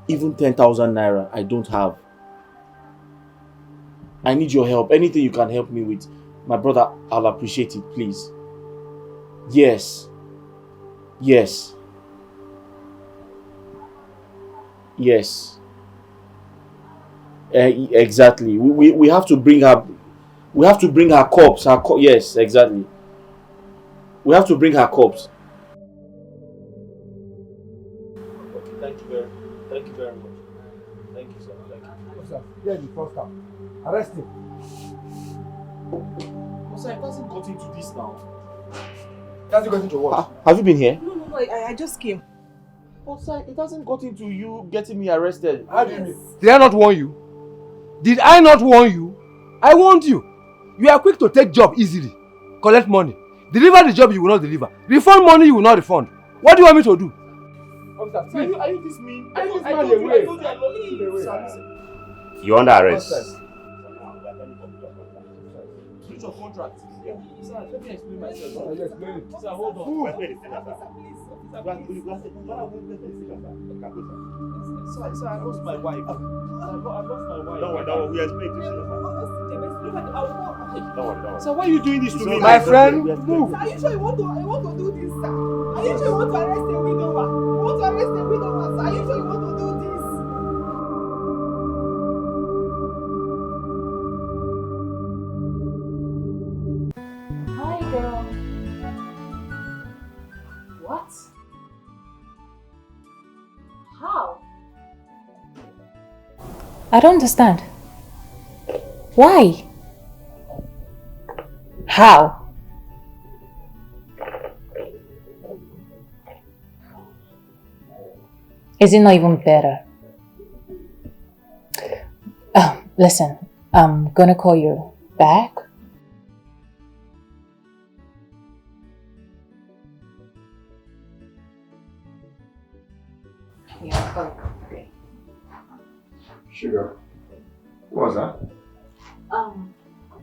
Even 10,000 naira, I don't have. I need your help. Anything you can help me with, my brother, I'll appreciate it, please. Yes. Exactly. We have to bring her. We have to bring her corpse. Yes, exactly. We have to bring her corpse. Okay, thank you very much. Thank you, sir. Thank you. Officer, here the first time. Arrest him. Sir, it hasn't got into this now. It hasn't got into what? Have you been here? No, I just came. Oh, sir, it hasn't got into you getting me arrested. How do you mean? Did I not warn you? Did I not warn you? I warned you. You are quick to take job easily. Collect money. Deliver the job you will not deliver. Refund money you will not refund. What do you want me to do? Officer, sir, are you this mean? I told you I love you. You're under arrest. Switch your contract. Sir, let me explain myself. Sir, hold on. Sir, I lost my wife. I lost my wife. Don't worry, we explain this. Don't worry. Sir, why are you doing this to me? My friend, move. Sir, are you sure you want to do this, sir? Are you sure you want to arrest a widower? You want to arrest a widower, sir? Are you sure you want to do this? Hi, girl. I don't understand. Why? How? Is it not even better? Listen, I'm gonna call you back. Yeah, okay. Sugar. What was that?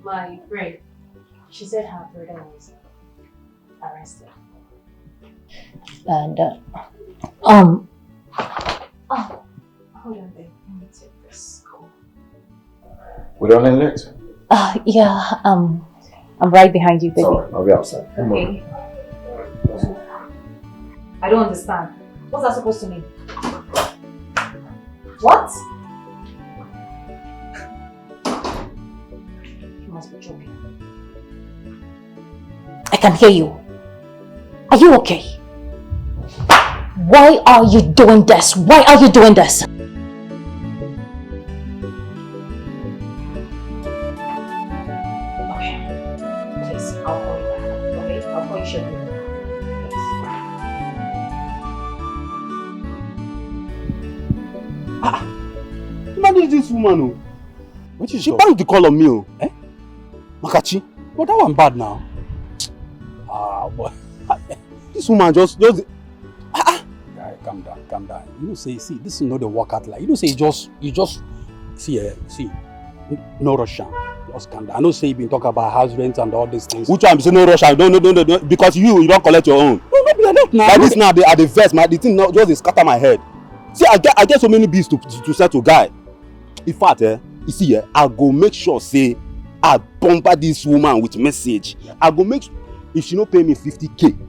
My friend. She said her brother was arrested. And oh, hold on, babe. Let me take this call. We're running late. Yeah. I'm right behind you, baby. Sorry, I'll be outside. Okay. I don't understand. What's that supposed to mean? What? You must be joking. I can hear you. Are you okay? Why are you doing this? Why are you doing this? Okay. Please, I'll call you back. Okay? I'll call you shortly. Imagine this woman, she banged the call on me, eh? Makachi, but that one bad now. Boy, this woman just. Guy, calm down. You know, say, see, this is not the workout like. You know, say, you just, see, no Russian. Just calm down. I know, say, you been talking about house rent and all these things. Which one? Say no Russian. No, because you don't collect your own. No, be like that now. Like this now, at the verse, the thing now just scatter my head. See, I get so many bills to settle, guy. In fact, you see, I go make sure, say, I bumper this woman with message. I go make, if she no pay me 50K,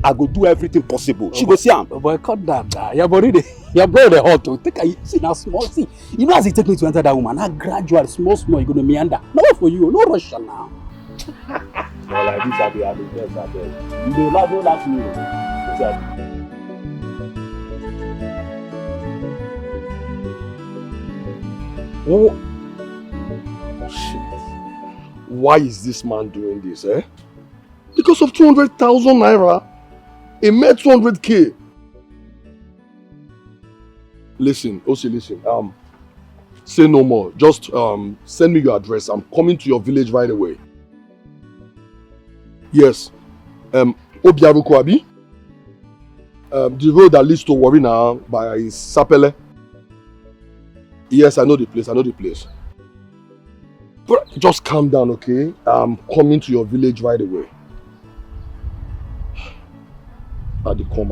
I go do everything possible. She go see am. But cut that. Your body the hot to take a see now small. See, you know as it take me to enter that woman, now gradual, small, you gonna meander. No for you, no rush now. Well, like this, I be best. You don't laugh me. Oh, shit. Why is this man doing this, eh? Because of 200,000 naira. A mere 200K. Listen, listen. Say no more. Just send me your address. I'm coming to your village right away. Yes. Obiaruko Abi. The road that leads to Warina by Sapele. Yes, I know the place. But just calm down, okay? I'm coming to your village right away. I dey come,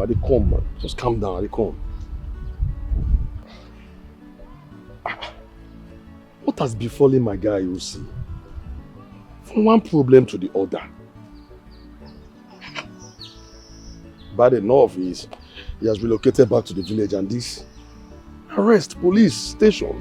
man. Just calm down, I dey come. What has befallen my guy, you see? From one problem to the other. Bad enough is he has relocated back to the village and this arrest, police, station.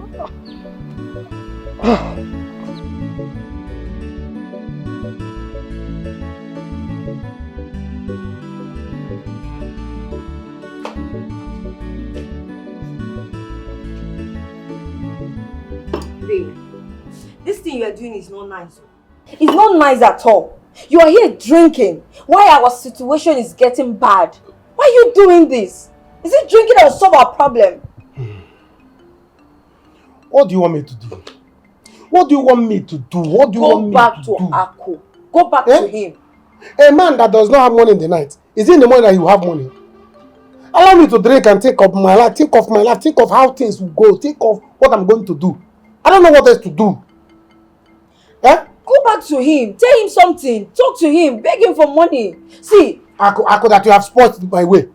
Babe, this thing you are doing is not nice. It's not nice at all. You are here drinking while our situation is getting bad. Why are you doing this? Is it drinking that will solve our problem? What do you want me to do? What do you want me to do? What do you want me to do? Go back to Ako. Go back to him. A man that does not have money in the night, is it in the morning that you have money? Allow me to drink and think of my life, think of how things will go, think of what I'm going to do. I don't know what else to do. Go back to him. Tell him something. Talk to him. Beg him for money. See. Ako, that you have spoiled my way.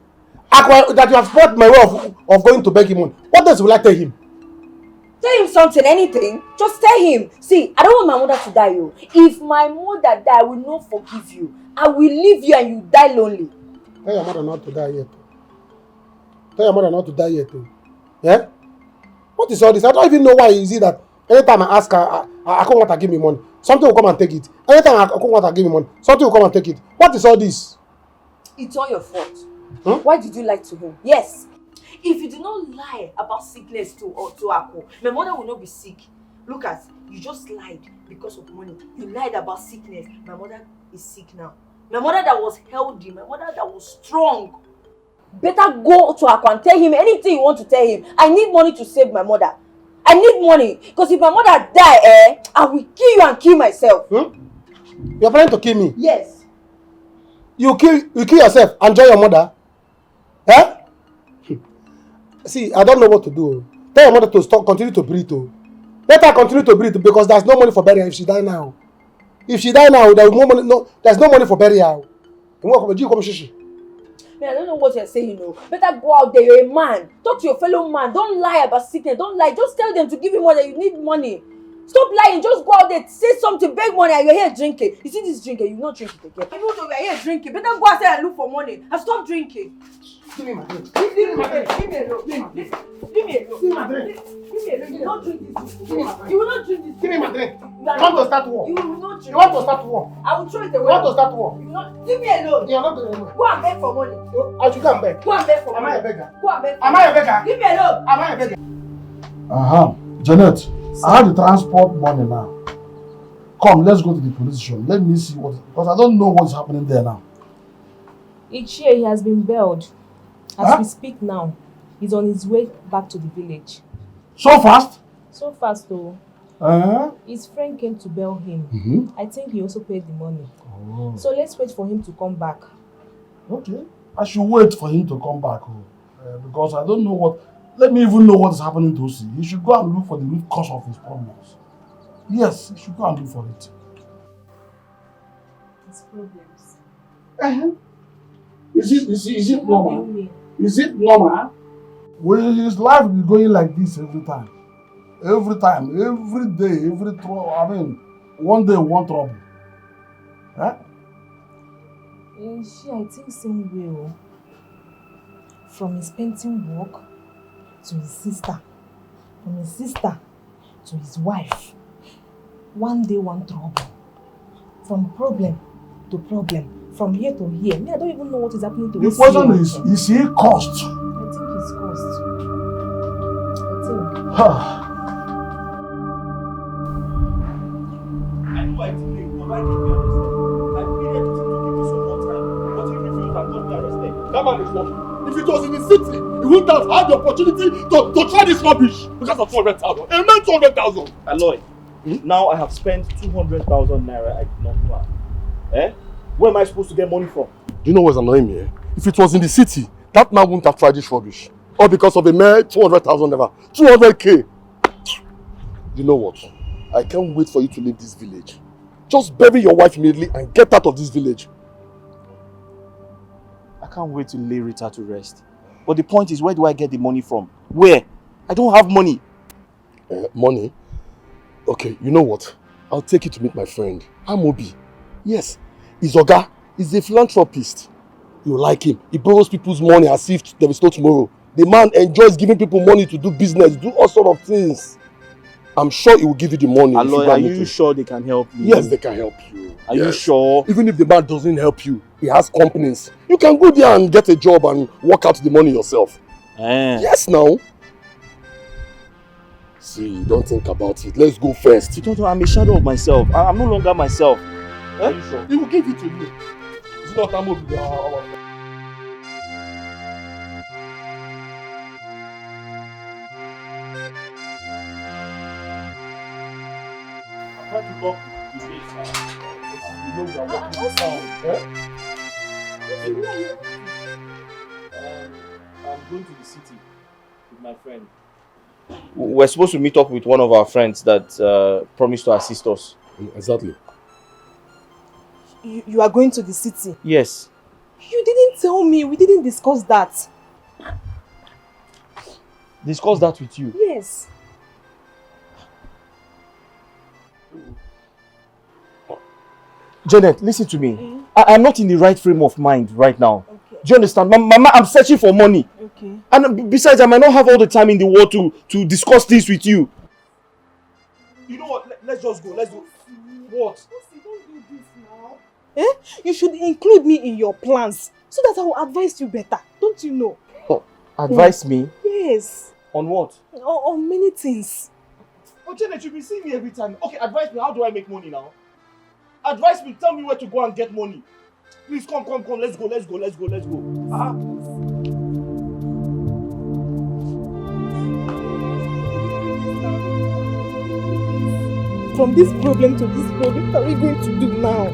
Ako, that you have spoiled my way of going to beg him money. What else will I tell him? Tell him something, anything. Just tell him. See, I don't want my mother to die. If my mother die, I will not forgive you. I will leave you and you die lonely. Tell your mother not to die yet. Yeah? What is all this? I don't even know why is it that anytime I ask her, I can't want to give me money. Something will come and take it. Anytime I can't want to give me money, something will come and take it. What is all this? It's all your fault. Why did you lie to him? Yes. If you do not lie about sickness to Ako, my mother will not be sick. Look at, you just lied because of money. You lied about sickness. My mother is sick now. My mother that was healthy, my mother that was strong. Better go to Ako and tell him anything you want to tell him. I need money to save my mother. I need money. Because if my mother die, I will kill you and kill myself. You're planning to kill me? Yes. You kill yourself and join your mother? Eh? See, I don't know what to do. Tell your mother to stop, continue to breathe. Let her continue to breathe because there's no money for burial if she die now. If she die now, there's no money. No, there's no money for burial. Man, I don't know what you're saying, you know. Better go out there, you're a man. Talk to your fellow man. Don't lie about sickness. Don't lie. Just tell them to give you money. You need money. Stop lying. Just go out there, say something, beg money, and you're here drinking. You see this drinking, you not drink it again. Even though we're here drinking, better go outside and look for money. And stop drinking. Give me my drink. Leave me alone. Leave me alone. Leave me alone. Give me my drink. Leave me alone. You will not drink this. You will not drink this. Give me my drink. You want to start war? You will not drink. You want to start war? I will throw it away. You want to start war? You will not. Leave me alone. You are not going anywhere. Go and beg for money. I should go and beg. Go and beg for money. Am I a beggar? Go and beg for Am I a beggar? Leave me alone. Am I a beggar? Janet, I have the transport money now. Come, let's go to the police station. Let me see what, because I don't know what's happening there now. Each year he has been bailed. As we speak now, he's on his way back to the village. So fast? So fast though. His friend came to bail him. I think he also paid the money. Oh. So let's wait for him to come back. Okay. I should wait for him to come back. Because I don't know what, let me even know what is happening to us. He should go and look for the root cause of his problems. Yes, he should go and look for it. His problems. Is it normal? Is it normal? Will his life will be going like this every time? Every time, every day, every trouble. I mean, one day, one trouble. Huh? I think same way. From his painting work to his sister, from his sister to his wife. One day, one trouble. From problem to problem. From here to here. I don't even know what is happening to his. The question is he cursed? I think he's cursed. I know I delayed, but why did you arrest him? I pleaded with him to give me some more time, but he refused and got me arrested. That man is lucky. If it was in the city, he wouldn't have had the opportunity to try this rubbish because of 200,000. It meant 200,000. Aloy, now I have spent 200,000 naira I did not plan. Where am I supposed to get money from? Do you know what's annoying me? If it was in the city, that man wouldn't have tried this rubbish. Or because of a mere 200,000 naira. 200k. You know what? I can't wait for you to leave this village. Just bury your wife immediately and get out of this village. I can't wait to lay Rita to rest. But the point is, where do I get the money from? Where? I don't have money. Money? Okay, you know what? I'll take you to meet my friend, Amobi. Yes, he's Oga. He's a philanthropist. You like him. He borrows people's money as if there is no tomorrow. The man enjoys giving people money to do business, do all sorts of things. I'm sure he will give you the money. Aloy, are you sure they can help you? Yes, they can help you. Are you sure? Even if the man doesn't help you, he has companies. You can go there and get a job and work out the money yourself. Yes, now. See, don't think about it. Let's go first. I'm a shadow of myself. I'm no longer myself. Are you sure? He will give it to you. It's not Amobi. Try to lock the gate now. You know we are walking down. I'm going to the city with my friend. We're supposed to meet up with one of our friends that promised to assist us. Exactly. You are going to the city? Yes. You didn't tell me. We didn't discuss that. Discuss that with you? Yes. Janet, listen to me. I'm not in the right frame of mind right now. Okay. Do you understand? Mama, I'm searching for money. Okay. And besides, I might not have all the time in the world to discuss this with you. You know what? Let's just go. Let's go. What? Don't do this now. You should include me in your plans so that I will advise you better. Don't you know? I Advise me? Yes. On what? On many things. Oh, Janet, you've been seeing me every time. Okay, advise me. How do I make money now? Advise me. Tell me where to go and get money. Please, come. Let's go. From this problem to this problem, what are we going to do now?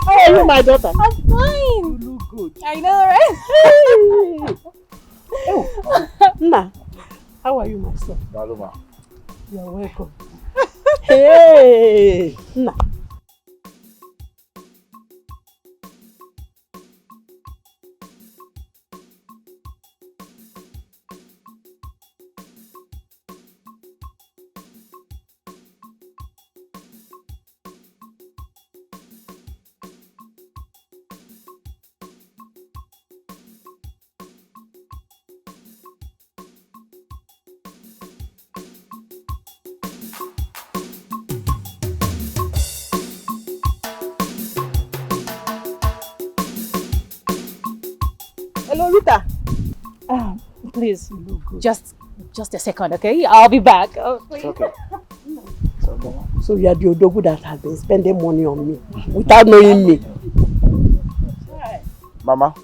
How are you, my daughter? I'm fine. You look good. I know, right? Oh, Nna, how are you, my son? Daluma. You are welcome. Hey, Nna. Hello, Rita. Please, just a second, okay? I'll be back. It's okay. So you are the Odogu that has been spending money on me without knowing me. Mama,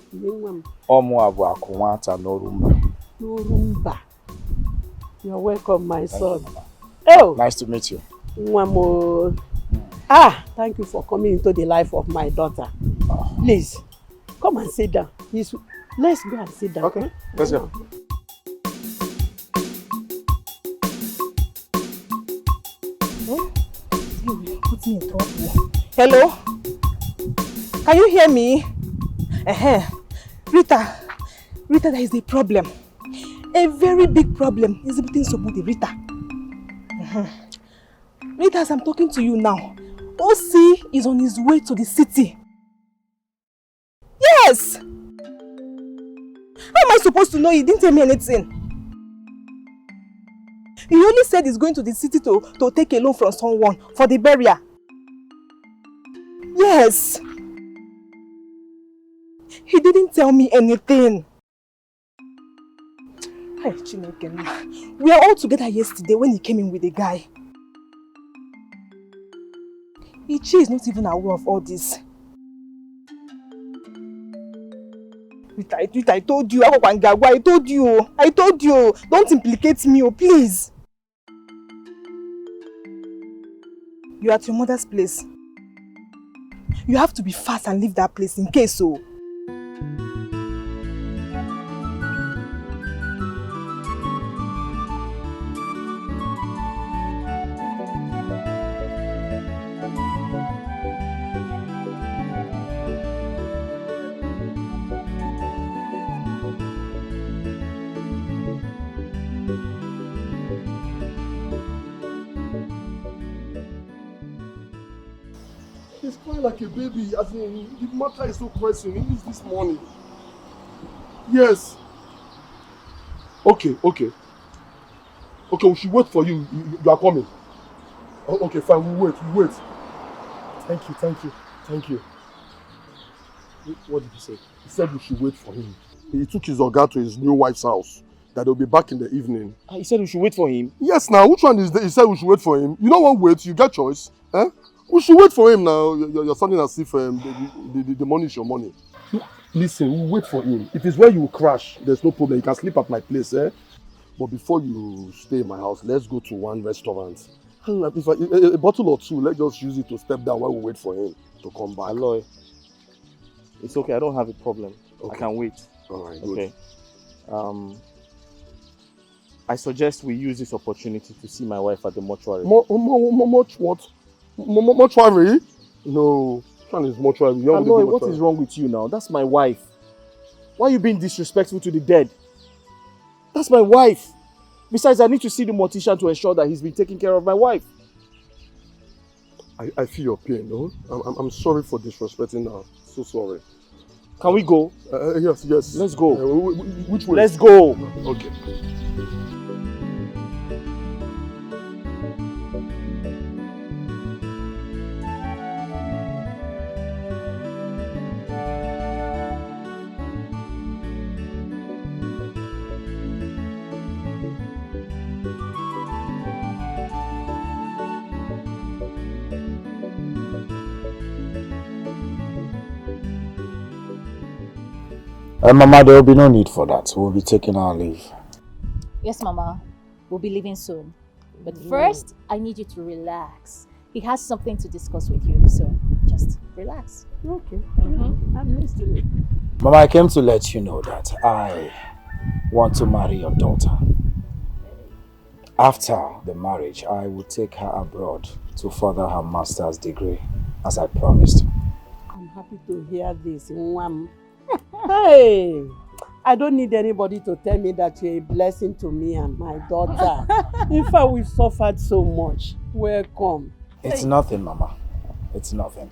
Omu abu akunwata norumba. Norumba. You are welcome, my son. Oh, nice to meet you. Nwamo. Thank you for coming into the life of my daughter. Please, come and sit down. Let's go and sit down. Okay, let's go. Put me in trouble. Hello? Can you hear me? Rita, there is a problem. A very big problem exhibiting somebody, Rita. Rita, as I'm talking to you now, OC is on his way to the city. Yes! How am I supposed to know? He didn't tell me anything. He only said he's going to the city to take a loan from someone for the burial. Yes. He didn't tell me anything. Hi, Chineke. We were all together yesterday when he came in with the guy. Ichi is not even aware of all this. Rita, I told you. I told you. Don't implicate me, please. You're at your mother's place. You have to be fast and leave that place in case so. He's crying like a baby, as in the matter is so pressing. He needs this money. Yes. Okay, we should wait for you. You are coming. Okay, fine, we'll wait. Thank you. What did he say? He said we should wait for him. He took his oga to his new wife's house. That they'll be back in the evening. He said we should wait for him? Yes, now, which one is there? He said we should wait for him. You don't want to wait, you get choice. Eh? We should wait for him now. You're sounding as if the money is your money. Listen, we'll wait for him. If it's where you crash, there's no problem. You can sleep at my place, eh? But before you stay in my house, let's go to one restaurant. If a bottle or two, let's just use it to step down while we wait for him to come back. Aloy, it's okay. I don't have a problem. Okay. I can wait. All right, okay. Good. I suggest we use this opportunity to see my wife at the mortuary. Mortuary? No, which one is mortuary? Aloy, what is wrong with you now? That's my wife. Why are you being disrespectful to the dead? That's my wife. Besides, I need to see the mortician to ensure that he's been taking care of my wife. I feel your pain, no? I'm sorry for disrespecting her. So sorry. Can we go? Yes. Let's go. Which way? Let's go. Okay. Mama, there will be no need for that. We'll be taking our leave. Yes, Mama. We'll be leaving soon. But first, I need you to relax. He has something to discuss with you, so just relax. Okay. I'm listening. Mama, I came to let you know that I want to marry your daughter. After the marriage, I will take her abroad to further her master's degree, as I promised. I'm happy to hear this. Hey, I don't need anybody to tell me that you're a blessing to me and my daughter. In fact, we've suffered so much. Welcome. It's nothing, Mama. It's nothing.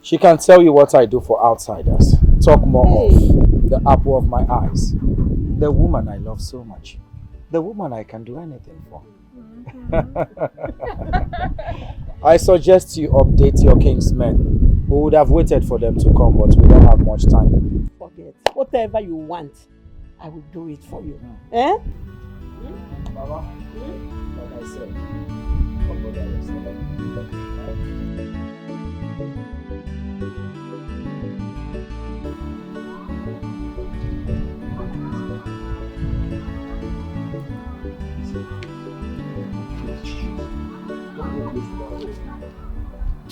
She can tell you what I do for outsiders. Talk more of the apple of my eyes. The woman I love so much. The woman I can do anything for. I suggest you update your king's men. We would have waited for them to come, but we don't have much time. Forget. Whatever you want, I will do it for you. Eh? Mama, like I said, come over there.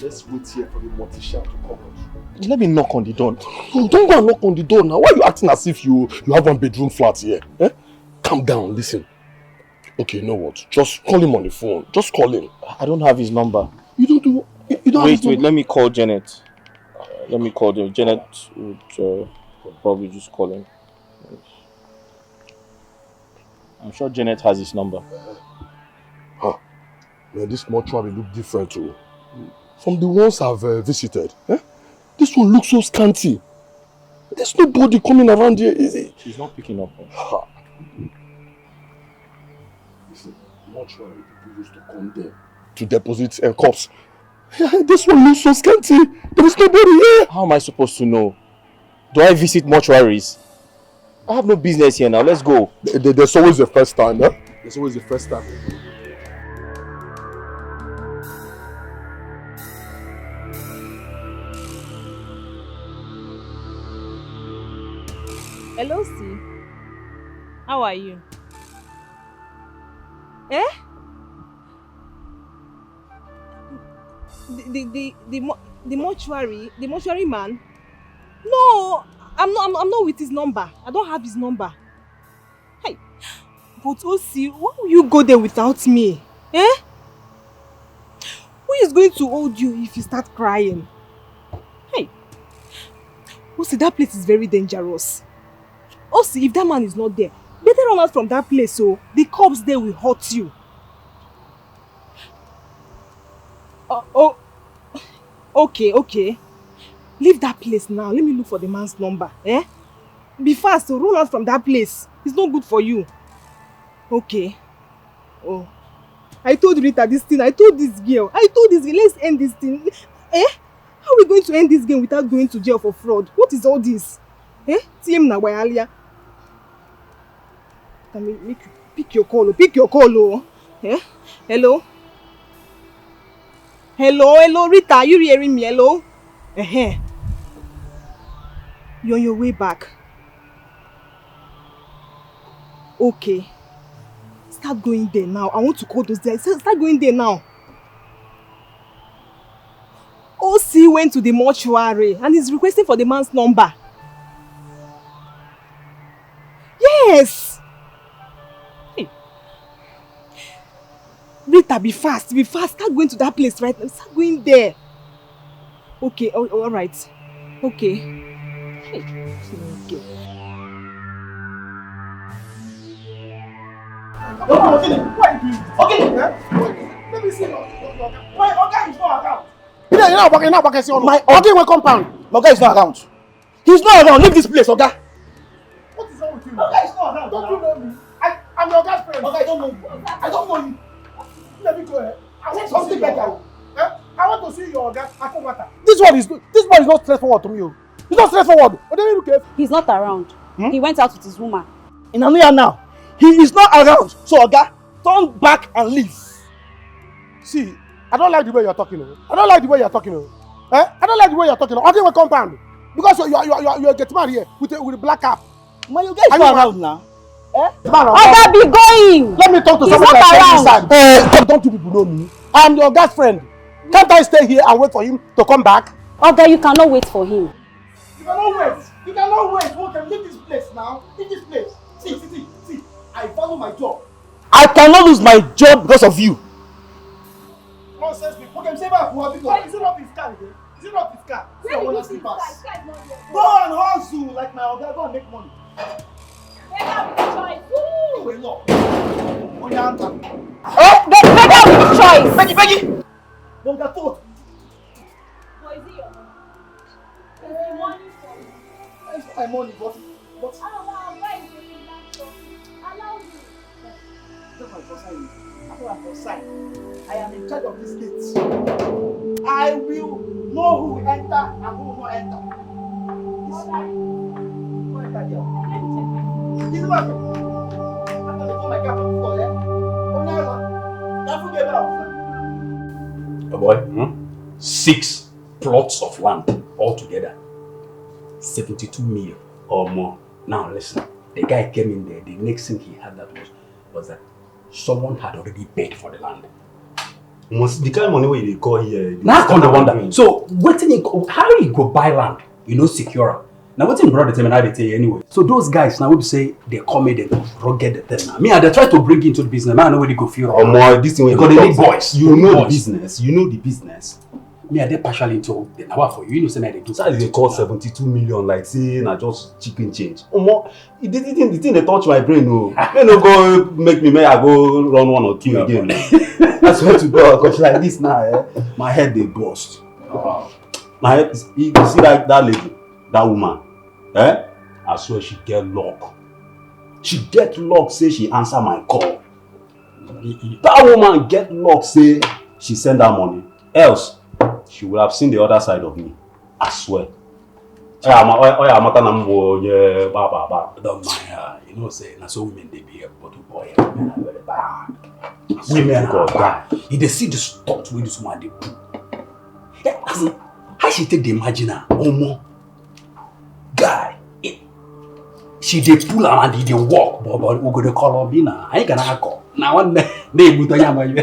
Let's wait here for the mortician to come out. Let me knock on the door. Don't go and knock on the door now. Why are you acting as if you have one bedroom flat here? Eh? Calm down, listen. Okay, you know what? Just call him on the phone. Just call him. I don't have his number. You don't have his number? Wait, let me call Janet. Let me call them. Janet would probably just call him. I'm sure Janet has his number. Man, this mortuary look different too. From the ones I've visited. Eh? This one looks so scanty. There's nobody coming around here, is it? She's not picking up. Listen, mortuary people used to come there to deposit corpse. This one looks so scanty. There is nobody here. How am I supposed to know? Do I visit mortuaries? I have no business here now. Let's go. There's always a first time, eh? There's always a first time. Hello, C. How are you? Eh? The mortuary man? No, I'm not with his number. I don't have his number. Hey, but OC, why will you go there without me? Eh? Who is going to hold you if you start crying? Hey, OC, that place is very dangerous. OC, if that man is not there, better run out from that place so the cops there will hurt you. Okay. Leave that place now. Let me look for the man's number. Eh? Be fast, so run out from that place. It's not good for you. Okay. Oh. I told Rita this thing. I told this girl. Let's end this thing. Eh? How are we going to end this game without going to jail for fraud? What is all this? Eh? TM na wayalia. Pick your call. Eh? Hello, Rita, are you hearing me? Hello? You're on your way back. Okay. Start going there now. I want to call those guys. Start going there now. OC went to the mortuary and is requesting for the man's number. Yes! Hey, Rita, be fast, be fast. Start going to that place right now. Start going there. Okay, all right. Okay. Hey, okay. Okay, what are you doing? Okay, let me see. My Oga is not around. You're not working. My Oga will compound. My Oga is not around. He's not around. Leave this place, Oga. What is wrong with you? Oga is not around. Don't you know me? I'm your Oga's friend. Oga, I don't know you. I don't know you. Let me go ahead. I want something better. I want to see your Oga. This boy is not straightforward to me. He's not straightforward. He's not around. He went out with his woman. In Anuya now. He is not around. So Oga, turn back and leave. See, I don't like the way you're talking. I don't like the way you're talking. Oga will compound. Because you're getting married here with a black cap. My Oga is not around now. Oga, be going. Let me talk to someone like don't you people know me? I'm your Oga's friend. Can't I stay here and wait for him to come back? Oga, you cannot wait for him. You cannot wait. Okay, leave this place now. Leave this place. See. I follow my job. I cannot lose my job because of you. Nonsense. Okay, say back. Is it not his car again? Is it not his car? Go and hustle like my Oga. Go and make money. Wait, no. On your answer. Better with choice. Becky. Don't get told. What is it your money? Is the money for me? It's my money, but. Allow me. I am in charge of this gate. I will know who will enter and who will not enter. Who enter there? This is what I'm going to put my cap on the floor, Oh boy, 6 plots of land altogether. 72 million or more. Now listen, the guy came in there, the next thing he had that was that someone had already paid for the land. The kind of money where they call here. Now come the wonder. So how you go buy land, secure. Now what's in brother tell me now they tell you anyway. So those guys now would say they come in, they rugged the thing now. Me and they try to bring into the business. Man, I know where they go feel. More this thing because they need boys. You know the business. Me and they partially into the now for you. Say they do. So they call 72 million like say na just chicken change. The thing they touch my brain. No, they no go make me I go run 1 or 2 again. I swear to God, because like this now, my head they burst. My head, you see that lady, that woman, I swear she get luck. She get luck, say she answer my call. That woman get luck, say she send her money. Else, she would have seen the other side of me. I swear. Don't mind her. Say, now so women they be a bottle boy. Women are very bad. Women are bad. If they see the stuff with this woman, they do. How she take the imaginer? More guy. She they pull her and they walk. But we go to call her now. I ain't gonna call. Now one day they put on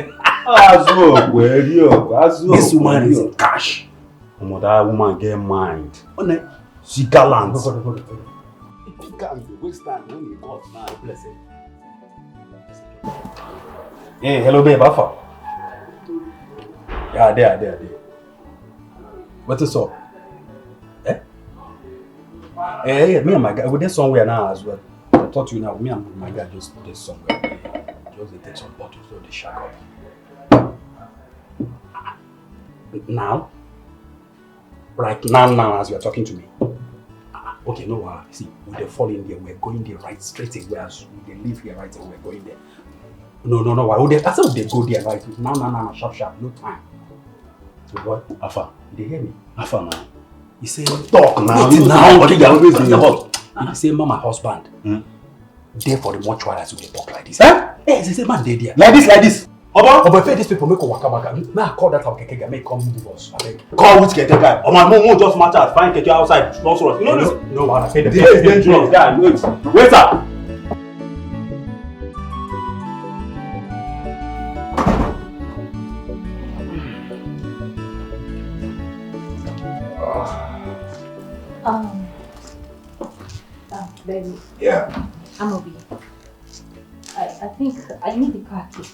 This woman is in cash. That woman get mind. She gallant. You can't waste time when you got now. Bless it. Hey, hello babe, Alpha. Yeah, there. What is up? Me and my guy, we're there somewhere now as well. I talk to you now. Me and my guy just there somewhere. Just they take some bottles so they shack up. Now? Right now as you are talking to me. Okay, no, see, we fall in there, we're going there right straight away as we live here right away, we're going there. No, I said they go there right now, sharp, no time. So what? Alpha, they hear me? Alpha now. He said, talk now, but you always in your house. He said, my husband, there for the mortuary as we talk like this. He said, man, they there. Like this. Oba, these people make a waka. Now I call that our keke guy, make come move us. Call which keke guy? Oh my mom just matter. Find keke outside. No, I pay the price. Dangerous guy. Wait up. Baby. Yeah. I'm Obi. I think I need the car key.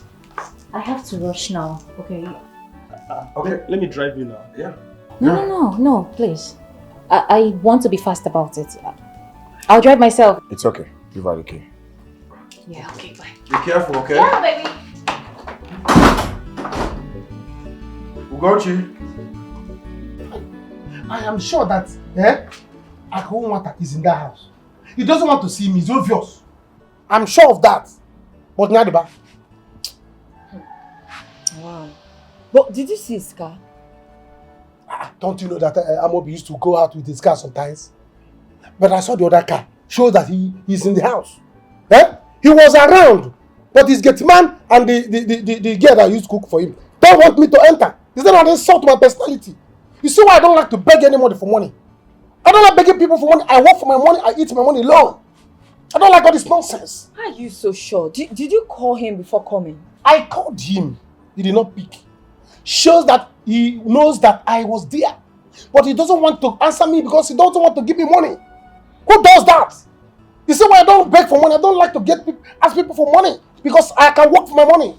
I have to rush now, okay? Okay, let me drive you now. Yeah. No, please. I want to be fast about it. I'll drive myself. It's okay. Give her the key. Yeah, okay, bye. Be careful, okay? Yeah, baby. Ugochi. I am sure that Akunwata is in that house. He doesn't want to see me, it's obvious. I'm sure of that. But Nadiba. Wow. But did you see his car? Don't you know that Amobi used to go out with his car sometimes? But I saw the other car. Shows that he's in the house. He was around. But his gate man and the girl that used to cook for him don't want me to enter. Is that an insult to my personality? You see why I don't like to beg anybody for money? I don't like begging people for money. I work for my money. I eat my money alone. I don't like all this nonsense. How are you so sure? Did you call him before coming? I called him. He did not pick. Shows that he knows that I was there. But he doesn't want to answer me because he doesn't want to give me money. Who does that? You see why I don't beg for money? I don't like to ask people for money because I can work for my money.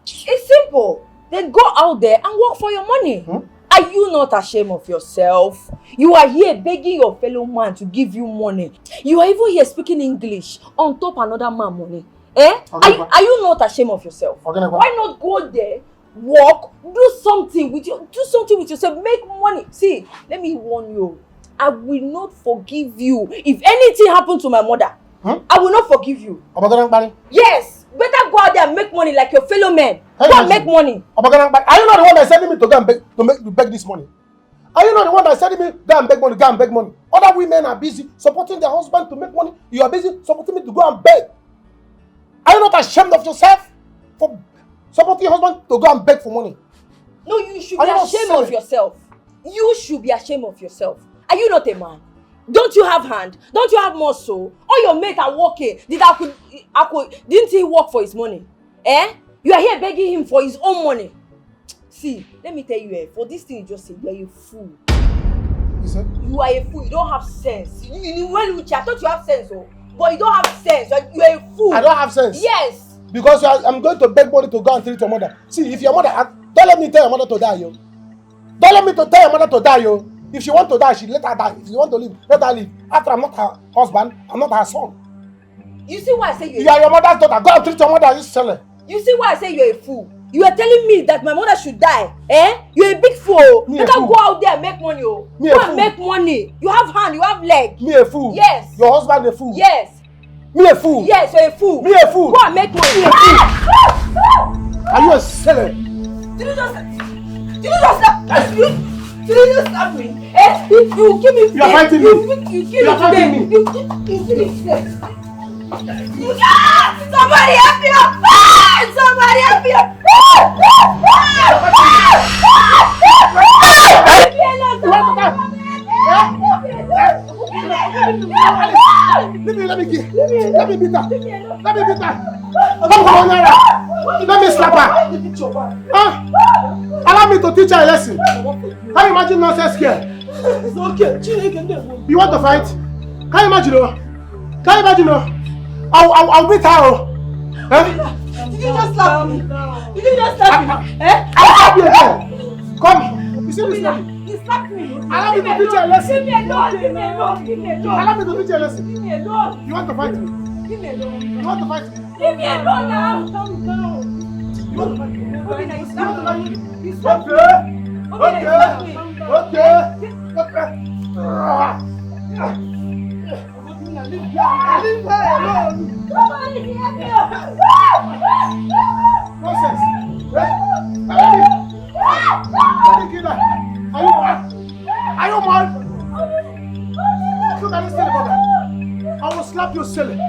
It's simple. Then go out there and work for your money. Are you not ashamed of yourself? You are here begging your fellow man to give you money. You are even here speaking English on top another man's money. Are you not ashamed of yourself? Why not go there, work, do something with yourself, make money? See, let me warn you. I will not forgive you. If anything happened to my mother, I will not forgive you. Yes! Better go out there and make money like your fellow men. Go and make money. Are you not the one that sending me to go and beg this money? Are you not the one that sending me go and beg money? Other women are busy supporting their husband to make money. You are busy supporting me to go and beg. Are you not ashamed of yourself for supporting your husband to go and beg for money? No, you should be ashamed of yourself. You should be ashamed of yourself. Are you not a man? Don't you have hand? Don't you have muscle? All your mates are working. Didn't he work for his money? You are here begging him for his own money. See, let me tell you, for this thing you just said, you are a fool. You are a fool. You don't have sense. I thought you have sense, but you don't have sense. You are a fool. I don't have sense? Yes. Because I'm going to beg money to go and treat your mother. See, if your mother, don't let me tell your mother to die, yo. Don't let me tell your mother to die, yo. If she wants to die, she let her die. If you want to live, let her live. After I'm not her husband, I'm not her son. You see why I say you are your mother's daughter. Go and treat your mother as you sell her. You see why I say you're a fool? You are telling me that my mother should die. You're a big fool. Better go out there and make money. Go and make money. You have hand, you have leg. Me a fool? Yes. Your husband a fool? Yes. Me a fool? Yes, you're a fool. Me a fool? Go and make money. Me a fool? Are you a seller? Did you just slap me? You give me. You are fighting me. You give me pain. You give me pain. Somebody help me! Somebody help me! Let me beat her. Come on, Yara. Let me slap her. Allow me to teach her a lesson. Can you imagine nonsense here? It's okay. You want to fight? Can you imagine? Can you imagine? I'll beat her. Did you just slap me? Did you just slap me? I'll slap you again. Come. You see this lady? You slapped me. Allow me to teach you a lesson. Leave me alone. Leave me alone. Leave me alone. Allow me to teach you a lesson. Leave me alone. You want to fight me? Leave me alone. You want to fight me? Leave me alone now. Calm down. You want to fight me? Okay, you slapped me. You slapped me. Okay. Leave her alone. Somebody help me. Nonsense. Let me kill her. Are you mad? Look at this silly brother. I will slap you silly. I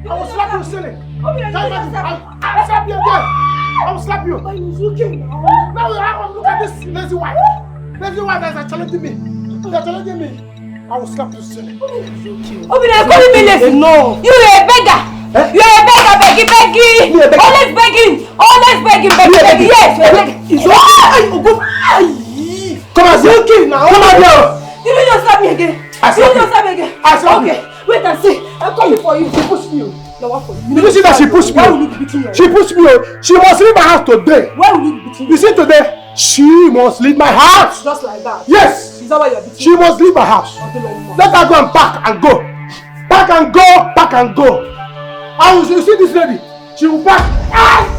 will slap you silly. I'll slap you again. I will slap you. Now look at this lazy wife. Lazy wife that is challenging me. They're challenging me. I will slap you silly. Obìnrin are calling me lazy. No. You are a beggar. You are a beggar, begging. Always begging. Yes, you are a beggar. It's okay. Come on, it's okay now. Come on, girl. Did you just slap me again? I slap you. Okay, wait and see. I'm coming for you. You push me. Now what for? Did you see that she pushed me? Why will you be beating her? She pushed me. She must leave my house today. Why will you be beating her? You see today? She must leave my house. Just like that? Yes. Is that why you are beating her? She must leave my house. Let her go and pack and go. Pack and go. Pack and go. You see this lady? She will pack. Ah!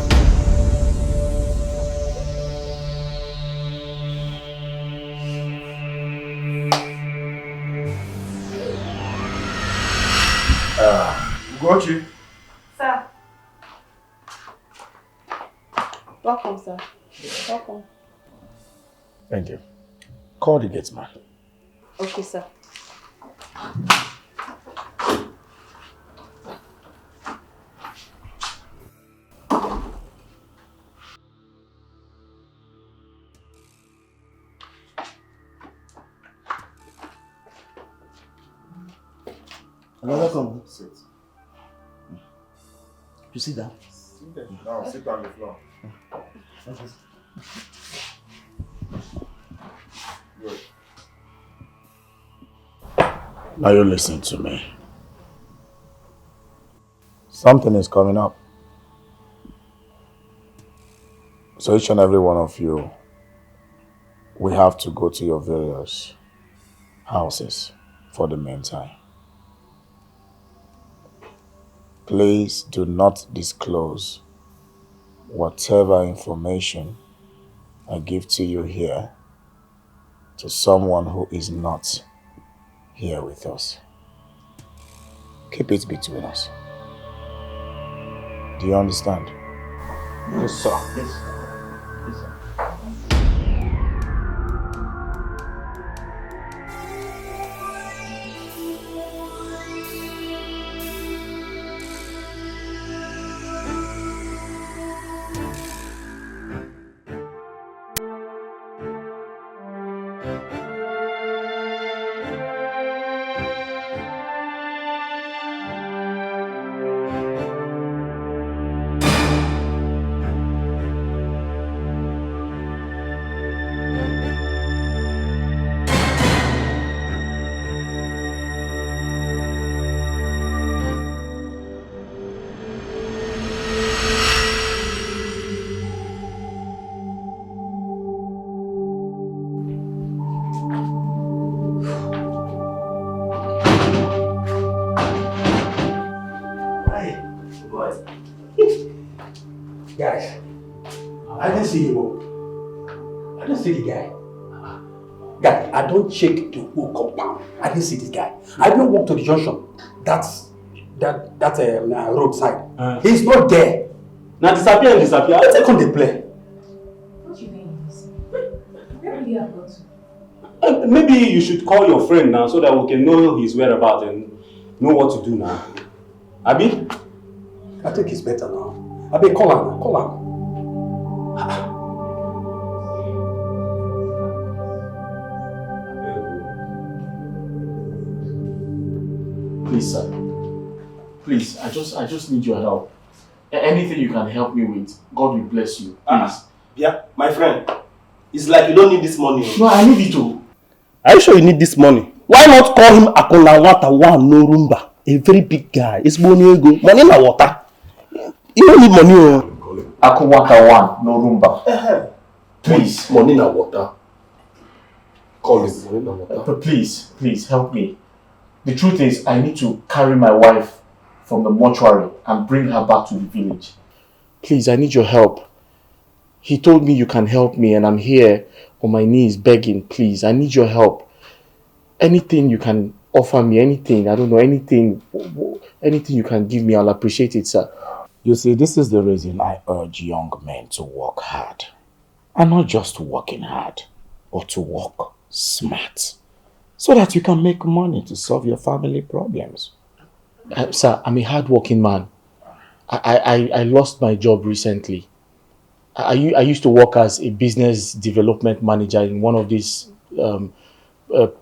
Ugochi. Sir. Welcome, sir. Welcome. Thank you. Call the gate man. Okay, sir. Welcome. Sit. You see that? Now sit on the floor. Good. Now you listen to me. Something is coming up. So each and every one of you, we have to go to your various houses for the meantime. Please do not disclose whatever information I give to you here to someone who is not here with us. Keep it between us. Do you understand? Yes, sir. Yes, sir. Guys, I didn't see him. I didn't see the guy. Guy, I don't check the whole compound. I didn't see this guy. I don't walk to the junction. That's roadside. He's not there. Now disappear and disappear. I'll take on the play. What do you mean? Where will you have gone to? Maybe you should call your friend now so that we can know his whereabouts and know what to do now. Abi? I think it's better now. Abi, call him. Please, sir. Please, I just need your help. Anything you can help me with, God will bless you. Please. Yeah, my friend. It's like you don't need this money. No, I need it too. Are you sure you need this money? Why not call him Akunawata One No Rumba? A very big guy. It's money ego. Money na water. You don't need money. Akunawata One No Rumba. Please. Money na water. Call him. Please help me. The truth is, I need to carry my wife from the mortuary and bring her back to the village. Please, I need your help. He told me you can help me and I'm here on my knees begging, please. I need your help. Anything you can offer me, anything, I don't know, anything you can give me, I'll appreciate it, sir. You see, this is the reason I urge young men to work hard. And not just working hard, but to work smart. So that you can make money to solve your family problems. Sir, I'm a hard-working man. I lost my job recently. I used to work as a business development manager in one of these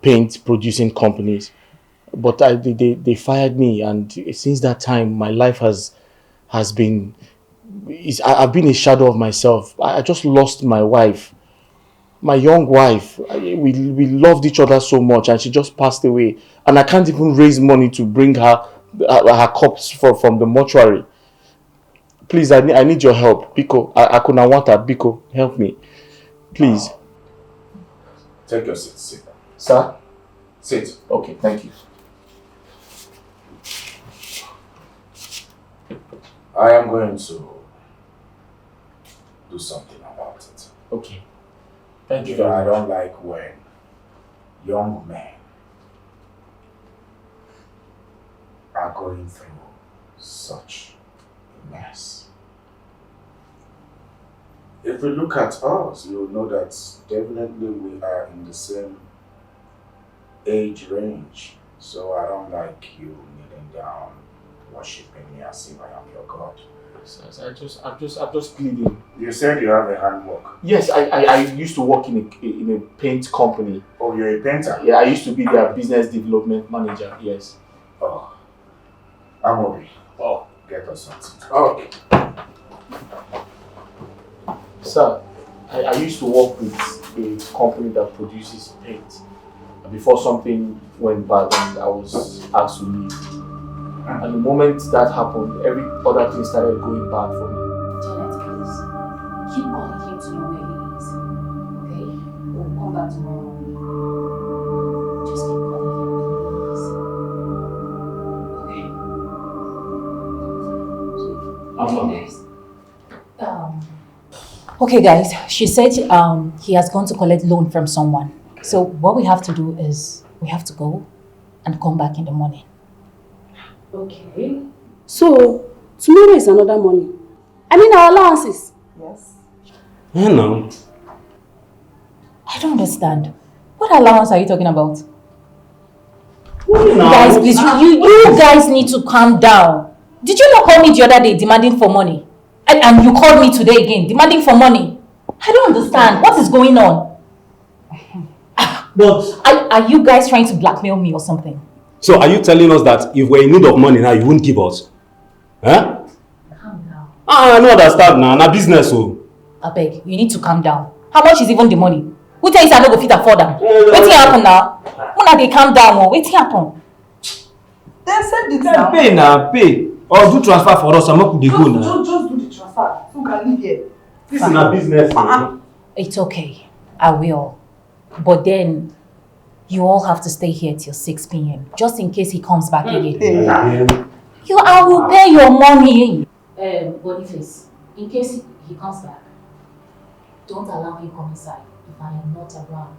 paint producing companies. But they fired me, and since that time my life has been... I've been a shadow of myself. I just lost my wife. My young wife. We loved each other so much and she just passed away. And I can't even raise money to bring her her corpse from the mortuary. Please, I need your help. Biko, I couldn't want that. Biko, help me. Please. Take your seat. Sit. Sir? Sit. Okay, thank you. I am going to do something about it. Okay. Thank you very much. very I don't like when young men are going through such a mess. If we look at us, you'll know that definitely we are in the same age range. So I don't like you kneeling down, worshiping me as if I am your God. I'm just pleading. You said you have a handwork. Yes, I used to work in a paint company. Oh, you're a painter? Yeah, I used to be their business development manager, yes. Oh. I'm okay. Oh. Get us something. Okay. Sir, I used to work with a company that produces paint. Before something went bad and I was asked to leave. And the moment that happened, every other thing started going bad for me. Janet, please. Keep calling him to know where he is. Okay? We'll come back tomorrow. Just keep calling him, please. Okay, guys. She said he has gone to collect loan from someone. So what we have to do is we have to go and come back in the morning. Okay. So, tomorrow is another morning. I mean our allowances. Yes. I know. I don't understand. What allowance are you talking about? No. Guys, please, you guys need to calm down. Did you not call me the other day demanding for money? And you called me today again demanding for money? I don't understand. What is going on? But are you guys trying to blackmail me or something? so are you telling us that if we're in need of money now, you won't give us? Huh? Calm down. I don't understand now. Na business, so. I beg, you need to calm down. How much is even the money? Who tell you I no go fit afford am? Wetin happen now? Una dey calm down o. Wetin happen? Then send it Then now. pay now, pay. Or do transfer for us and make we dey go now. Just do the transfer. So we can leave here. This is na business. It's okay. I will. But then, you all have to stay here till 6 p.m. just in case he comes back again. I will pay your money. Boniface, in case he comes back, don't allow him come inside if I am not around.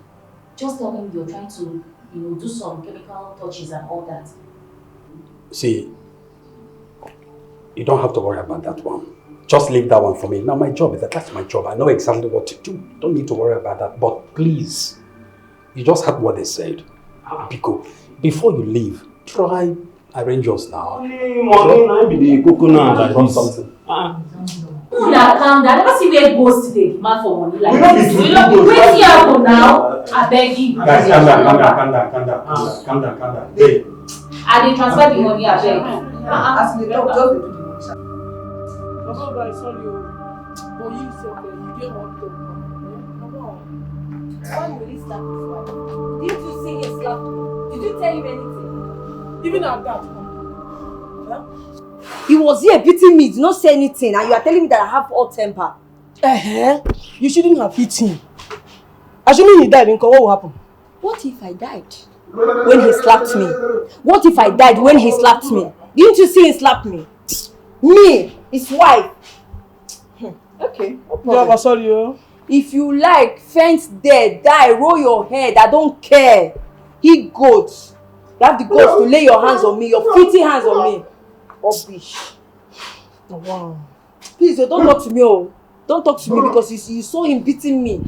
Just tell him you're trying to, do some chemical touches and all that. See, you don't have to worry about that one. Just leave that one for me. Now my job is that's my job. I know exactly what to do. Don't need to worry about that. But please, you just heard what they said. Biko, before you leave, try arrange us now. Money be the coconut like this. Something. Una calm down. I never see where goes today. Demand for money like We don't this. be You know, wait here happen now. I beg you. Guys, calm down. Hey. I dey transfer the money. I beg. As they talk, just do the money. Baba, sorry, but you said that you get one top. When will he slap his wife? Didn't you see him slap me? Did you tell him anything? Even at that. He was here beating me, did not say anything, and you are telling me that I have hot temper. You shouldn't have hit him. Assuming he died, what will happen? What if I died when he slapped me? What if I died when he slapped me? Didn't you see him slap me? Me, his wife. Okay, no problem. Yeah, sorry. If you like, faint there, die, roll your head, I don't care. He goats. You have the guts to lay your hands on me, your filthy hands on me. Rubbish. Wow. Please, don't talk to me. Oh. Don't talk to me because you saw him beating me.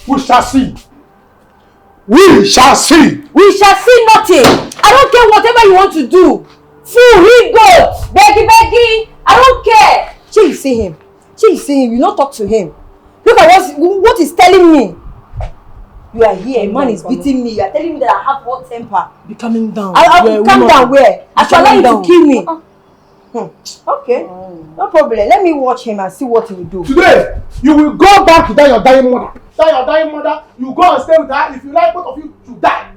We shall see. We shall see. We shall see nothing. I don't care whatever you want to do. Fool, he goes. Beggy. I don't care. Shall you see him? You not talk to him. Look at what he's telling me. You are here, a man is beating me. You are telling me that I have hot temper. Be calming down. I'll calm down where? I shall allow you to kill me. Okay, no problem. Let me watch him and see what he will do. Today, you will go back to that your dying mother. That your dying mother, you go and stay with her. If you like, both of you to die.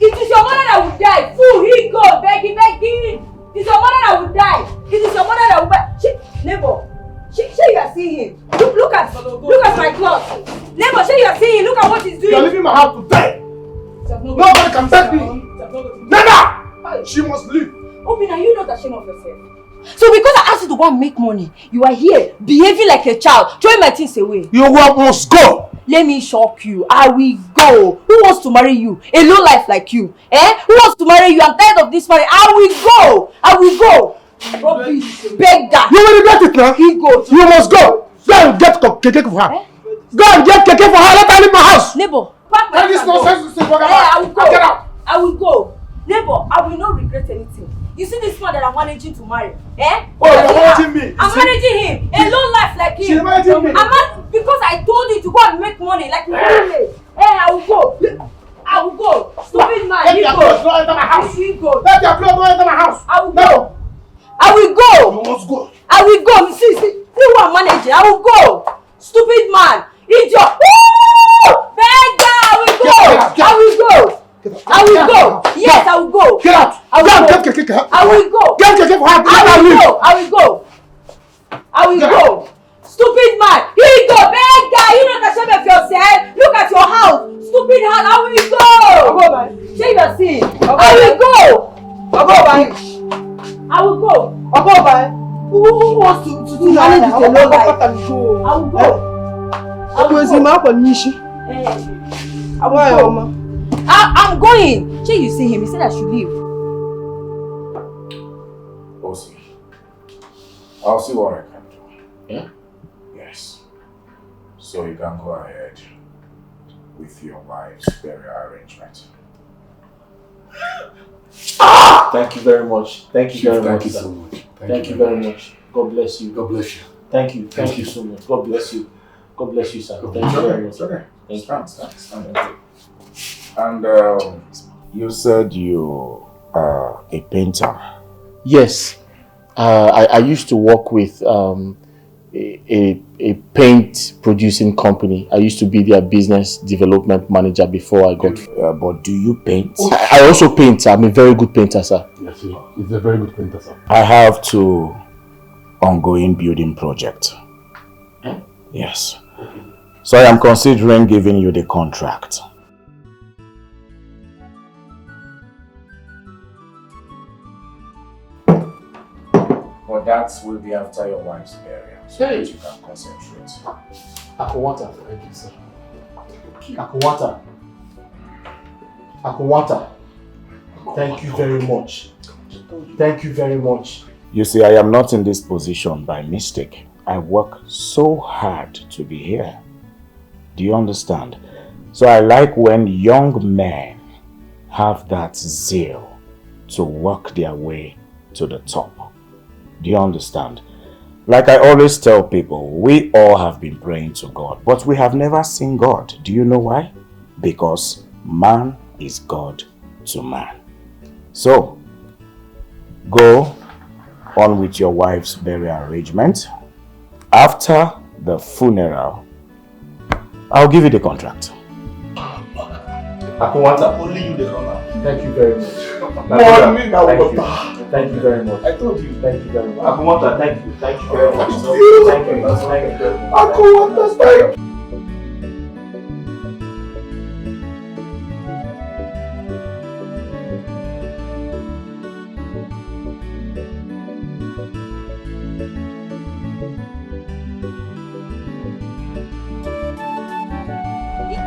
It is your mother that will die. Fool, he go, begging. It is your mother that will die. It is your mother that will die. Neighbor, you are seeing him. Look at my clothes. Neighbor, you are seeing him. Look at what he's doing. You are leaving my house to die. Nobody can take me. Never! She must leave. Obi, are you not ashamed of yourself? So because I asked you to go and make money, you are here behaving like a child, throwing my things away. You must go. Let me shock you. I will go. Who wants to marry you? A low life like you. Who wants to marry you? I'm tired of this marriage. I will go. Rubbish. Beggar. You will regret it now. He goes. You must go. Go and get keke for her. Go and get keke for her. Let her leave my house. Neighbor, pack my this nonsense. I will go. Get out. I will go. Neighbor, I will not regret anything. You see this man that I'm managing to marry? Oh, you're managing me. I'm managing him. A low life like him. She's managing me. Because I told you to go and make money like you really. I will go. Stupid man. Let your clothes not enter my house. He go. Let your clothes not enter my house. I will go. I will go. You must go. I will go. See who I'm managing. I will go. Stupid man. Idiot. Woo! Beggar. I will go. I will go. Yes, I will go. Get out. I will go. I will go. Get keke for her. I will go. Stupid man. Here you go. Beggar. You not ashamed of yourself. Look at your house. Stupid hand. I will go. Shave your seat. I will go. I will go. Who wants to manage it alone? I will go. I'm going. You see him. He said I should leave. Osi, I'll see what I can do. Yeah? Yes. So you can go ahead with your wife's burial arrangement. Thank you very much. Thank you Chief, very thank much. you so much. Thank you very much. God bless you. God bless you. Thank you. Thank you so much. God bless you. God bless you, sir. Thank you very much. Okay. Thank Stand. And you said you are a painter. Yes. I used to work with a paint producing company. I used to be their business development manager before I got... but do you paint? I also paint. I'm a very good painter, sir. Yes, he's a very good painter, sir. I have 2 ongoing building projects. Yes. So I am considering giving you the contract. But that will be after your wife's burial, so that you can concentrate. Akwata. Thank you, sir. Akwata. Thank you very much. Thank you very much. You see, I am not in this position by mistake. I work so hard to be here. Do you understand? So I like when young men have that zeal to work their way to the top. Do you understand? Like I always tell people, we all have been praying to God, but we have never seen God. Do you know why? Because man is God to man. So, go on with your wife's burial arrangement. After the funeral, I'll give you the contract. Akwata, Only you the runner. thank you very much. Thank you very much. I told you. Thank you very much. Akwata, thank you. Thank you very much. Thank you. Thank you. Akwata, thank you.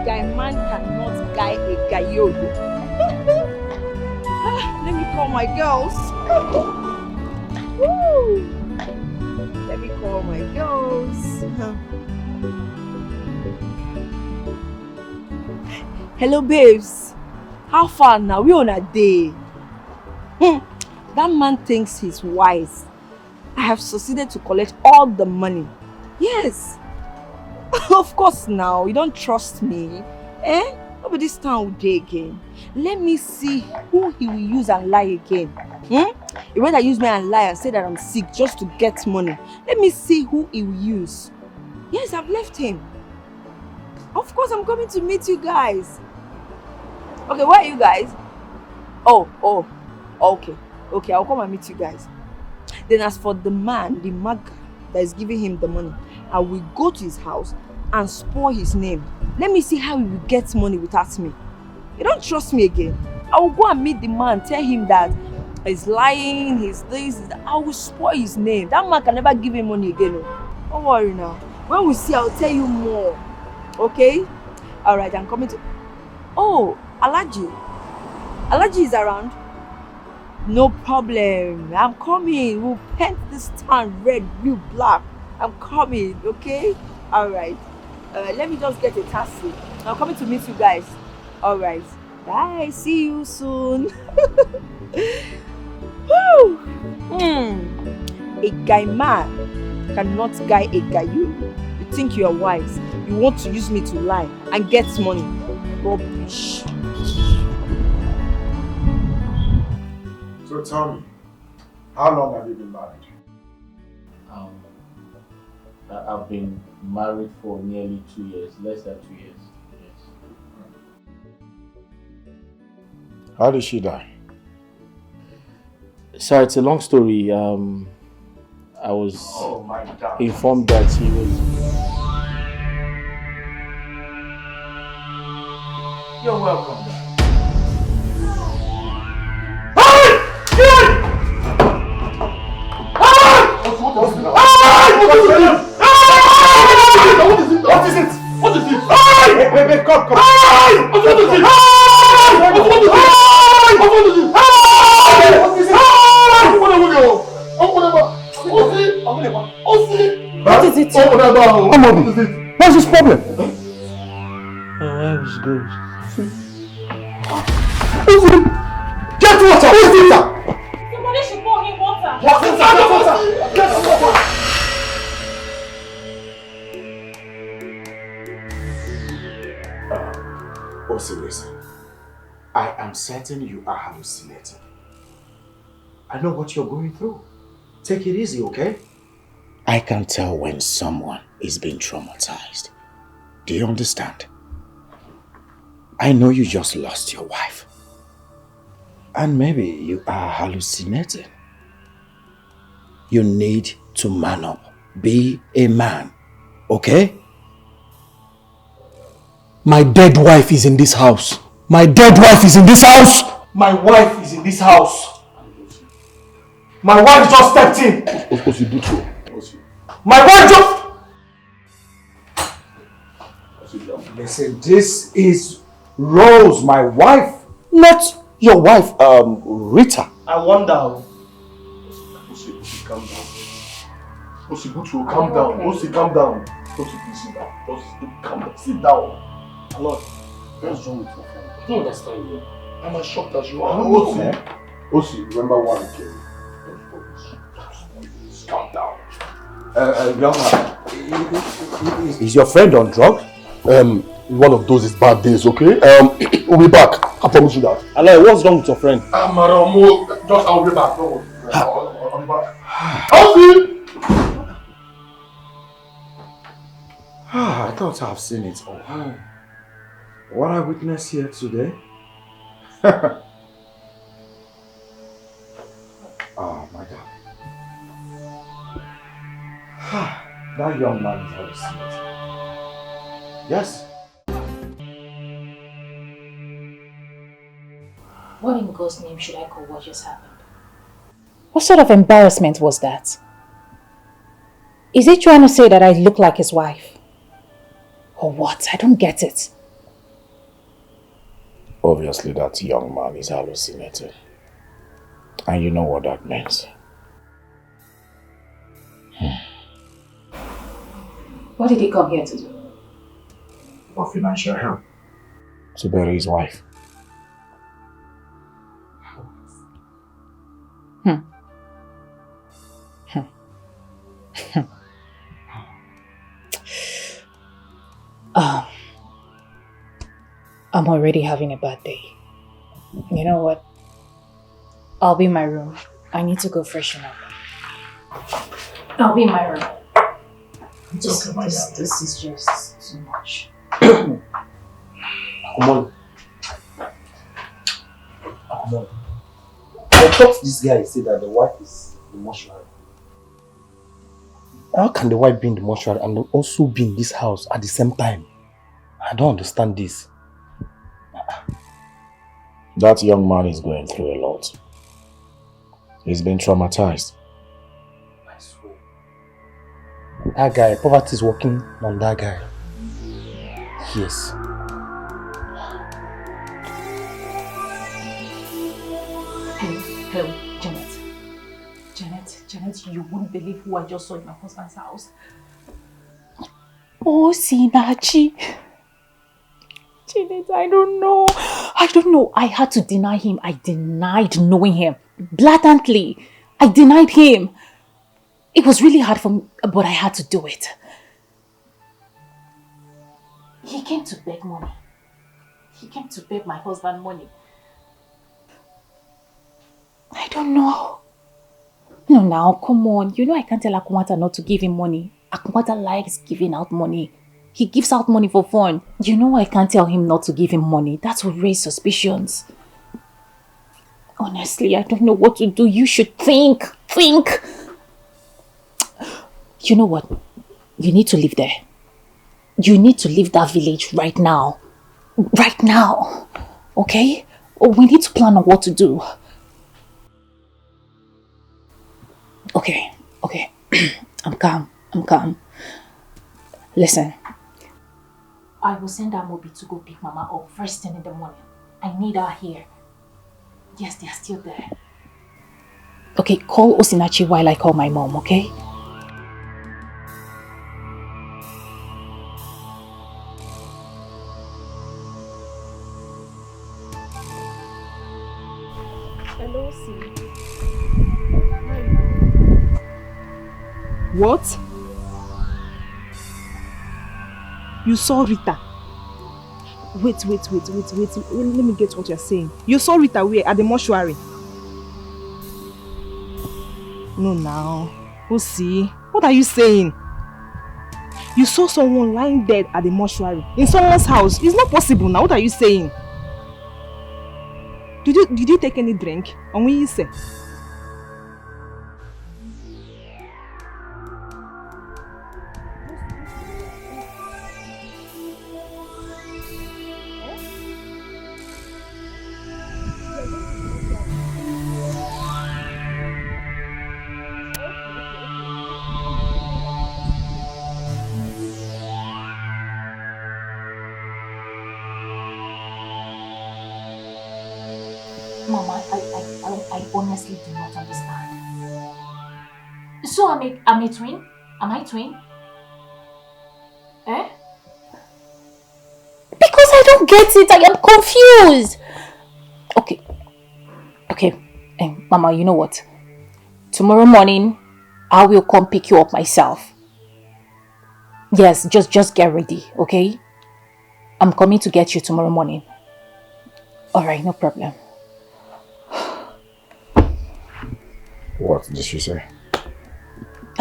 A man cannot guy a gayodo. Let me call my girls. Woo. Let me call my girls. Hello, babes. How far now? We on a day. That man thinks he's wise. I have succeeded to collect all the money. Yes. Of course now, you don't trust me. Over this town will day again. Let me see who he will use and lie again. He went and use me and lie and say that I'm sick just to get money. Let me see who he will use. Yes, I've left him. Of course, I'm coming to meet you guys. Okay, where are you guys? Oh, okay. Okay, I'll come and meet you guys. Then as for the man, the maga that is giving him the money, I will go to his house and spoil his name. Let me see how he will get money without me. You don't trust me again. I will go and meet the man, tell him that he's lying, he's this, he's that. I will spoil his name. That man can never give him money again. No. Don't worry now. When we see, I'll tell you more. Okay? Alright, I'm coming to... Oh, Alaji. Alaji is around? No problem. I'm coming. We'll paint this town red, blue, black. I'm coming, okay? Alright. Let me just get a taxi. I'm coming to meet you guys. Alright. Bye. See you soon. Woo! A guy man cannot guy a guy. You think you are wise. You want to use me to lie and get money. Rubbish. So tell me, how long have you been married? I've been married for nearly 2 years, less than 2 years. Yes. How did she die? Sir, it's a long story. I was informed that he was... You're welcome. What is it? What is it? Baby, come. What is it? What's his problem? I was good. Get water! Who's this? Somebody should pour him water. Get water! Listen, I am certain you are hallucinating. I know what you're going through. Take it easy, okay? I can tell when someone is being traumatized. Do you understand? I know you just lost your wife. And maybe you are hallucinating. You need to man up. Be a man, okay? My dead wife is in this house. My dead wife is in this house. My wife is in this house. My wife just stepped in. My wife just... Listen, this is Rose, my wife, not your wife, Rita. I wonder. Calm down. Calm down. Calm down. Please sit down. Calm down. Sit down. Lord, what's wrong with your friend? I don't understand you. I'm as shocked as you are. Osi, remember why I came. Calm down. Young man, is your friend on drugs? One of those is bad days, okay? We'll be back. I promise you that. Allah, what's wrong with your friend? I'll be back. Don't worry. I'll be back. Osi! I thought I've seen it all. What I witnessed here today? Oh my God. That young man is hallucinating. Yes. What in God's name should I call what just happened? What sort of embarrassment was that? Is he trying to say that I look like his wife? Or what? I don't get it. Obviously, that young man is hallucinating. And you know what that means. What did he come here to do? For financial help. To bury his wife. I'm already having a bad day. You know what? I'll be in my room. I need to go freshen up. I'll be in my room. This is just too much. Come on. Come on. I thought this guy said that the wife is in the mortuary. How can the wife be in the mortuary and also be in this house at the same time? I don't understand this. That young man is going through a lot. He's been traumatized. I swear. That guy, poverty is working on that guy. Yes. Hello, Janet. Janet, you wouldn't believe who I just saw in my husband's house. Oh, Sinachi. Janet, I don't know. I had to deny him. I denied knowing him. Blatantly. I denied him. It was really hard for me, but I had to do it. He came to beg money. He came to beg my husband money. I don't know. No, now, come on. You know I can't tell Akumata not to give him money. Akumata likes giving out money. He gives out money for fun. You know I can't tell him not to give him money. That will raise suspicions. Honestly, I don't know what to do. You should think. Think. You know what? You need to live there. You need to leave that village right now. Right now. Okay? We need to plan on what to do. Okay. I'm calm. Listen. I will send Amobi to go pick Mama up first thing in the morning. I need her here. Yes, they are still there. Okay, call Osinachi while I call my mom, okay? Hello, C. What? You saw Rita? Wait. Let me get what you're saying. You saw Rita where? At the mortuary? No, now. Osi, what are you saying? You saw someone lying dead at the mortuary in someone's house. It's not possible now. What are you saying? Did you take any drink? And when you say? Mama, I honestly do not understand. So I'm a twin? Am I twin? Eh? Because I don't get it. I am confused. Okay. Mama, you know what? Tomorrow morning, I will come pick you up myself. Yes, just get ready, okay? I'm coming to get you tomorrow morning. Alright, no problem. What did she say?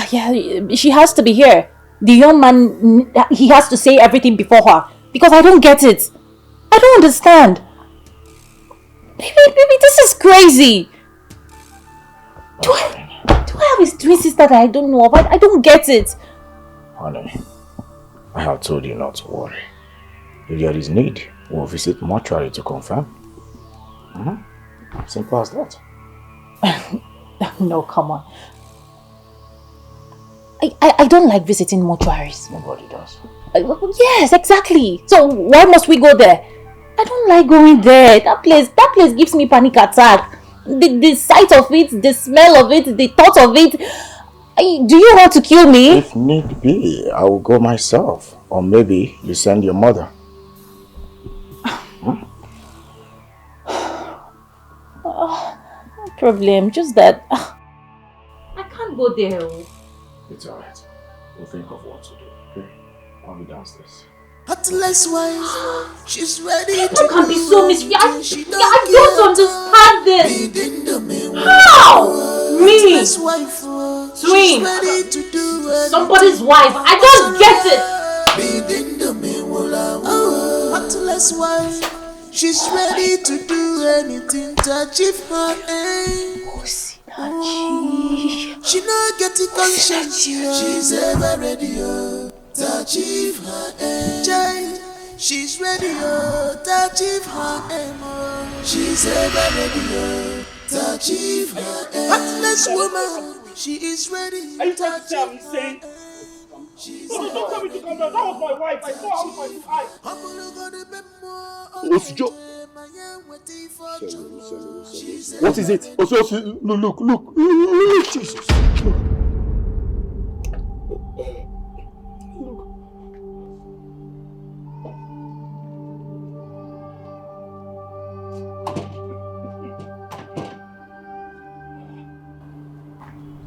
Yeah, she has to be here. The young man, he has to say everything before her. Because I don't get it. I don't understand. Baby, this is crazy. Do I have a twin sister that I don't know of? I don't get it. Honey, I have told you not to worry. If there is need, we'll visit mortuary to confirm. Simple as that. No, come on. I don't like visiting mortuaries. Nobody does. Yes, exactly. So why must we go there? I don't like going there. That place gives me panic attack. The sight of it, the smell of it, the thought of it. Do you want to kill me? If need be, I will go myself. Or maybe you send your mother. No problem. Just that I can't go there. It's alright. We'll think of what to do, okay? I'll be downstairs. Heartless wife, she's ready People to can be so mischievous. she I don't understand this. How? Me? Twin? Somebody's wife. I don't get it. Heartless wife, She's ready to do anything to achieve her aim. She not get the conscience. She's ever ready to achieve her aim. She's ready to achieve her aim. She's ever ready to achieve her aim. Heartless woman, she is ready to achieve her aim. Don't tell me to come down. That was my wife. I saw her with my eyes. What's Joe? What is it? Look. Jesus.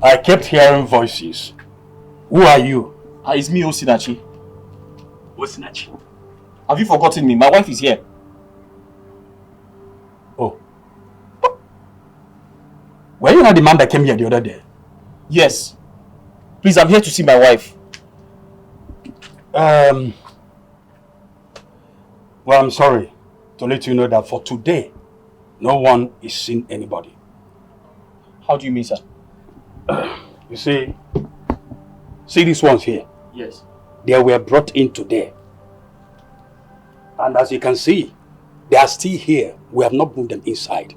I kept hearing voices. Who are you? It's me, Osinachi. Osinachi? Have you forgotten me? My wife is here. Oh. Were you not the man that came here the other day? Yes. Please, I'm here to see my wife. Well, I'm sorry to let you know that for today, no one is seeing anybody. How do you mean, sir? You see these ones here? Yes. They were brought in today. And as you can see, they are still here. We have not moved them inside.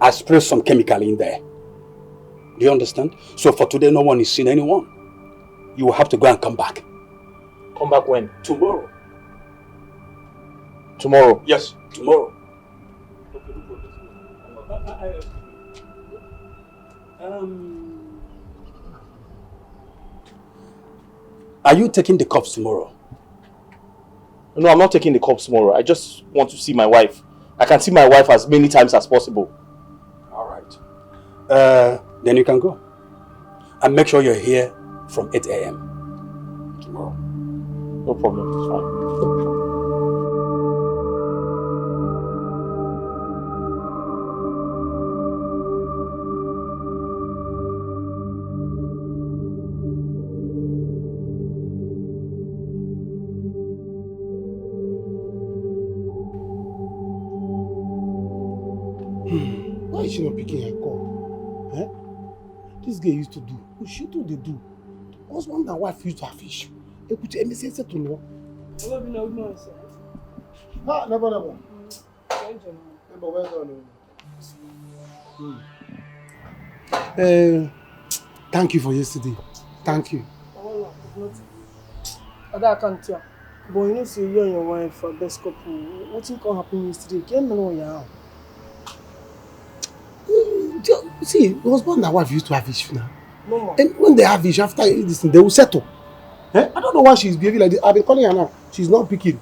I sprayed some chemical in there. Do you understand? So for today, no one is seeing anyone. You will have to go and come back. Come back when? Tomorrow. Tomorrow? Yes, tomorrow. Are you taking the cups tomorrow? No, I'm not taking the cups tomorrow. I just want to see my wife. I can see my wife as many times as possible. All right. Then you can go. And make sure you're here from 8 a.m. tomorrow. No problem. It's fine. Why is she not picking her call? Eh? This girl used to do. She too they do. Husband and wife used to have issue. They could say to know. Ah, never. Thank you for yesterday. Thank you. I can't tell. But you know, see you and your wife are best couple. What think can happen yesterday? Can't know ya. See, husband and wife used to have issue now. No, and when they have issue, after this thing, they will settle. Eh? I don't know why she's behaving like this. I've been calling her now. She's not picking.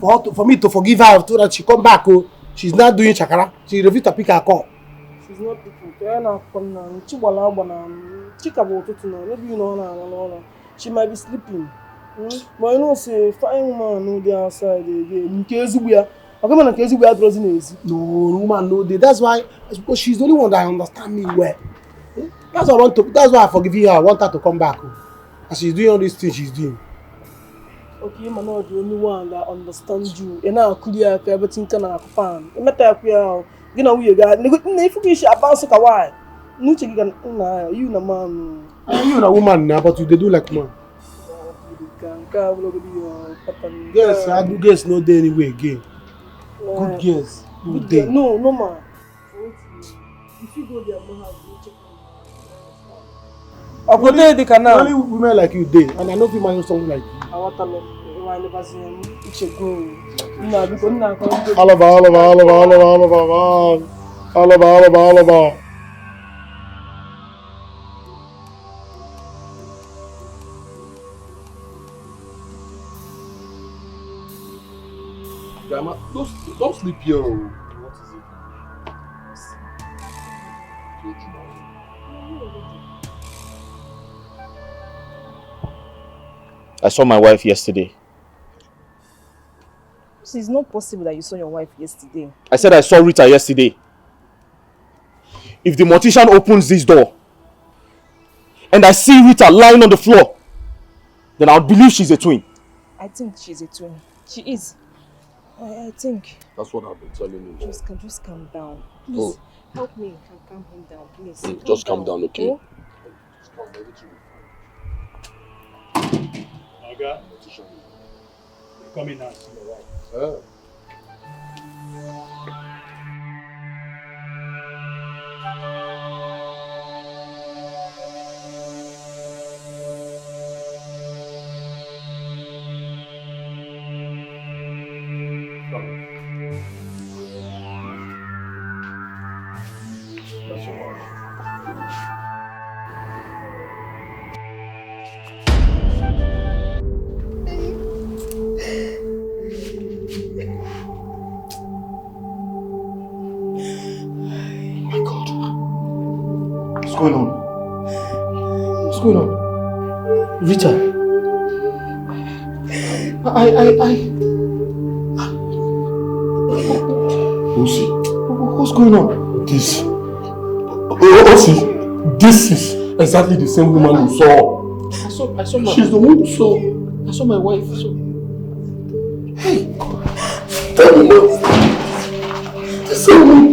For me to forgive her, so that she come back. Oh, she's not doing chakara. She refused to pick her call. She's not picking. Maybe you know, she might be sleeping. But you know, say, fine woman, no, they outside again. In case we are. No, woman, no, that's why, because she's the only one that understands me well. That's why I forgive her. I want her to come back. And she's doing all these things she's doing. Okay, I'm not the only one that understands you. And now, clear everything can happen. You met her, you know, we got. If you should advance a while, you know, man. You know, woman now, but you do like man. Yes, I do guess no day anyway again. Good guess. Good day. No, man. If you go there, man, I go there, they can now. Only women like you day, and I know if you marry someone like you. I want to know. I never see him. It's a go. No, because now. All over. Grandma, don't sleep here. What is I saw my wife yesterday. It's not possible that you saw your wife yesterday. I said I saw Rita yesterday. If the mortician opens this door and I see Rita lying on the floor, then I'll believe she's a twin. I think she's a twin. She is. I think. That's what I've been telling you. Just calm down. Please, Oh. help me and calm him down, please. Just calm down, okay? Oh? Just calm down, everything will Oga, come in now, see your wife. That's your wife. What's going on? What's going on? Rita. Lucy. What's going on? This. Osi, this is exactly the same woman you saw. I saw my... She's the one you saw. I saw my wife. Hey! Tell me what? The same woman.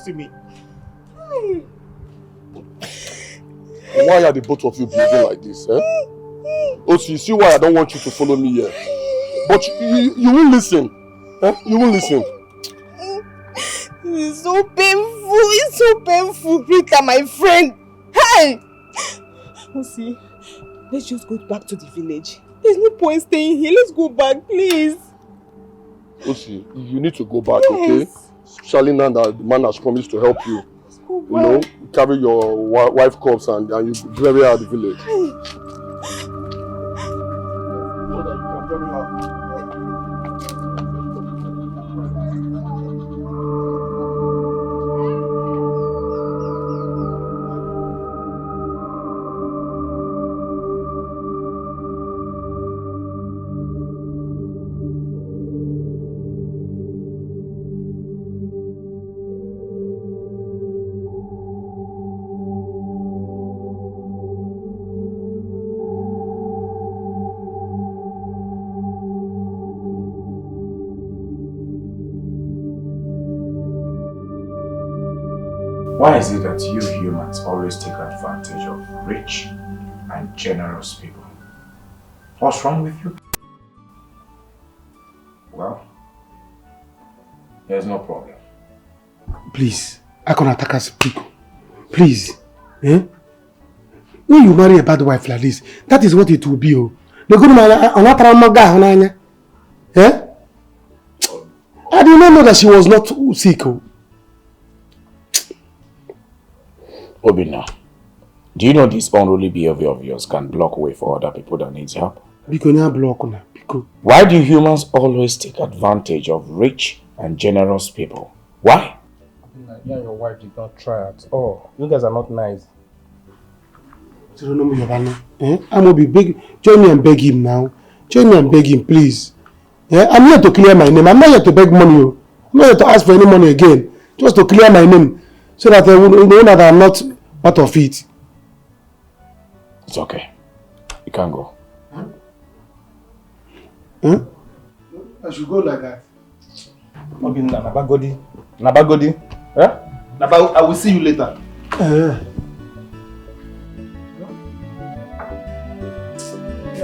To me. Why are the both of you behaving like this, eh? Osi, you see why I don't want you to follow me here. But you won't listen. Eh? You won't listen. It's so painful. It's so painful. Rita, my friend. Hey! See, let's just go back to the village. There's no point staying here. Let's go back, please. Osi, you need to go back, okay? Especially now that the man has promised to help you. You know, carry your wife corpse and you bury her at the village. Why is it that you humans always take advantage of rich and generous people? What's wrong with you? Well, there's no problem. Please, I can attack us people. Please. Eh? When you marry a bad wife like this, that is what it will be. Oh. The good man, eh? I did not know that she was not sick. Oh. Obina, do you know this unruly behavior of yours can block way for other people that need help? Why do humans always take advantage of rich and generous people? Why? You and your wife did not try at all. You guys are not nice. Eh? I'm going to be big. Join me and beg him now. Join me and beg him, please. Yeah? I'm here to clear my name. I'm not here to beg money. I'm not here to ask for any money again. Just to clear my name. So that they will know that I'm not part of it. It's okay. You can go. Huh? I should go like that. Okay, Nabagodi. Yeah? I will see you later. Yeah,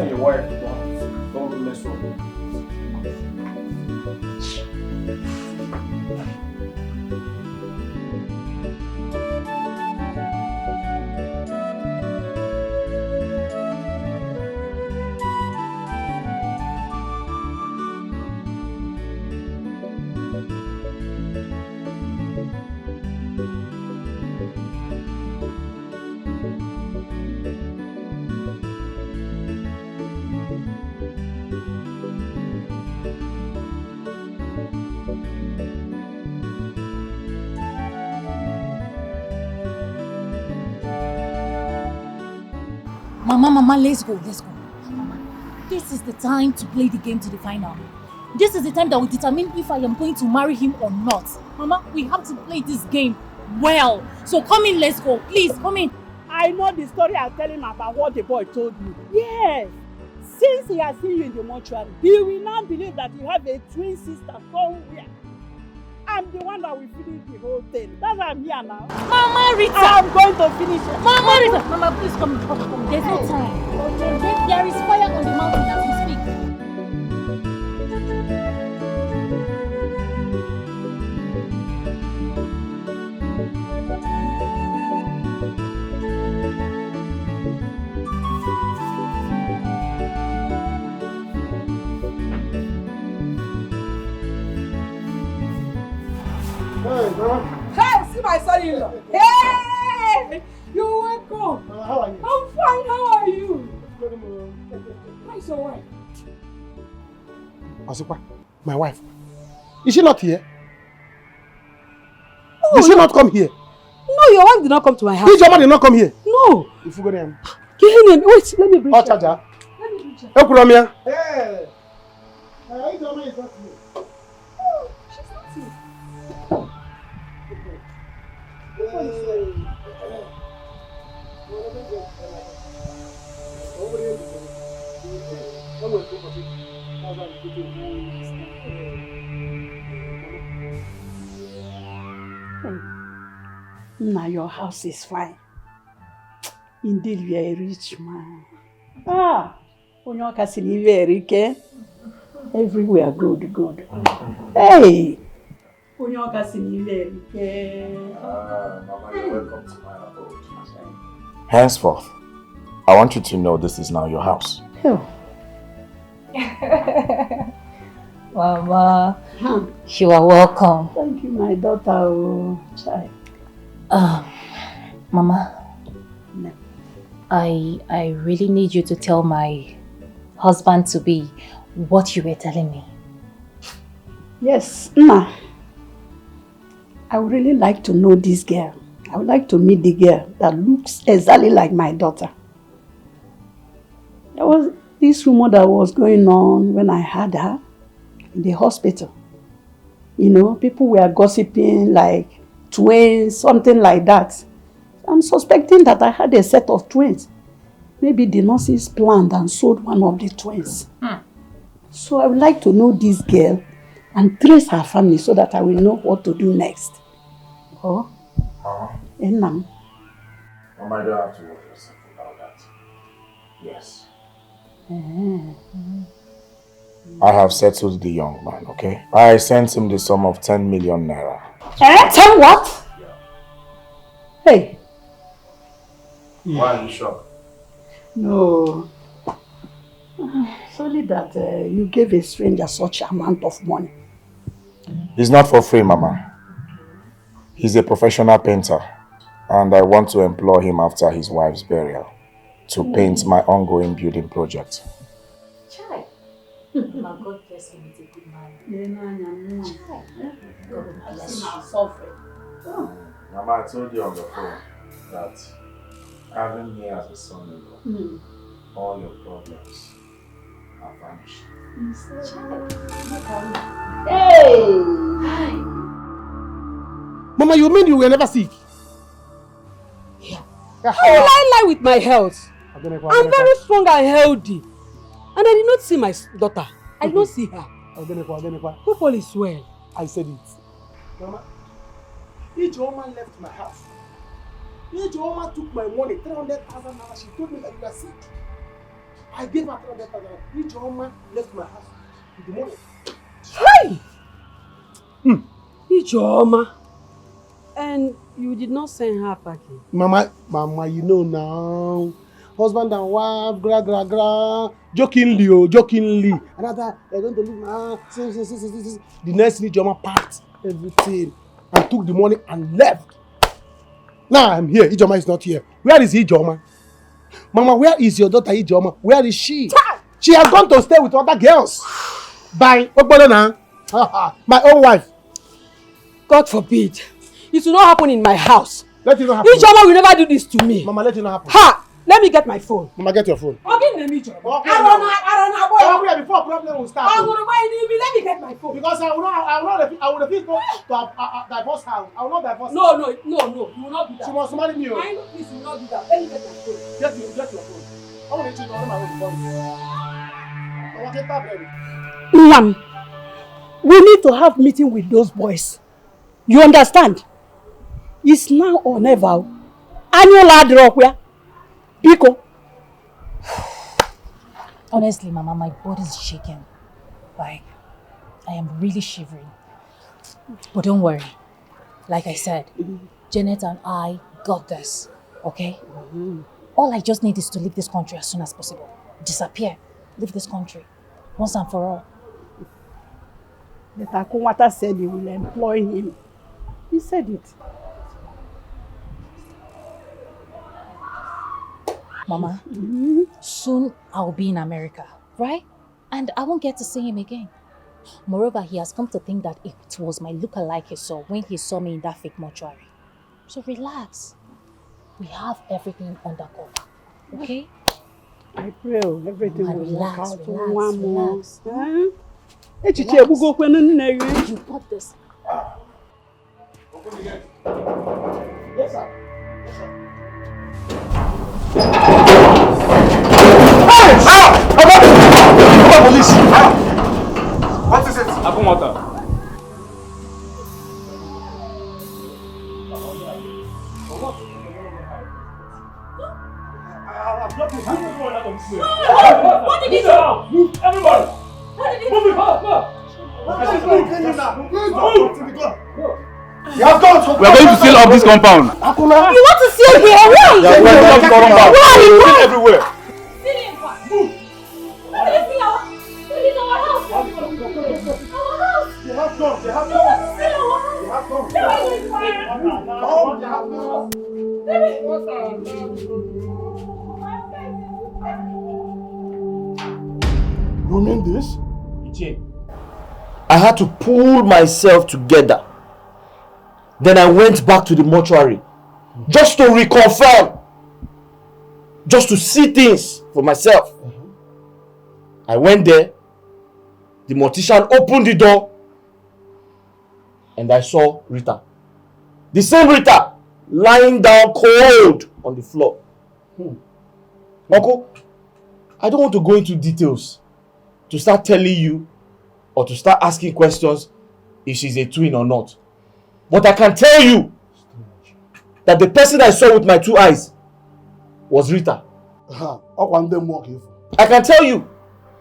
your wife. Don't mess up. Mama, let's go. Mama. This is the time to play the game to the final. This is the time that will determine if I am going to marry him or not. Mama, we have to play this game well. So come in, let's go. Please, come in. I know the story I'm telling him about what the boy told me. Yes. Since he has seen you in the mortuary, he will now believe that you have a twin sister somewhere. I'm the one that will finish the whole thing. That's why I'm here now. Mama Rita! I'm going to finish it. Mama Rita! Mama, please come. There's no time. There is fire on the mountain as we speak. Hey, see my son-in-law. Hey! You're welcome. How are you? I'm fine. How are you? How's your wife? Asupa, my wife. Is she not here? Did she not come here? No, your wife did not come to my house. His mama did not come here. No. If you go there. Wait, let me bring her. Charger. Let me bring her. Hey, Kuromia. Hey. His mama is not here. Oh, she's not here. Now your house is fine. Indeed, you are a rich man. Onyoka sini very care. Everywhere good. Hey. Onyoka sini very care. Mama, you're welcome to my abode. Henceforth, I want you to know this is now your house. Oh. Mama, you are welcome. Thank you, my daughter. Child. Mama, I really need you to tell my husband to be what you were telling me. Yes, Ma. I would really like to know this girl. I would like to meet the girl that looks exactly like my daughter. There was this rumor that was going on when I had her in the hospital. You know, people were gossiping like twins, something like that. I'm suspecting that I had a set of twins. Maybe the nurses planned and sold one of the twins. So I would like to know this girl and trace her family so that I will know what to do next. Oh? Mama, you don't have to worry yourself about that. Yes. I have settled the young man, okay? I sent him the sum of 10 million naira. 10 what? Yeah. Hey. Why are you shocked? No. It's only that you gave a stranger such amount of money. It's not for free, Mama. He's a professional painter, and I want to employ him after his wife's burial to paint my ongoing building project. Child. My God bless him with a good man. God bless you. Mama, I told you on the phone that having me as a son-in-law, all your problems are vanished. Hey! Mama, you mean you were never sick? Yeah. How will I lie with my health? I'm very strong and healthy. And I did not see my daughter. I did not see her. People is well. I said it. Mama, each woman left my house. Each woman took my money, 300,000 naira. She told me that you are sick. I gave her 300,000 naira. Each woman left my house with the money. Hey! Each woman. And you did not send her packing? Mama, you know now. Husband and wife, gra. Jokingly. Another, they're going to leave my house. The next week, Ijoma packed everything and took the money and left. Now I'm here. Ijoma is not here. Where is Ijoma? Mama, where is your daughter Ijoma? Where is she? She has gone to stay with other girls. By my own wife. God forbid. It will not happen in my house. Let it not happen. Ijoma will never do this to me. Mama, let it not happen. Ha! Let me get my phone. Mama, get your phone. Okay, let me join. Okay, I don't know. Before problem will start. I'm gonna let me get my phone. Because I will refuse to divorce her. I will not divorce her. No. You will not do that. She must marry me. I know, please, you will not do that. Let me get my phone. Get your phone. I want to know my own. I want to get that baby. Ma'am, we need to have meeting with those boys. You understand? It's now or never. Annual ad rock where? Pico. Honestly, Mama, my body's shaking. Like, I am really shivering. But don't worry. Like I said, Janet and I got this. Okay? All I just need is to leave this country as soon as possible. Disappear. Leave this country. Once and for all. But Akunwata said he will employ him. He said it. Mama, soon I'll be in America, right? And I won't get to see him again. Moreover, he has come to think that it was my look-alike he saw when he saw me in that fake mortuary. So relax. We have everything under cover, okay? I pray everything will work out. Relax. You got this. Open the gate. Yes, sir. Police! What is it? Akumata. What did he do? Move, everybody! What did he Move You have gone to... We are going to seal up this compound. You want to seal here? Why? Yeah, we are going to compound. Why? Seal everywhere. Move. What did he seal? This is our house. Our house. They have gone. They have You want to seal our house? They have gone. You mean this? I had to pull myself together. Then I went back to the mortuary just to reconfirm, just to see things for myself. I went there, the mortician opened the door, and I saw Rita. The same Rita lying down cold on the floor. Uncle, I don't want to go into details to start telling you or to start asking questions if she's a twin or not. But I can tell you that the person I saw with my two eyes was Rita. I can tell you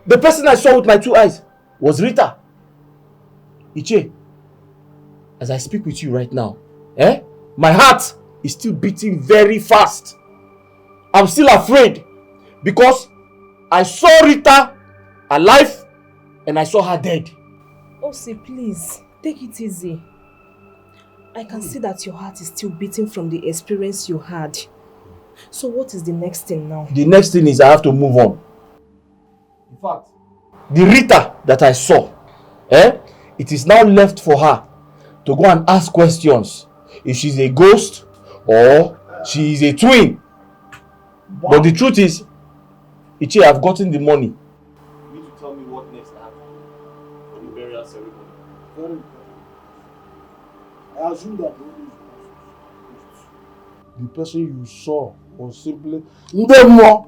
the person I saw with my two eyes was Rita. Iche, as I speak with you right now, my heart is still beating very fast. I'm still afraid because I saw Rita alive and I saw her dead. Osi, please, take it easy. I can see that your heart is still beating from the experience you had. So what is the next thing now? The next thing is I have to move on. In fact, the Rita that I saw, it is now left for her to go and ask questions if she's a ghost or she is a twin. Wow. But the truth is, Ichi, I've gotten the money. You need to tell me what next I have to do for the burial ceremony. Very important. I assume that the person you saw was simply more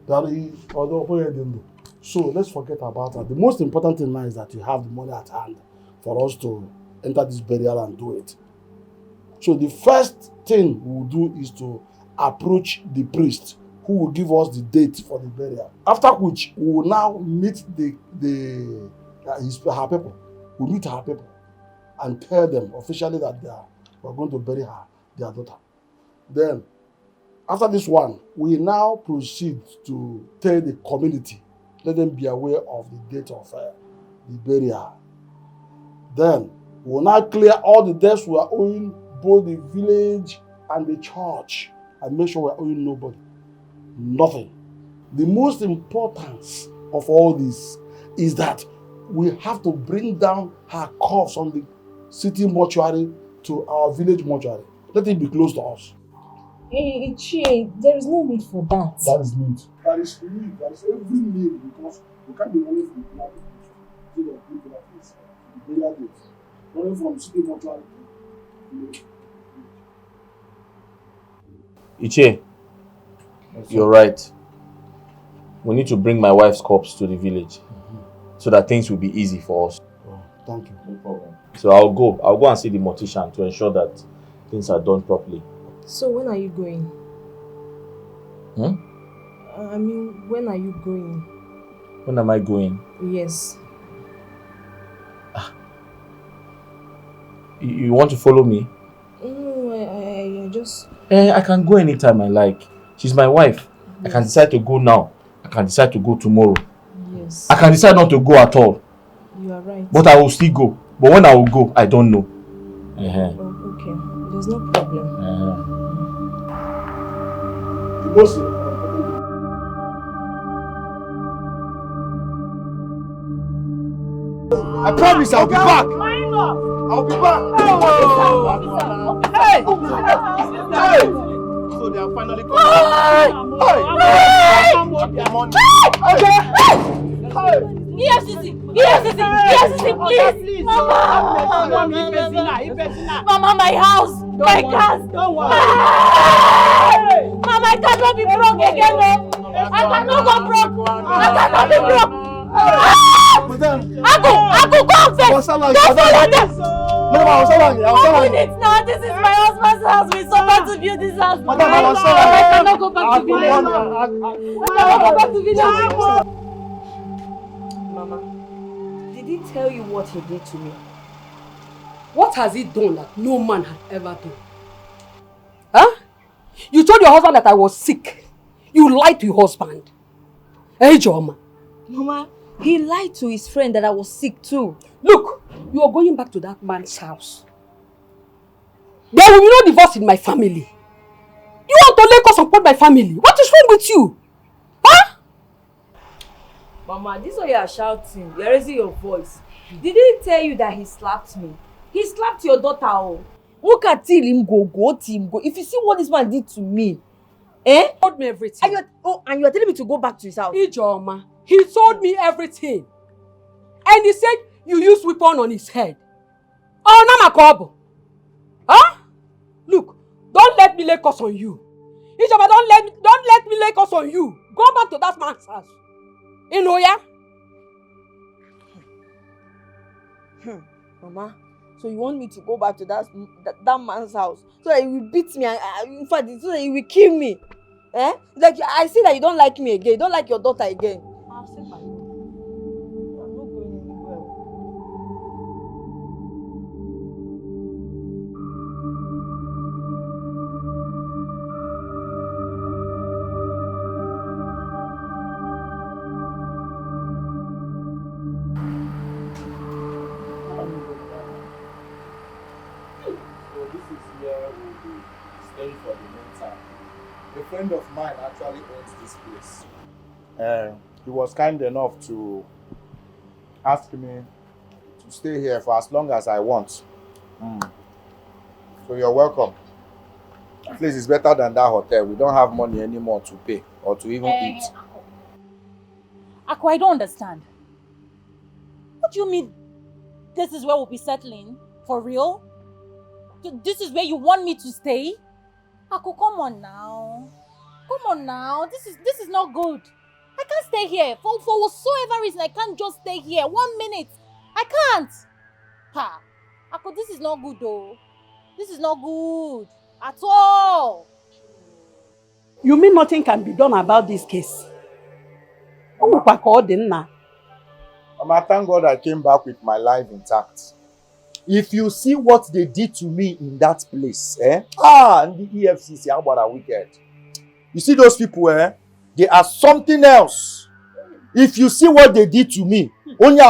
that is so let's forget about that. The most important thing now is that you have the money at hand for us to enter this burial and do it. So the first thing we'll do is to approach the priest who will give us the date for the burial. After which we will now meet her people. We'll meet her people and tell them officially that we're going to bury their daughter. Then, after this one, we now proceed to tell the community, let them be aware of the date of the burial. Then, we will now clear all the debts we are owing both the village and the church and make sure we are owing nobody. Nothing. The most importance of all this is that we have to bring down her corpse on the city mortuary to our village mortuary. Let it be close to us. Chie, there is no need for that. That is need. That is need. That is every need because you can't be running from the blood to the people that is the burial date. Running from city mortuary. Iche, you're right. We need to bring my wife's corpse to the village so that things will be easy for us. Oh, thank you. No problem. So I'll go and see the mortician to ensure that things are done properly. So when are you going? I mean, when are you going? When am I going? Yes. You want to follow me? No, I just... I can go anytime I like. She's my wife. Yes. I can decide to go now. I can decide to go tomorrow. Yes. I can decide not to go at all. You are right. But I will still go. But when I will go, I don't know. Oh, okay. There's no problem. I promise I'll be back. I'll be back. Hey! Hey! So they are finally coming. EFCC, please. Mama, my house, my cars. Mama, I cannot be broke again. I cannot go broke. I cannot be broke. Aku, go and fetch. Don't follow them. One minute now, this is my husband's house. We suffer to build this house. I cannot go back to village. Mama, did he tell you what he did to me? What has he done that no man had ever done? Huh? You told your husband that I was sick. You lied to your husband. Hey, Joma. Mama, he lied to his friend that I was sick too. Look, you are going back to that man's house. There will be no divorce in my family. You want to lay us support my family? What is wrong with you? Huh? Mama, this is why you are shouting. You're raising your voice. Did he tell you that he slapped me? He slapped your daughter. Oh. Look at him go. If you see what this man did to me, He told me everything. And you are telling me to go back to his house. Ijoma, he told me everything. And he said you used weapon on his head. Oh, Namakobo. Huh? Look, don't let me lay curse on you. Ijoma, don't let me lay curse on you. Go back to that man's house. You know, yeah? Mama, so you want me to go back to that man's house so that he will beat me and in fact so that he will kill me? Eh? Like I see that you don't like me again. You don't like your daughter again. I've said my own. I'm not going anywhere. A friend of mine actually owns this place. He was kind enough to ask me to stay here for as long as I want. So you're welcome. At least it's better than that hotel. We don't have money anymore to pay or to even eat. Aku, I don't understand. What do you mean this is where we'll be settling? For real? This is where you want me to stay? Aku, come on now. This is not good. I can't stay here. For whatsoever reason, I can't just stay here. 1 minute. I can't. Ha. Aku, this is not good though. This is not good. At all. You mean nothing can be done about this case? Mama, thank God I came back with my life intact. If you see what they did to me in that place, and the EFCC, how about a wicked? You see those people, they are something else. If you see what they did to me, only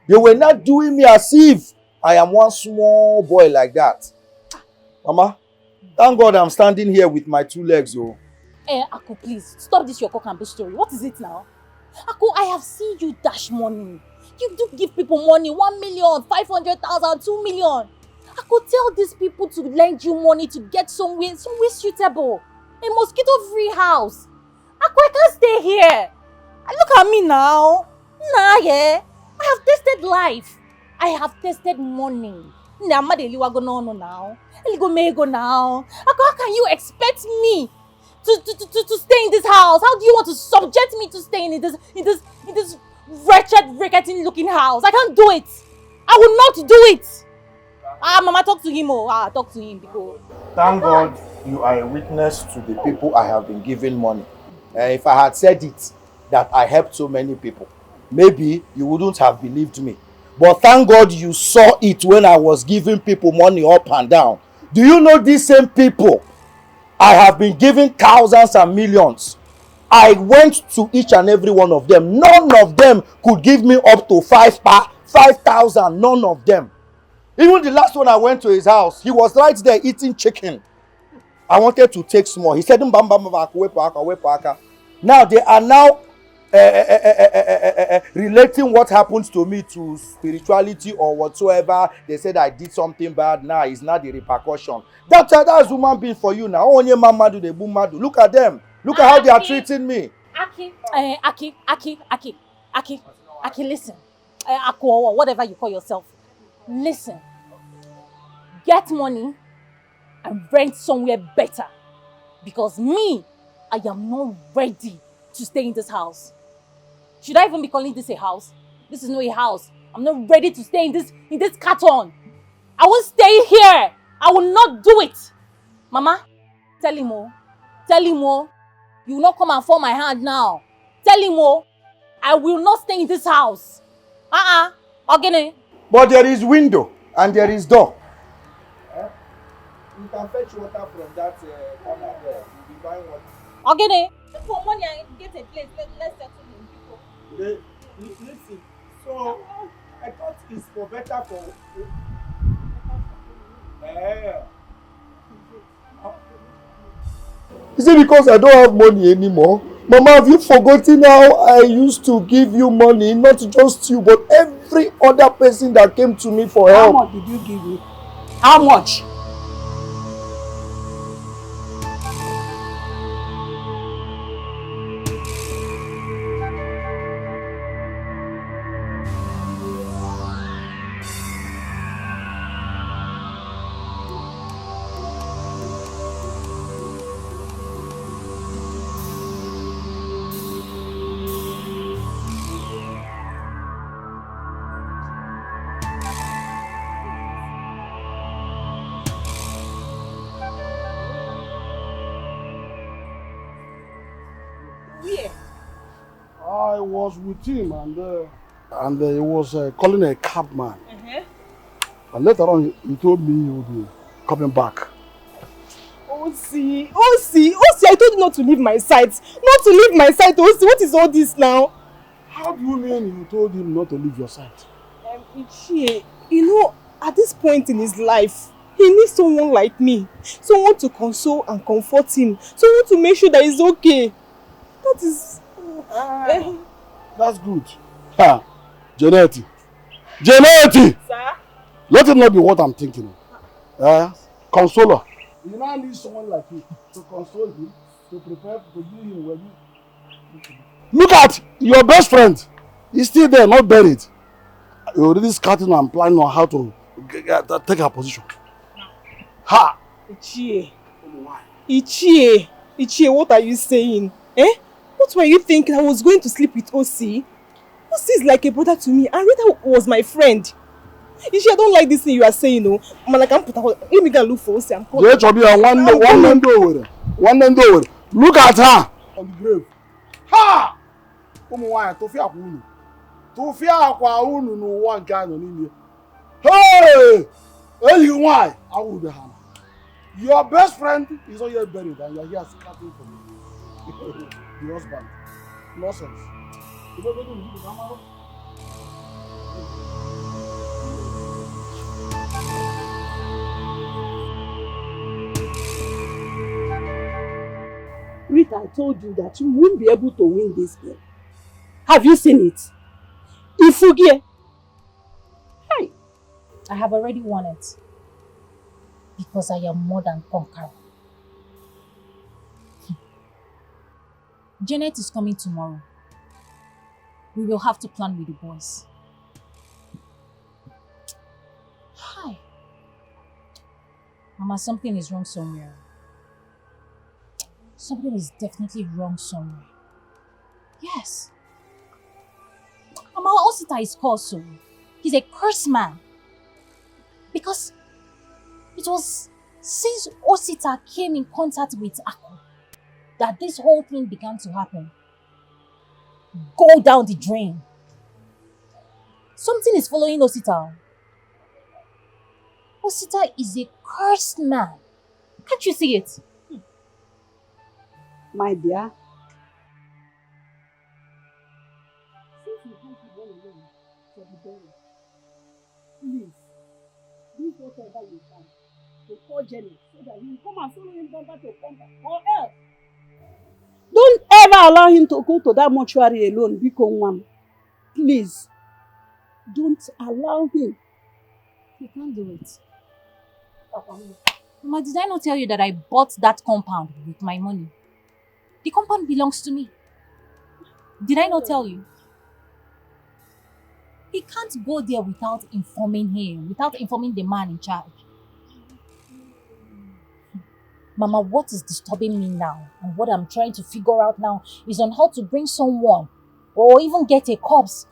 they were not doing me as if I am one small boy like that. Mama, thank God I'm standing here with my 2 legs, oh. Aku, please, stop this your cock and bull story. What is it now? Aku, I have seen you dash money. You do give people money, 1 million, 500,000, 2 million. I could tell these people to lend you money to get somewhere suitable. A mosquito-free house. I can't stay here. Look at me now. Nah, yeah. I have tasted life. I have tasted money. Now. How can you expect me to stay in this house? How do you want to subject me to stay in this wretched, rickety-looking house? I can't do it. I will not do it. Mama, talk to him. Talk to him because. Thank God you are a witness to the people I have been giving money. If I had said it, that I helped so many people, maybe you wouldn't have believed me. But thank God you saw it when I was giving people money up and down. Do you know these same people? I have been giving thousands and millions. I went to each and every one of them. None of them could give me up to 5,000. None of them. Even the last one I went to his house, he was right there eating chicken. I wanted to take small. He said, now they are now relating what happens to me to spirituality or whatsoever. They said I did something bad. Now it's not the repercussion. That's human being for you now. Look at them. Look at how they are treating me. Aki, listen. Ako, whatever you call yourself. Listen. Get money and rent somewhere better. Because me, I am not ready to stay in this house. Should I even be calling this a house? This is not a house. I'm not ready to stay in this carton. I won't stay here. I will not do it. Mama, tell him more. Tell him more. You will not come and fall my hand now. Tell him more. I will not stay in this house. Okay. But there is window and there is door. You can fetch water from that corner there. You'll be buying water. Okay. For money, I get a place. Let's settle in people. Listen. So I thought it's for better for. Is it because I don't have money anymore? Mama, have you forgotten how I used to give you money? Not just you, but every other person that came to me for help. How much did you give me? How much? I was with him and he was calling a cab man. And later on he told me he would be coming back. Osi, I told you not to leave my sight. Not to leave my sight, Osi. What is all this now? How do you mean you told him not to leave your sight? Ichie, you know, at this point in his life, he needs someone like me. Someone to console and comfort him. Someone to make sure that he's okay. That is... That's good. Janeti. Janeti! Sir? Let it not be what I'm thinking of. Consoler. You now need someone like you to console him, to prepare to give him well. Look at your best friend. He's still there, not buried. You're already scouting and planning on how to take her position. Ha! Ichie, what are you saying? What were you thinking? I was going to sleep with Osi? Osi is like a brother to me. And Rita was my friend. Ichie, I don't like this thing you are saying, no. Let me go look for Osi. I'm calling. Look at her on the grave. Ha! Hey! Why? I will be Hannah. Your best friend is not yet buried and you're here scouting for me. The husband. Nonsense. Rita, I told you that you won't be able to win this game. Have you seen it? Ifugie. I have already won it. because I am more than conqueror. Janet is coming tomorrow. We will have to plan with the boys. Hi. Mama, something is wrong somewhere. Something is definitely wrong somewhere. Yes. Mama, Osita is called so. He's a cursed man. Because it was since Osita came in contact with Aku that this whole thing began to happen. Go down the drain. Something is following Osita. Osita is a cursed man. Can't you see it? My dear, since you can't be alone for the burial, please, do whatever you can to call Jenny so that he will come and follow him bumper to bumper, or else. Don't ever allow him to go to that mortuary alone, Biko Nwam. Please, don't allow him. He can't do it. Mama, did I not tell you that I bought that compound with my money? The compound belongs to me. Did I not tell you? He can't go there without informing him, without informing the man in charge. Mama, what is disturbing me now, and what I'm trying to figure out now, is on how to bring someone, or even get a corpse,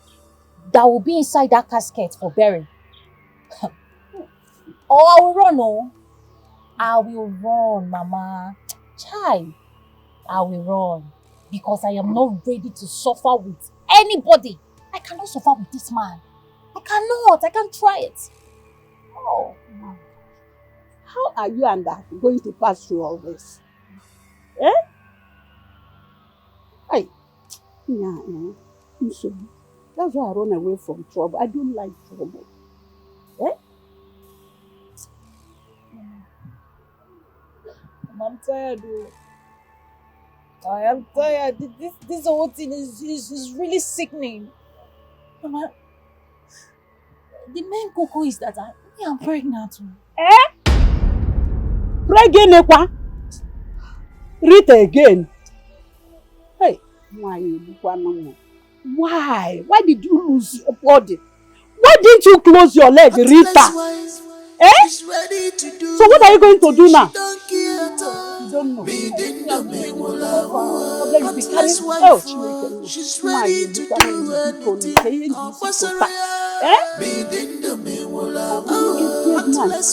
that will be inside that casket for burial. Or I will run, oh. I will run, Mama. Child, I will run. Because I am not ready to suffer with anybody. I cannot suffer with this man. I cannot. I can't try it. Oh. How are you and that going to pass through all this? Eh? Hey. Yeah. So, that's why I run away from trouble. I don't like trouble. Eh? I'm tired. I am tired. This whole thing is really sickening. Mama, the main cocoa is that I am pregnant. Eh? Pregnant? Read again. Hey, why? Why did you lose your body? Why didn't you close your leg, Rita? Eh? So what are you going to do now? You don't know. She's ready to do anything.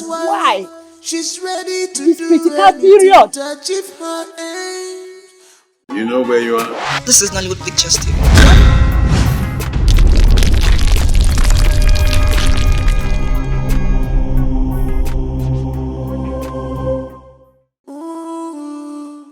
Why? She's ready to do anything to achieve her aim. You know where you are? This is Nollywood Pictures TV.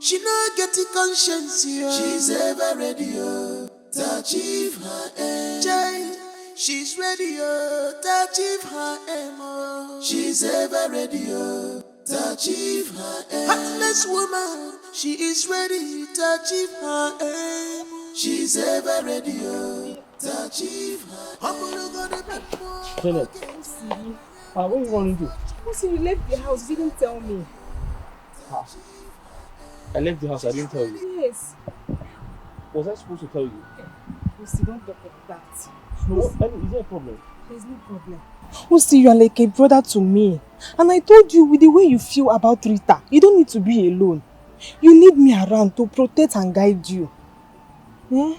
She not get the conscience, yo. She's ever ready, yo, to achieve her aim. Child, she's ready, yo, to achieve her aim. She's ever ready, yo, to achieve her aim. Heartless woman, she is ready to achieve her aim. She's ever ready, yo, to achieve her aim. Janet, what are you running to? You left the house, you didn't tell me. I left the house, I didn't tell you. Yes. Was I supposed to tell you? Lucy, don't talk like that. No, is there a problem? There's no problem. Lucy, you are like a brother to me. And I told you, with the way you feel about Rita, you don't need to be alone. You need me around to protect and guide you. Hmm?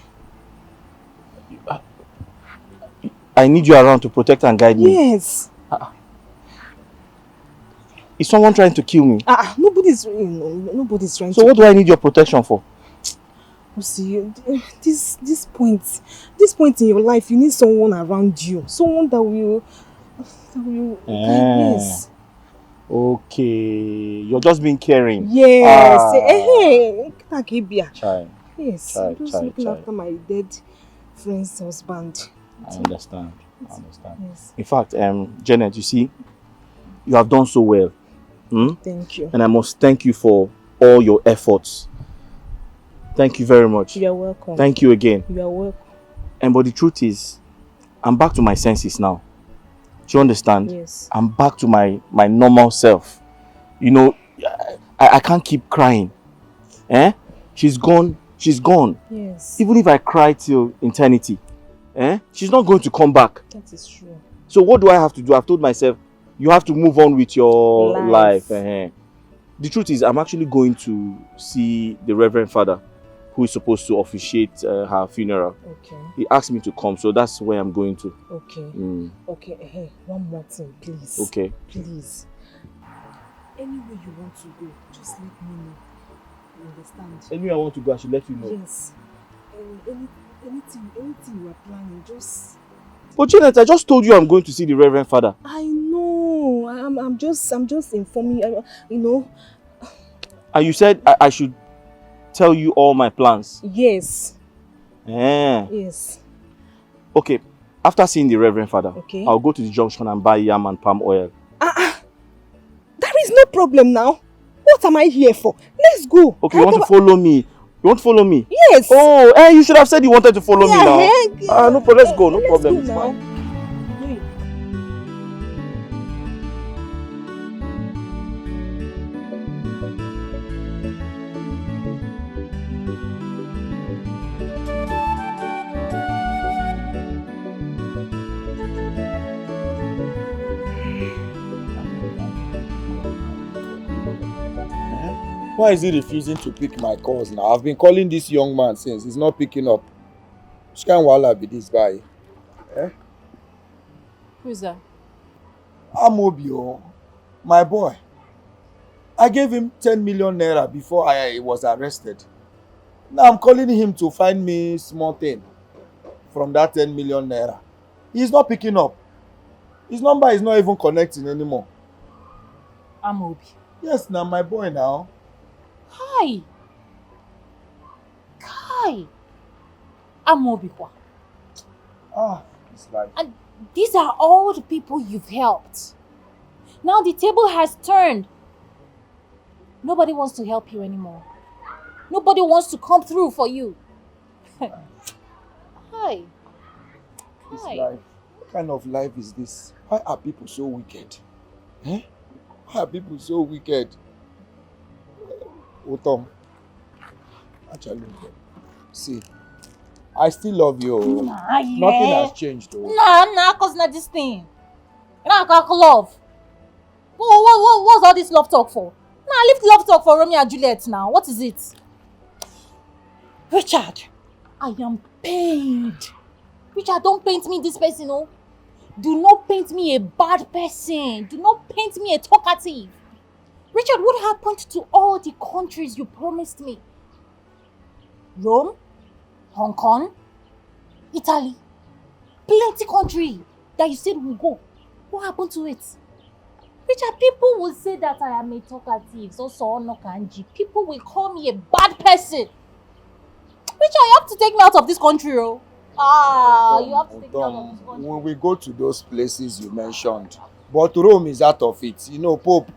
I need you around to protect and guide me? Yes. Is someone trying to kill me? Nobody's trying to. So what do I need your protection for? See, this point in your life, you need someone around you, someone that will yes. Okay, you're just being caring. Yes. Child. Yes. I'm just looking after my dead friend's husband. I understand. Yes. In fact, Janet, you see, you have done so well. Thank you. And I must thank you for all your efforts. Thank you very much. You are welcome. Thank you again. You are welcome. But the truth is, I'm back to my senses now. Do you understand? Yes. I'm back to my normal self. You know, I can't keep crying. Eh? She's gone. She's gone. Yes. Even if I cry till eternity, she's not going to come back. That is true. So what do I have to do? I've told myself, you have to move on with your life. The truth is, I'm actually going to see the Reverend Father, who is supposed to officiate her funeral. Okay. He asked me to come, so that's where I'm going to. Okay. Okay, hey, one more thing, please. Okay. Please. Anywhere you want to go, just let me know. You understand? Anywhere I want to go, I should let you know. Yes. Anything you are planning, just... But Janet, I just told you I'm going to see the Reverend Father. I know. I'm just informing you, you know. And you said I should tell you all my plans. Yes. Yes. Okay. After seeing the Reverend Father, I'll go to the junction and buy yam and palm oil. There is no problem now. What am I here for? Let's go. Okay, you want to follow me? You want to follow me? Yes. Oh, you should have said you wanted to follow me now. No problem. Let's go. No problem. It's fine. Why is he refusing to pick my calls now? I've been calling this young man since. He's not picking up. Which kind of wahala be this guy? Who is that? I'm OBIO. My boy. I gave him 10 million naira before I was arrested. Now I'm calling him to find me small thing from that 10 million naira. He's not picking up. His number is not even connecting anymore. I'm Obi. Yes, now my boy now. Hi. I'm Obi-Kwa. It's like... And these are all the people you've helped. Now the table has turned. Nobody wants to help you anymore. Nobody wants to come through for you. Hi. This life. What kind of life is this? Why are people so wicked? Why are people so wicked? Otom, actually, see, I still love you. Nothing has changed though. Cause not this thing. Love. What's all this love talk for? Leave love talk for Romeo and Juliet now. What is it? Richard, I am pained. Richard, don't paint me this person, no. Do not paint me a bad person. Do not paint me a talkative. Richard, what happened to all the countries you promised me? Rome, Hong Kong, Italy, plenty country that you said we'll go. What happened to it? Richard, people will say that I am a talkative, so no kanji. People will call me a bad person. Richard, you have to take me out of this country, oh. You have to take me out of this country. When we go to those places you mentioned, but Rome is out of it. You know, Pope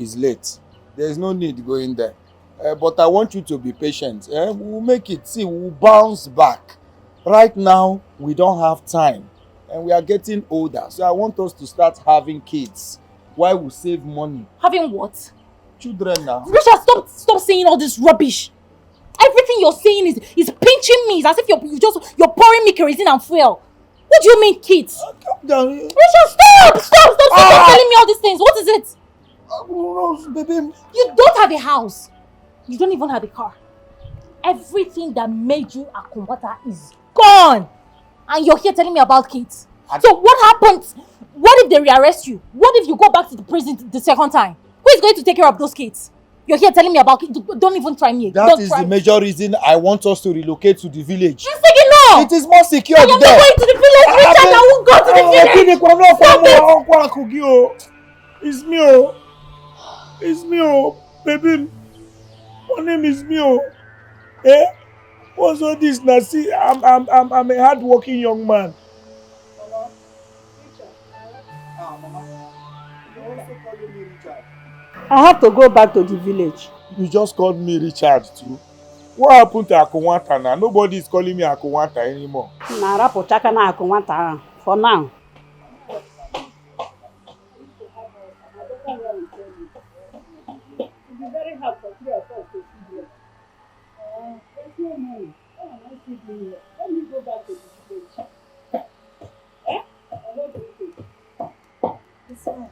is late. There's no need going there. But I want you to be patient. We'll make it. See, we'll bounce back. Right now, we don't have time. And we are getting older. So I want us to start having kids. While we save money. Having what? Children now. Richard, stop saying all this rubbish. Everything you're saying is pinching me. It's as if you're pouring me kerosene and fuel. What do you mean, kids? Calm down. Richard, stop telling me all these things. What is it? Baby. You don't have a house. You don't even have a car. Everything that made you a combatant is gone. And you're here telling me about kids. So what happens? What if they rearrest you? What if you go back to the prison the second time? Who is going to take care of those kids? You're here telling me about kids. Don't even try me. That is the major reason I want us to relocate to the village. You're saying no! It is more secure there. I'm not going to the village, Richard. I won't go to the village. It's me, It's me, baby. My name is me, What's all this now? See, I'm a hard-working young man. I have to go back to the village. You just called me Richard too. What happened to Akunwata now? Nobody is calling me Akunwata anymore. For now. no money. Why am I still doing here? Let me go back to the village. Eh? I don't do it. It's fine.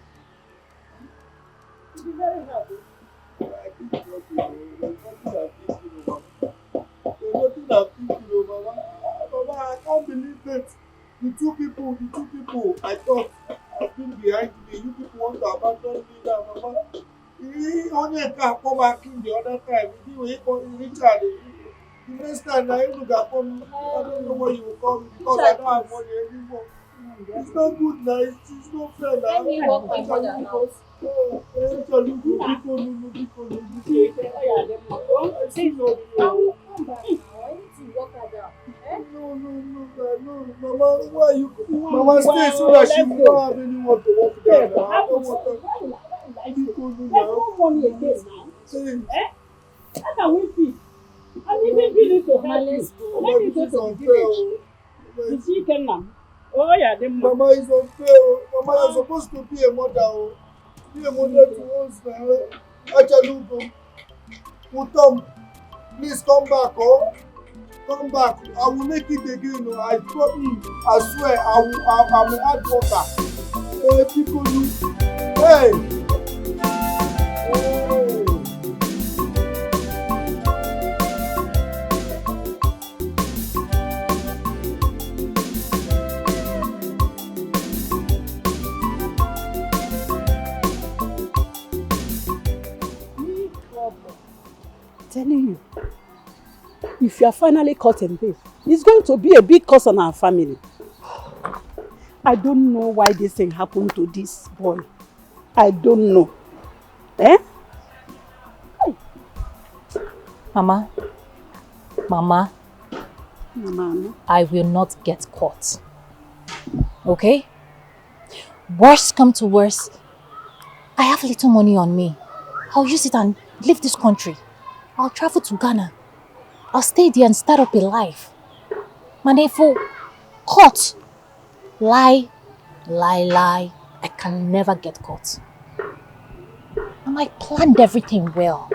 You'll be very happy. I think what you know, there's nothing I'm thinking about. There's nothing I'm thinking of, Mama. Mama, I can't believe that. The two people I thought have been behind me. You people want to abandon me now, Mama. He only can come back in the other time. He Richard. The next time now you look at me, I don't know what you will call me because I don't have money anymore. It's not good now. It's not fair now. Let me walk my mother now. Oh, Richard, you go. I will come back now. I need to walk her down. No, Mama, why you? Mama, stay so that she don't have anyone to walk down. I don't want her. Let's go money again now. How can we feed? I'm even willing to help you. Let me go to the village. You see, Kenna. Oh, yeah, Mama is unfair. Mama, you're supposed to be a mother. Be a mother to us now. Achalugo. Mutom, please come back, oh. Come back. I will make it again. Oh. I promise. I swear. I'm an hard worker. Hey, people, hey. Telling you, if you are finally caught in this, it's going to be a big curse on our family. I don't know why this thing happened to this boy. I don't know. Eh? Mama, I will not get caught. Okay? Worst come to worst, I have little money on me. I'll use it and leave this country. I'll travel to Ghana. I'll stay there and start up a life. Manefo, caught. Lie. I can never get caught. And I planned everything well.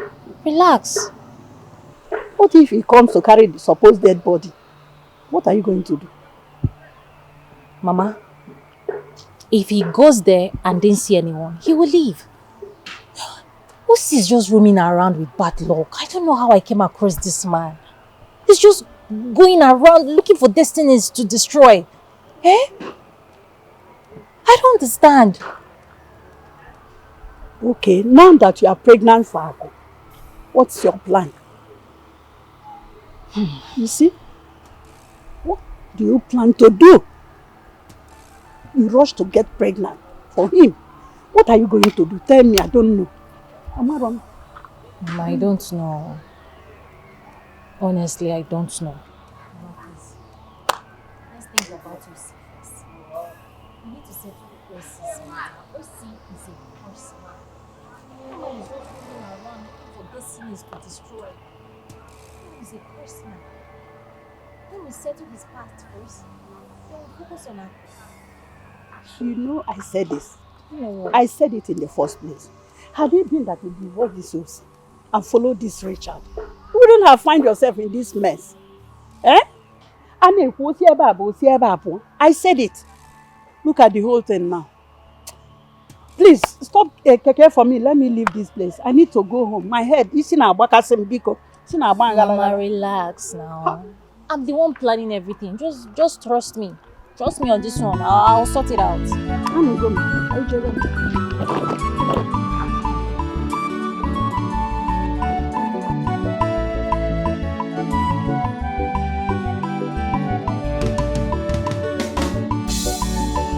Relax. What if he comes to carry the supposed dead body? What are you going to do? Mama, if he goes there and didn't see anyone, he will leave. Who's just roaming around with bad luck? I don't know how I came across this man. He's just going around looking for destinies to destroy. Eh? I don't understand. Okay, now that you are pregnant for Ako, what's your plan? You see? What do you plan to do? You rush to get pregnant for him. What are you going to do? Tell me, I don't know. Am I wrong? I don't know. Honestly, I don't know. Let's think about you first. You need to settle the OC's matter. OC is a person. No one is just running around looking for destinies to destroy. He is a person. Let me settle his past first. Then we'll focus on her. You know, I said this. You know what? I said it in the first place. Had it been that you divorce this OC and follow this Richard, you wouldn't have found yourself in this mess. Eh? I said it. Look at the whole thing now. Please, stop keke for me. Let me leave this place. I need to go home. My head is in a bakasembiko. Mama, relax now. I'm the one planning everything. Just trust me. Trust me on this one. I'll sort it out.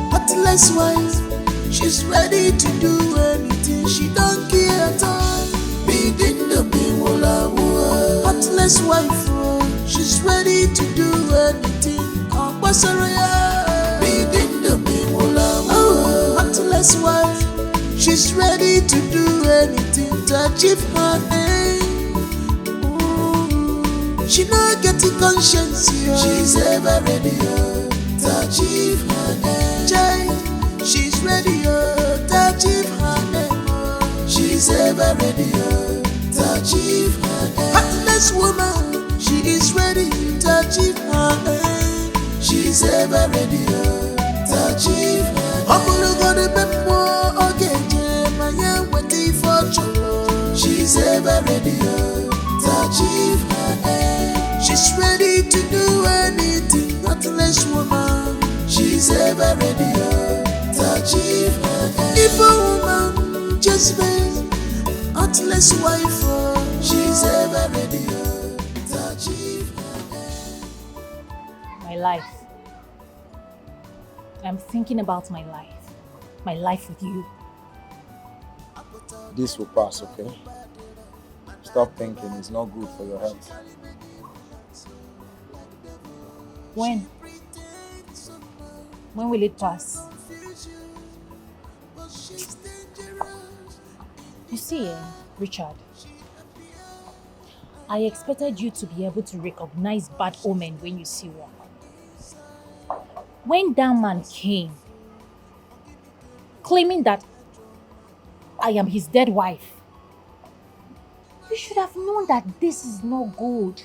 Heartless wife, she's ready to do anything. She don't care at all. Begin the biwola. Heartless wife, she's ready to do anything. Begin the biwola. Heartless wife, she's ready to do anything to achieve her aim. She not getting conscience. She's ever ready to achieve her aim. She's ready to achieve her aim. She's ever ready to achieve her aim. Heartless woman, she is She's ready to achieve her aim. She's ever ready to achieve her aim. She's ever ready to achieve her aim. She's ready to do anything, not less woman. She's ever ready to achieve her aim. If a woman just been not less wife, she's ever ready to achieve her aim. My life. I'm thinking about my life with you. This will pass, okay? Stop thinking, it's not good for your health. When? When will it pass? You see, Richard, I expected you to be able to recognize bad omen when you see one. When that man came, claiming that I am his dead wife, you should have known that this is not good.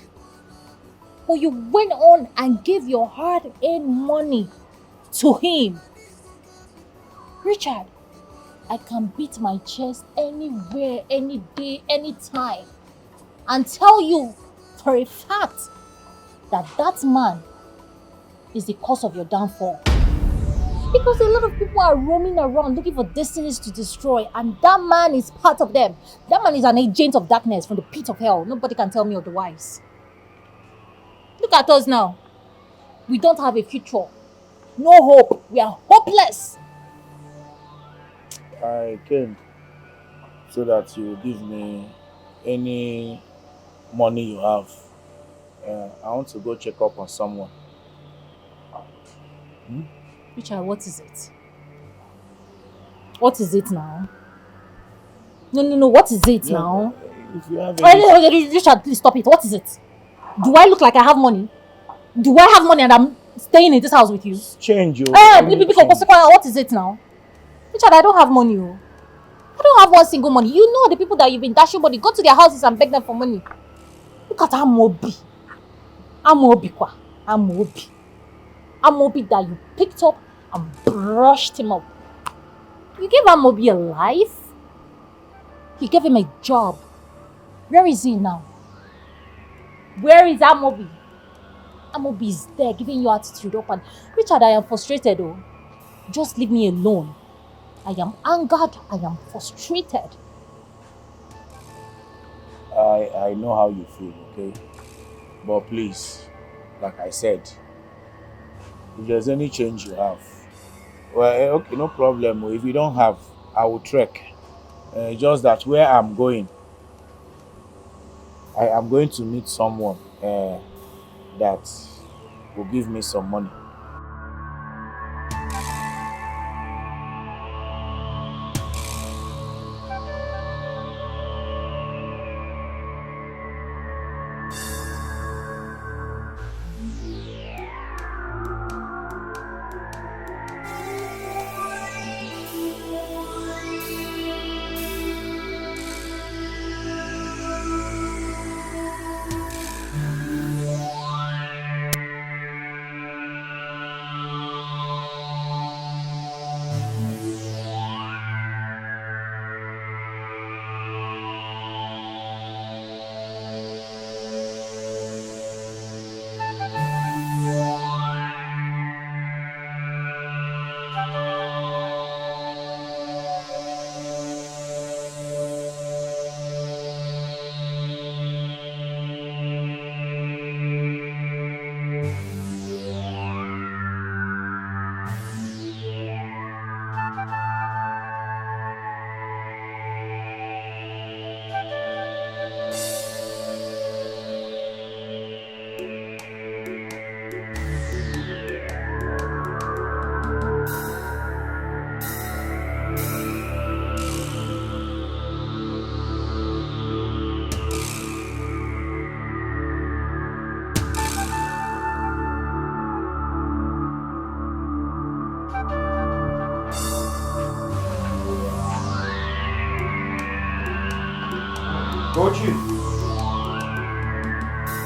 But you went on and gave your hard-earned money to him. Richard, I can beat my chest anywhere, any day, anytime, and tell you for a fact that that man is the cause of your downfall. Because a lot of people are roaming around looking for destinies to destroy, and that man is part of them. That man is an agent of darkness from the pit of hell. Nobody can tell me otherwise. Look at us now. We don't have a future. No hope. We are hopeless. I came so that you give me any money you have. I want to go check up on someone. Richard, what is it? What is it now? No, what is it now? If you have Richard, please stop it. What is it? Do I look like I have money? Do I have money and I'm staying in this house with you? Change you. What is it now? Richard, I don't have money. I don't have one single money. You know the people that you've been dashing money. Go to their houses and beg them for money. Look at Amobi. Amobi that you picked up and brushed him up. You gave Amobi a life. You gave him a job. Where is he now? Where is Amobi? Amobi is there giving you attitude up. And Richard, I am frustrated though. Just leave me alone. I am angered. I am frustrated. I know how you feel, okay? But please, like I said, if there's any change you have, well, okay, no problem. If you don't have, I will trek. Just that where I'm going, I am going to meet someone that will give me some money.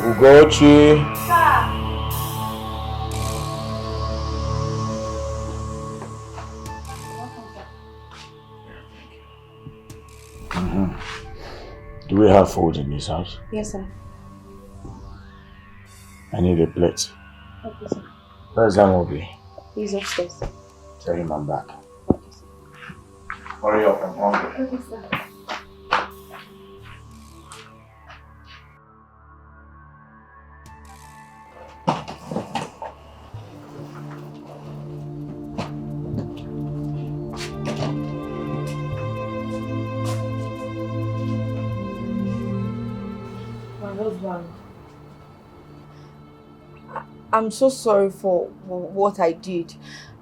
Ugochi. Do we have food in this house? Yes, sir. I need a plate. Okay, sir. Where's that movie? He's upstairs. Tell him I'm back. Hurry up, I'm hungry. Okay, sir. I'm so sorry for what I did.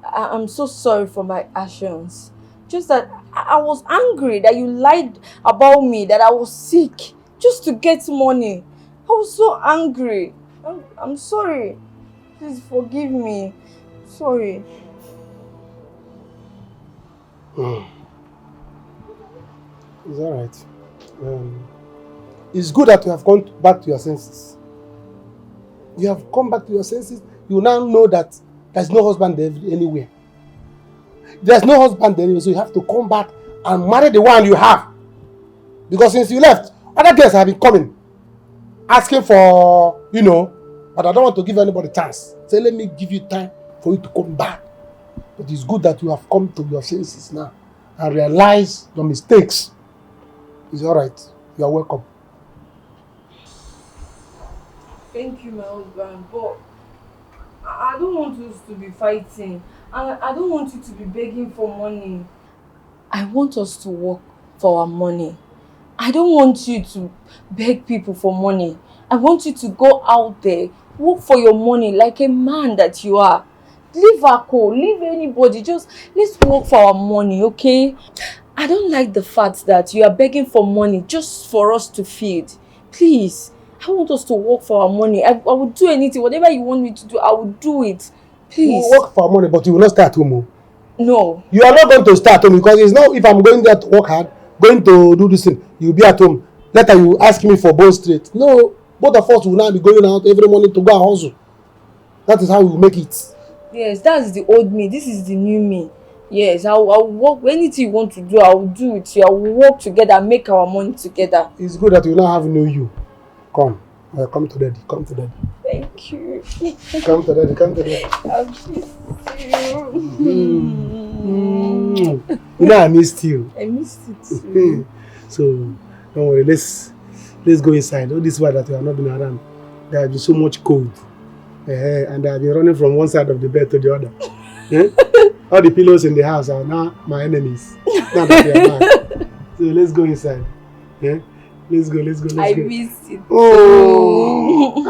I'm so sorry for my actions. Just that I was angry that you lied about me, that I was sick, just to get money. I was so angry. I'm sorry. Please forgive me. Sorry. It's alright. It's good that you have gone back to your senses. You have come back to your senses. You now know that there's no husband there anywhere. There's no husband there anywhere, so you have to come back and marry the one you have. Because since you left, other girls have been coming, asking for, but I don't want to give anybody a chance. So let me give you time for you to come back. But it's good that you have come to your senses now and realize your mistakes. It's alright. You are welcome. Thank you, my husband, but I don't want us to be fighting. And I don't want you to be begging for money. I want us to work for our money. I don't want you to beg people for money. I want you to go out there, work for your money like a man that you are. Leave Ako, leave anybody. Just let's work for our money, okay? I don't like the fact that you are begging for money just for us to feed. Please. I want us to work for our money. I will do anything. Whatever you want me to do, I will do it. Please. You will work for our money, but you will not stay at home. No. You are not going to stay at home because it's not if I'm going there to work hard, going to do this thing, you'll be at home. Later you ask me for bone straight. No, both of us will now be going out every morning to go and hustle. That is how we will make it. Yes, that's the old me. This is the new me. Yes, I'll work. Anything you want to do, I will do it. I will work together and make our money together. It's good that you now have know you. Come. Come to daddy. Come to daddy. Thank you. Come to daddy. Come to daddy. I miss you. You know I missed you. I missed it too. So don't worry. Let's go inside. All this while that you have not been around, there has been so much cold, and I have been running from one side of the bed to the other. All the pillows in the house are now my enemies. Now that they are back. So let's go inside. Let's go. I miss it. Oh!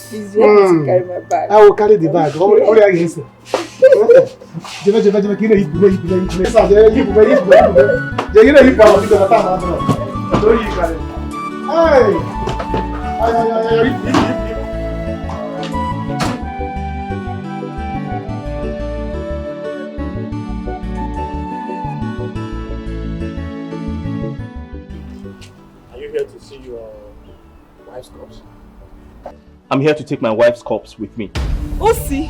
Please let me to carry my bag. I will carry the bag. How are you against it? To see your wife's corpse. I'm here to take my wife's corpse with me. Osi!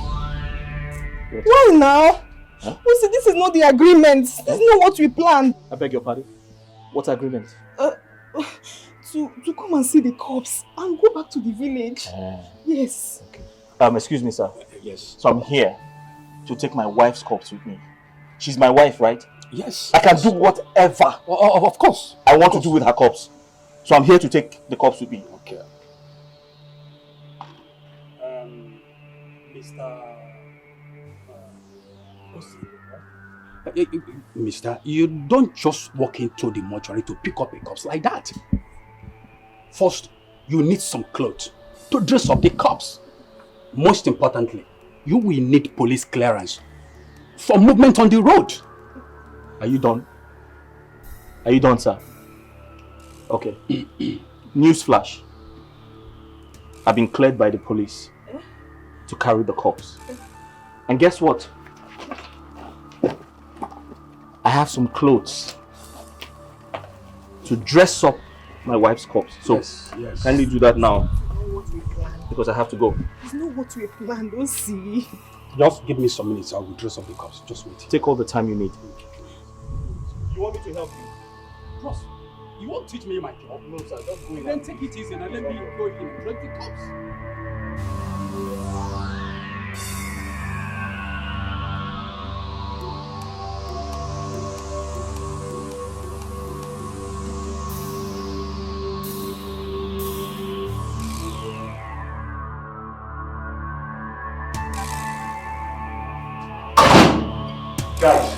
Why now? Huh? Osi, this is not the agreement. This is not what we planned. I beg your pardon? What agreement? To come and see the corpse and go back to the village. Yes. Okay. Excuse me, sir. Yes. So I'm here to take my wife's corpse with me. She's my wife, right? Yes. I can do whatever. Of course. I want to do with her corpse. So I'm here to take the corpse with me. Okay. Mister, you don't just walk into the mortuary to pick up a corpse like that. First, you need some clothes to dress up the corpse. Most importantly, you will need police clearance for movement on the road. Are you done? Are you done, sir? Okay. Newsflash. I've been cleared by the police to carry the corpse. And guess what? I have some clothes to dress up my wife's corpse. So, yes. kindly do that now. because I have to go. It's not what we planned, don't see. Just give me some minutes, I'll withdraw some of the cups. Just wait. Take all the time you need. You want me to help you? Bros, you won't teach me my job. No, sir, just go in. Then take it easy and let me go in and drink the cups. Guys.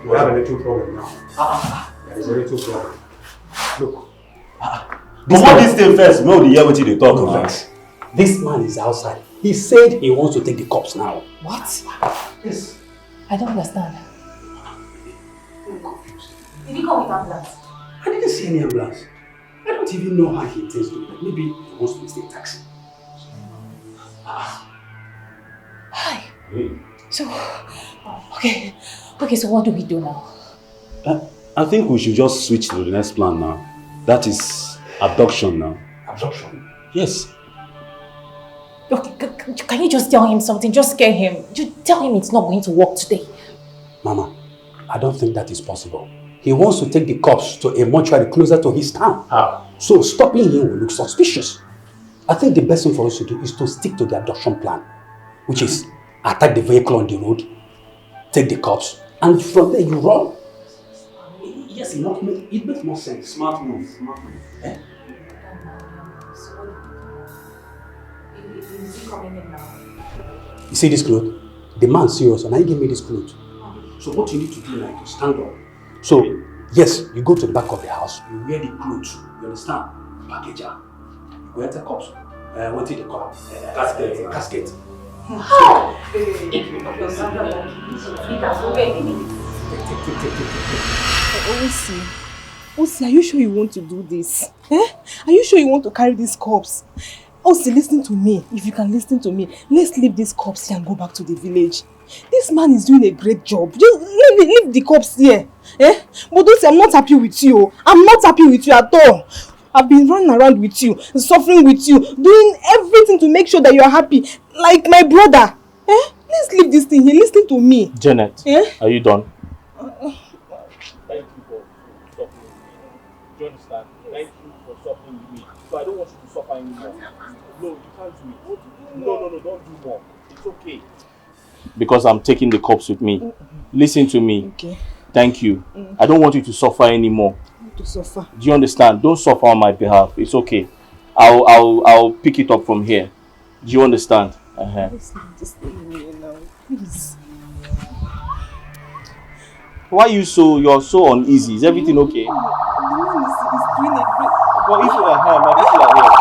We have a little problem now. There is a little problem. Look. This thing first, no, the hear what they talk about. This man is outside. He said he wants to take the cops now. What? Yes. I don't understand. Did he come with ambulance? I didn't see any ambulance. I don't even know how he intends to do it. Maybe he wants to take a taxi. Hi. So, okay, so what do we do now? I think we should just switch to the next plan now. That is abduction now. Abduction? Yes. Okay, can you just tell him something? Just scare him. Just tell him it's not going to work today. Mama, I don't think that is possible. He wants to take the cops to a mortuary closer to his town. So stopping him will look suspicious. I think the best thing for us to do is to stick to the abduction plan, which is attack the vehicle on the road, take the cops, and from there you run. Yes, it makes more sense. Smart move. Eh? Is he coming in now? You see this cloth? The man serious and I give me this cloth. So what you need to do now is to stand up. So, yes, you go to the back of the house, you wear the clothes, you understand? Package her. You go enter cops. What did they call it? Casket. Osi, are you sure you want to do this? Are you sure you want to carry these cups? Osi, listen to me. If you can listen to me, let's leave these cups here and go back to the village. This man is doing a great job. Just leave the cups here. But Osi, I'm not happy with you. I'm not happy with you at all. I've been running around with you, suffering with you, doing everything to make sure that you are happy, like my brother. Let's leave this thing here. Listen to me. Janet, are you done? Thank you for suffering with me. Do you understand? Thank you for suffering with me. So I don't want you to suffer anymore. No, you can't do it. No, don't do more. It's okay. Because I'm taking the cops with me. Listen to me. Okay. Thank you. I don't want you to suffer anymore. To suffer. Do you understand? Don't suffer on my behalf. It's okay. I'll pick it up from here. Do you understand? Just leave me now, please. Why you're so uneasy? Is everything okay? The man is doing a great. But if you are here, my people are here.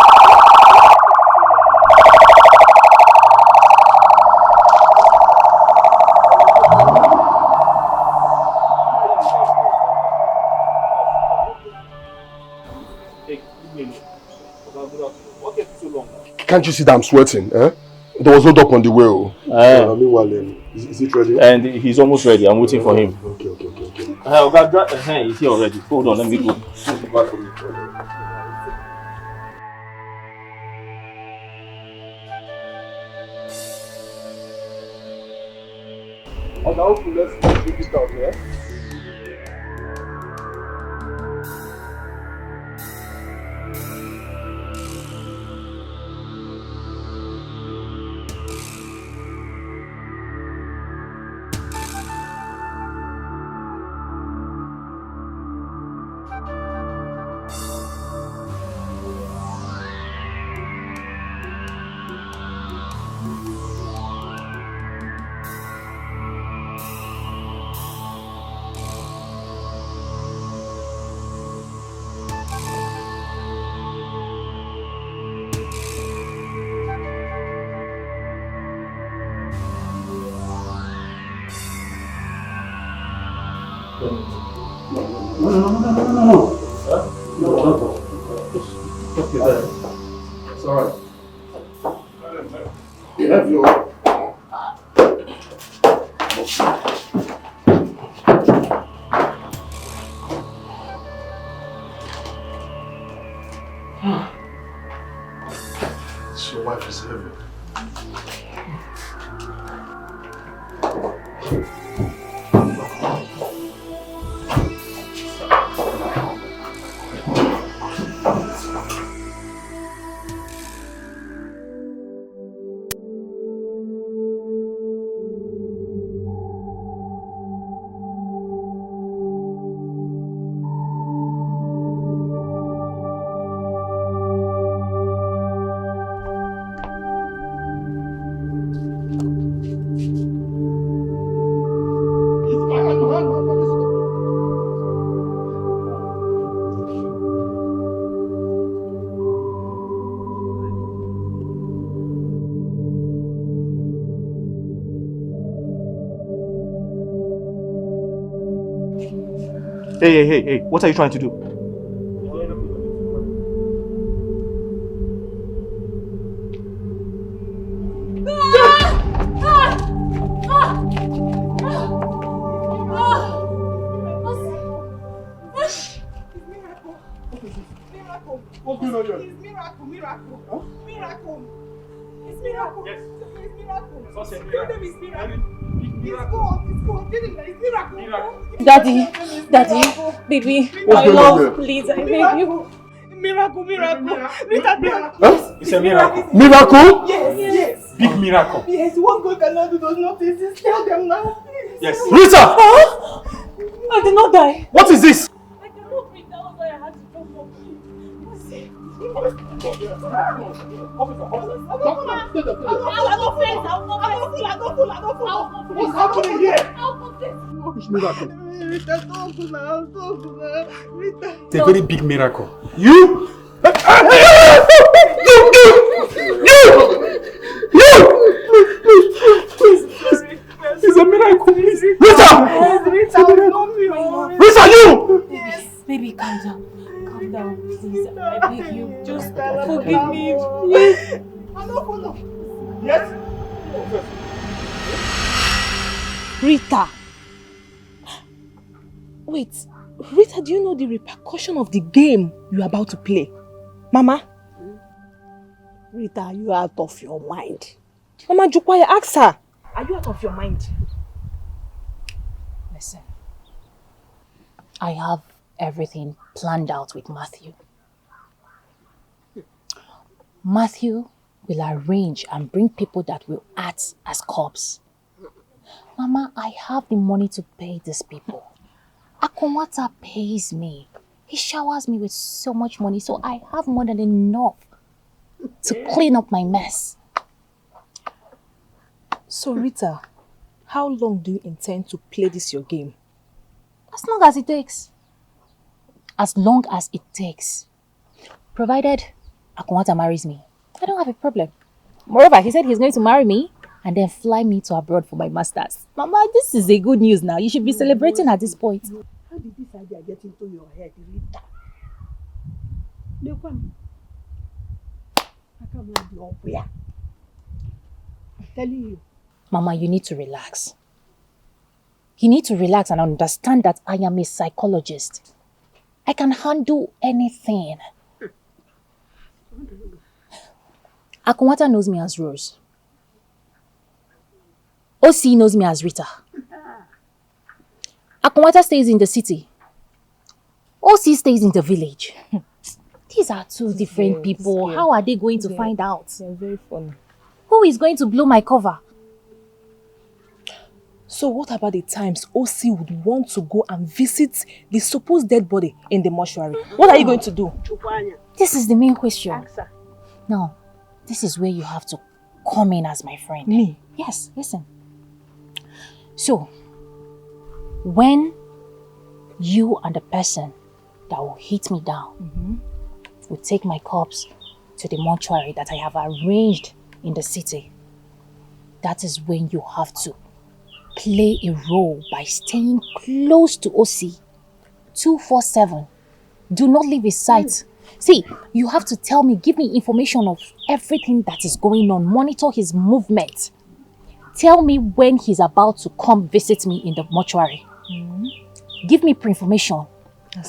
Can't you see that I'm sweating? There was no dock on the way. Meanwhile, is it ready? And he's almost ready. I'm waiting for him. Okay. He's here already. Hold on, let me go. Let's take it out here. No. It's alright. You have your... Your wife is heavy. Hey, what are you trying to do? What's going on here? It's miracle. Huh? Miracle. It's miracle. Yes. It's miracle. Tell them it's miracle. It's God. Tell them that it's miracle. Daddy, baby, my love, please, I beg you. Miracle. Rita, huh? It's a miracle. Miracle? Yes. Big miracle. Yes, what God cannot do does not exist. Tell them now. Yes. Rita! Huh? I did not die. What is this? I cannot breathe. That was why I had to jump up. What's happening here? Which miracle? It's a very big miracle. You? It's a miracle. Rita, you! Yes. Baby, calm down. Calm down, please. I beg you. Just forgive me, please. Yes? Rita! Wait, Rita, do you know the repercussion of the game you're about to play? Mama? Rita, you are out of your mind. Mama Jukwaya, ask her. Are you out of your mind? Listen, I have everything planned out with Matthew. Matthew will arrange and bring people that will act as cops. Mama, I have the money to pay these people. Akonwata pays me. He showers me with so much money, so I have more than enough to clean up my mess. So Rita, how long do you intend to play this your game? As long as it takes. As long as it takes. Provided Akonwata marries me, I don't have a problem. Moreover, he said he's going to marry me and then fly me to abroad for my masters. Mama, this is a good news now. You should be celebrating at this point. How did this idea get into your head, Rita? I'm telling you. Mama, you need to relax. You need to relax and understand that I am a psychologist. I can handle anything. Akonwata knows me as Rose. OC knows me as Rita. Akonwata stays in the city. OC stays in the village. These are two different people. How are they going to find out? They're very funny. Who is going to blow my cover? So what about the times OC would want to go and visit the supposed dead body in the mortuary? What are you going to do? This is the main question. Now, this is where you have to come in as my friend. Me? Yes, listen. So, when you and the person that will hit me down will take my corpse to the mortuary that I have arranged in the city, that is when you have to play a role by staying close to OC 247. Do not leave his sight. See, you have to tell me, give me information of everything that is going on. Monitor his movement. Tell me when he's about to come visit me in the mortuary. Give me pre-information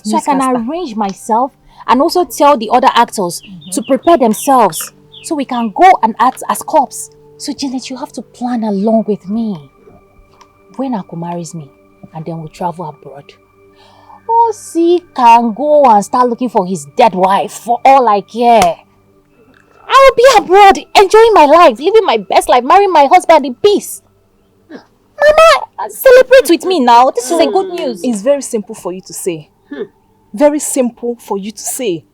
so I can arrange myself and also tell the other actors to prepare themselves so we can go and act as cops. So Janet, you have to plan along with me. When Aku marries me, and then we'll travel abroad, Osi can go and start looking for his dead wife for all I care. I'll be abroad, enjoying my life, living my best life, marrying my husband in peace. Mama, celebrate with me now. This is a good news. It's very simple for you to say. Very simple for you to say.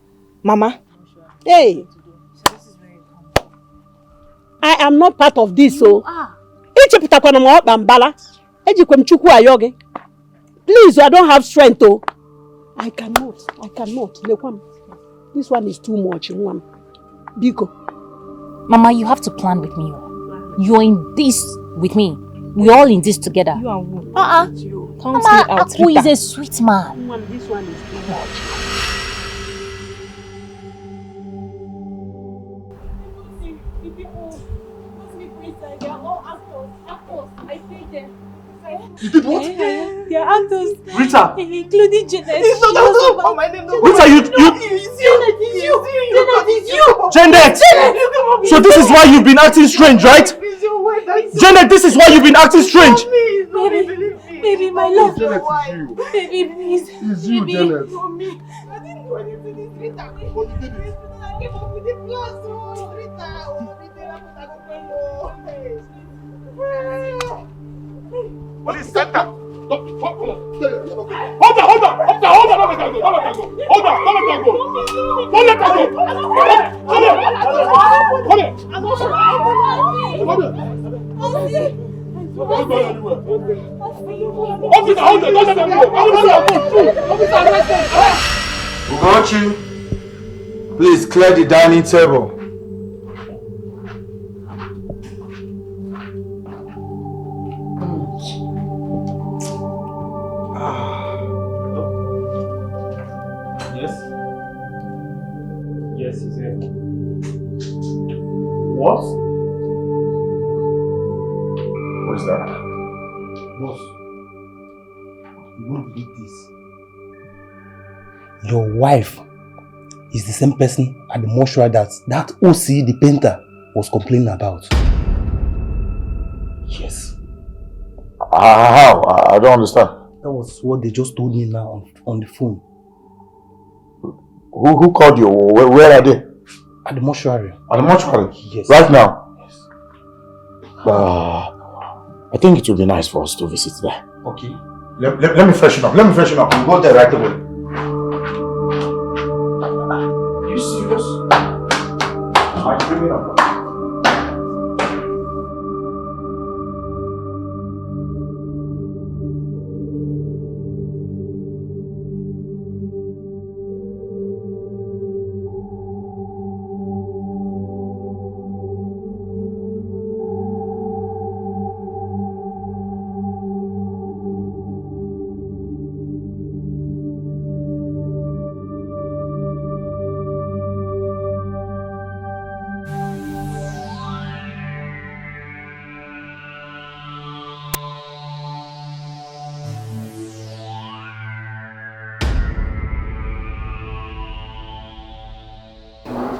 Mama. Hey. I am not part of this, so. Please, I don't have strength, oh. I cannot. This one is too much. Biko. Mama, you have to plan with me. You're in this with me. We're all in this together. You are who? Count me out, Aku is a sweet man. This one is too much. You did what? They are actors. Rita! Including Janet. It's not oh, my name. Rita, Janet, it's you. Janet! So this is why you've been acting strange, right? Janet, this is why you've been acting strange. Baby, my love. Janet, it's you. Baby, please. It's you, Janet. I didn't do anything. It's Rita. But you did it. I came up with the plans. Rita. Police center. Hold on. Ugochi, please clear the dining table. Yes, he's here. What? What is that? Boss, you won't believe this. Your wife is the same person at the mortuary that OC, the painter, was complaining about. Yes. How? I don't understand. That was what they just told me now on the phone. Who called you? Where are they? At the mortuary. At the mortuary? Yes. Right now? Yes. I think it would be nice for us to visit there. Okay. Let me freshen up. We'll go there right away. Are you serious? Are you bringing up?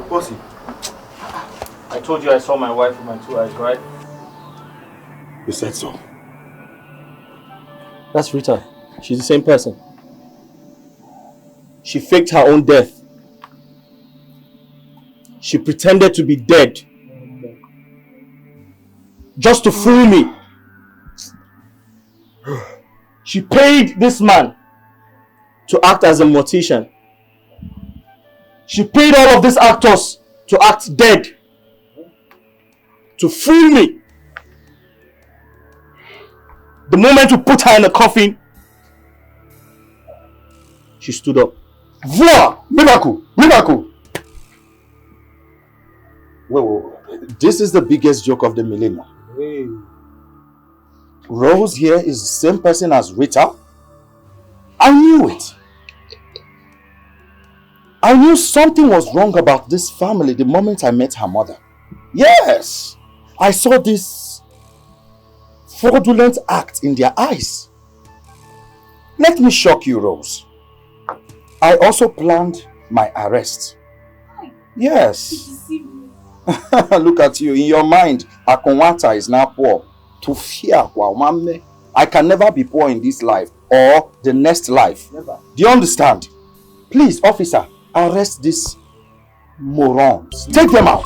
Bossy, I told you I saw my wife with my 2 eyes, right? You said so. That's Rita. She's the same person. She faked her own death. She pretended to be dead. Just to fool me. She paid this man to act as a mortician. She paid all of these actors to act dead. To fool me. The moment we put her in a coffin, she stood up. Voila! Miracle! Wait. This is the biggest joke of the millennium. Hey. Rose here is the same person as Rita. I knew it. I knew something was wrong about this family the moment I met her mother. Yes, I saw this fraudulent act in their eyes. Let me shock you, Rose. I also planned my arrest. Yes. Look at you. In your mind, Akonwata is now poor. To fear, wow, mame. I can never be poor in this life or the next life. Never. Do you understand? Please, officer, arrest these morons. Take them out.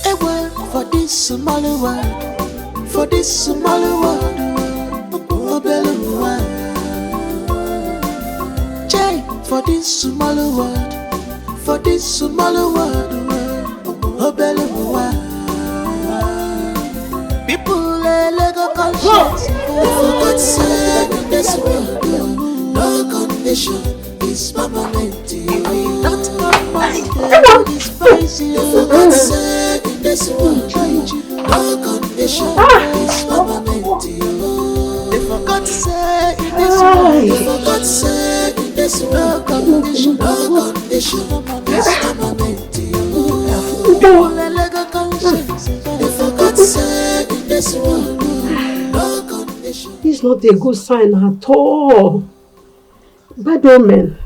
A word for this Somali word, for this Somali word, J for this Somali word, for this Somali word, people Lego conscience, for God's sake, this world, no condition is permanent. Not permanent, this price, for God's sake, this world, no condition is permanent. For God's sake, this world, for God's sake, this world, no condition is permanent. People Lego conscience, for God's sake, this world, no condition. It's not a good sign at all. Bad omen.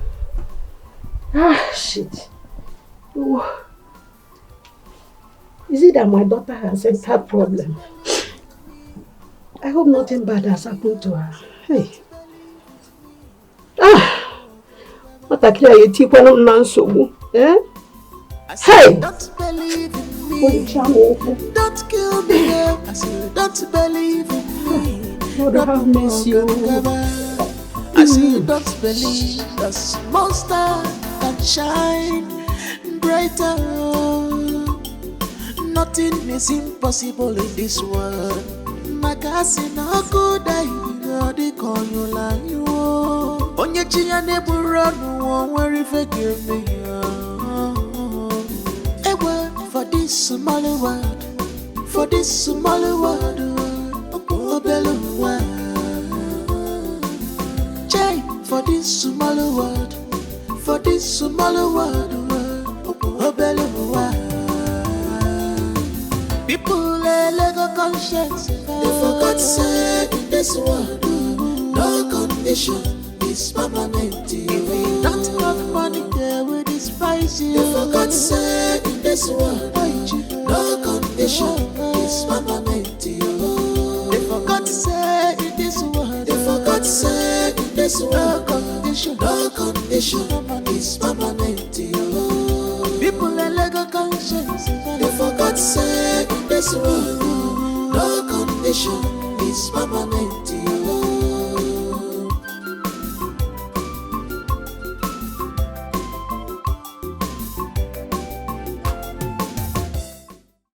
Shit. Oh. Is it that my daughter has a heart problem? I hope nothing bad has happened to her. Hey. What a clear you take one of Nanso. Eh? Hey! Don't believe in me. Don't kill me. I said, don't believe in me. Lord have mercy. I said, don't believe the small star can shine brighter. Nothing is impossible in this world. Magasi na kuda ibigodi konyola yo. Onye chinya neburo no worry forgive me. A word for this Somali word, for this Somali word, J for this Somali word, for this Somali word, people Lego conscience, for God's sake, in this world, no condition is permanent. If we don't have money, they will despise you. For God's sake, in this world, no condition is permanent. For God's sake, in this world, for God's sake, in this world, no condition is permanent. People are Lego conscience, for God's sake, in this world, no condition is permanent.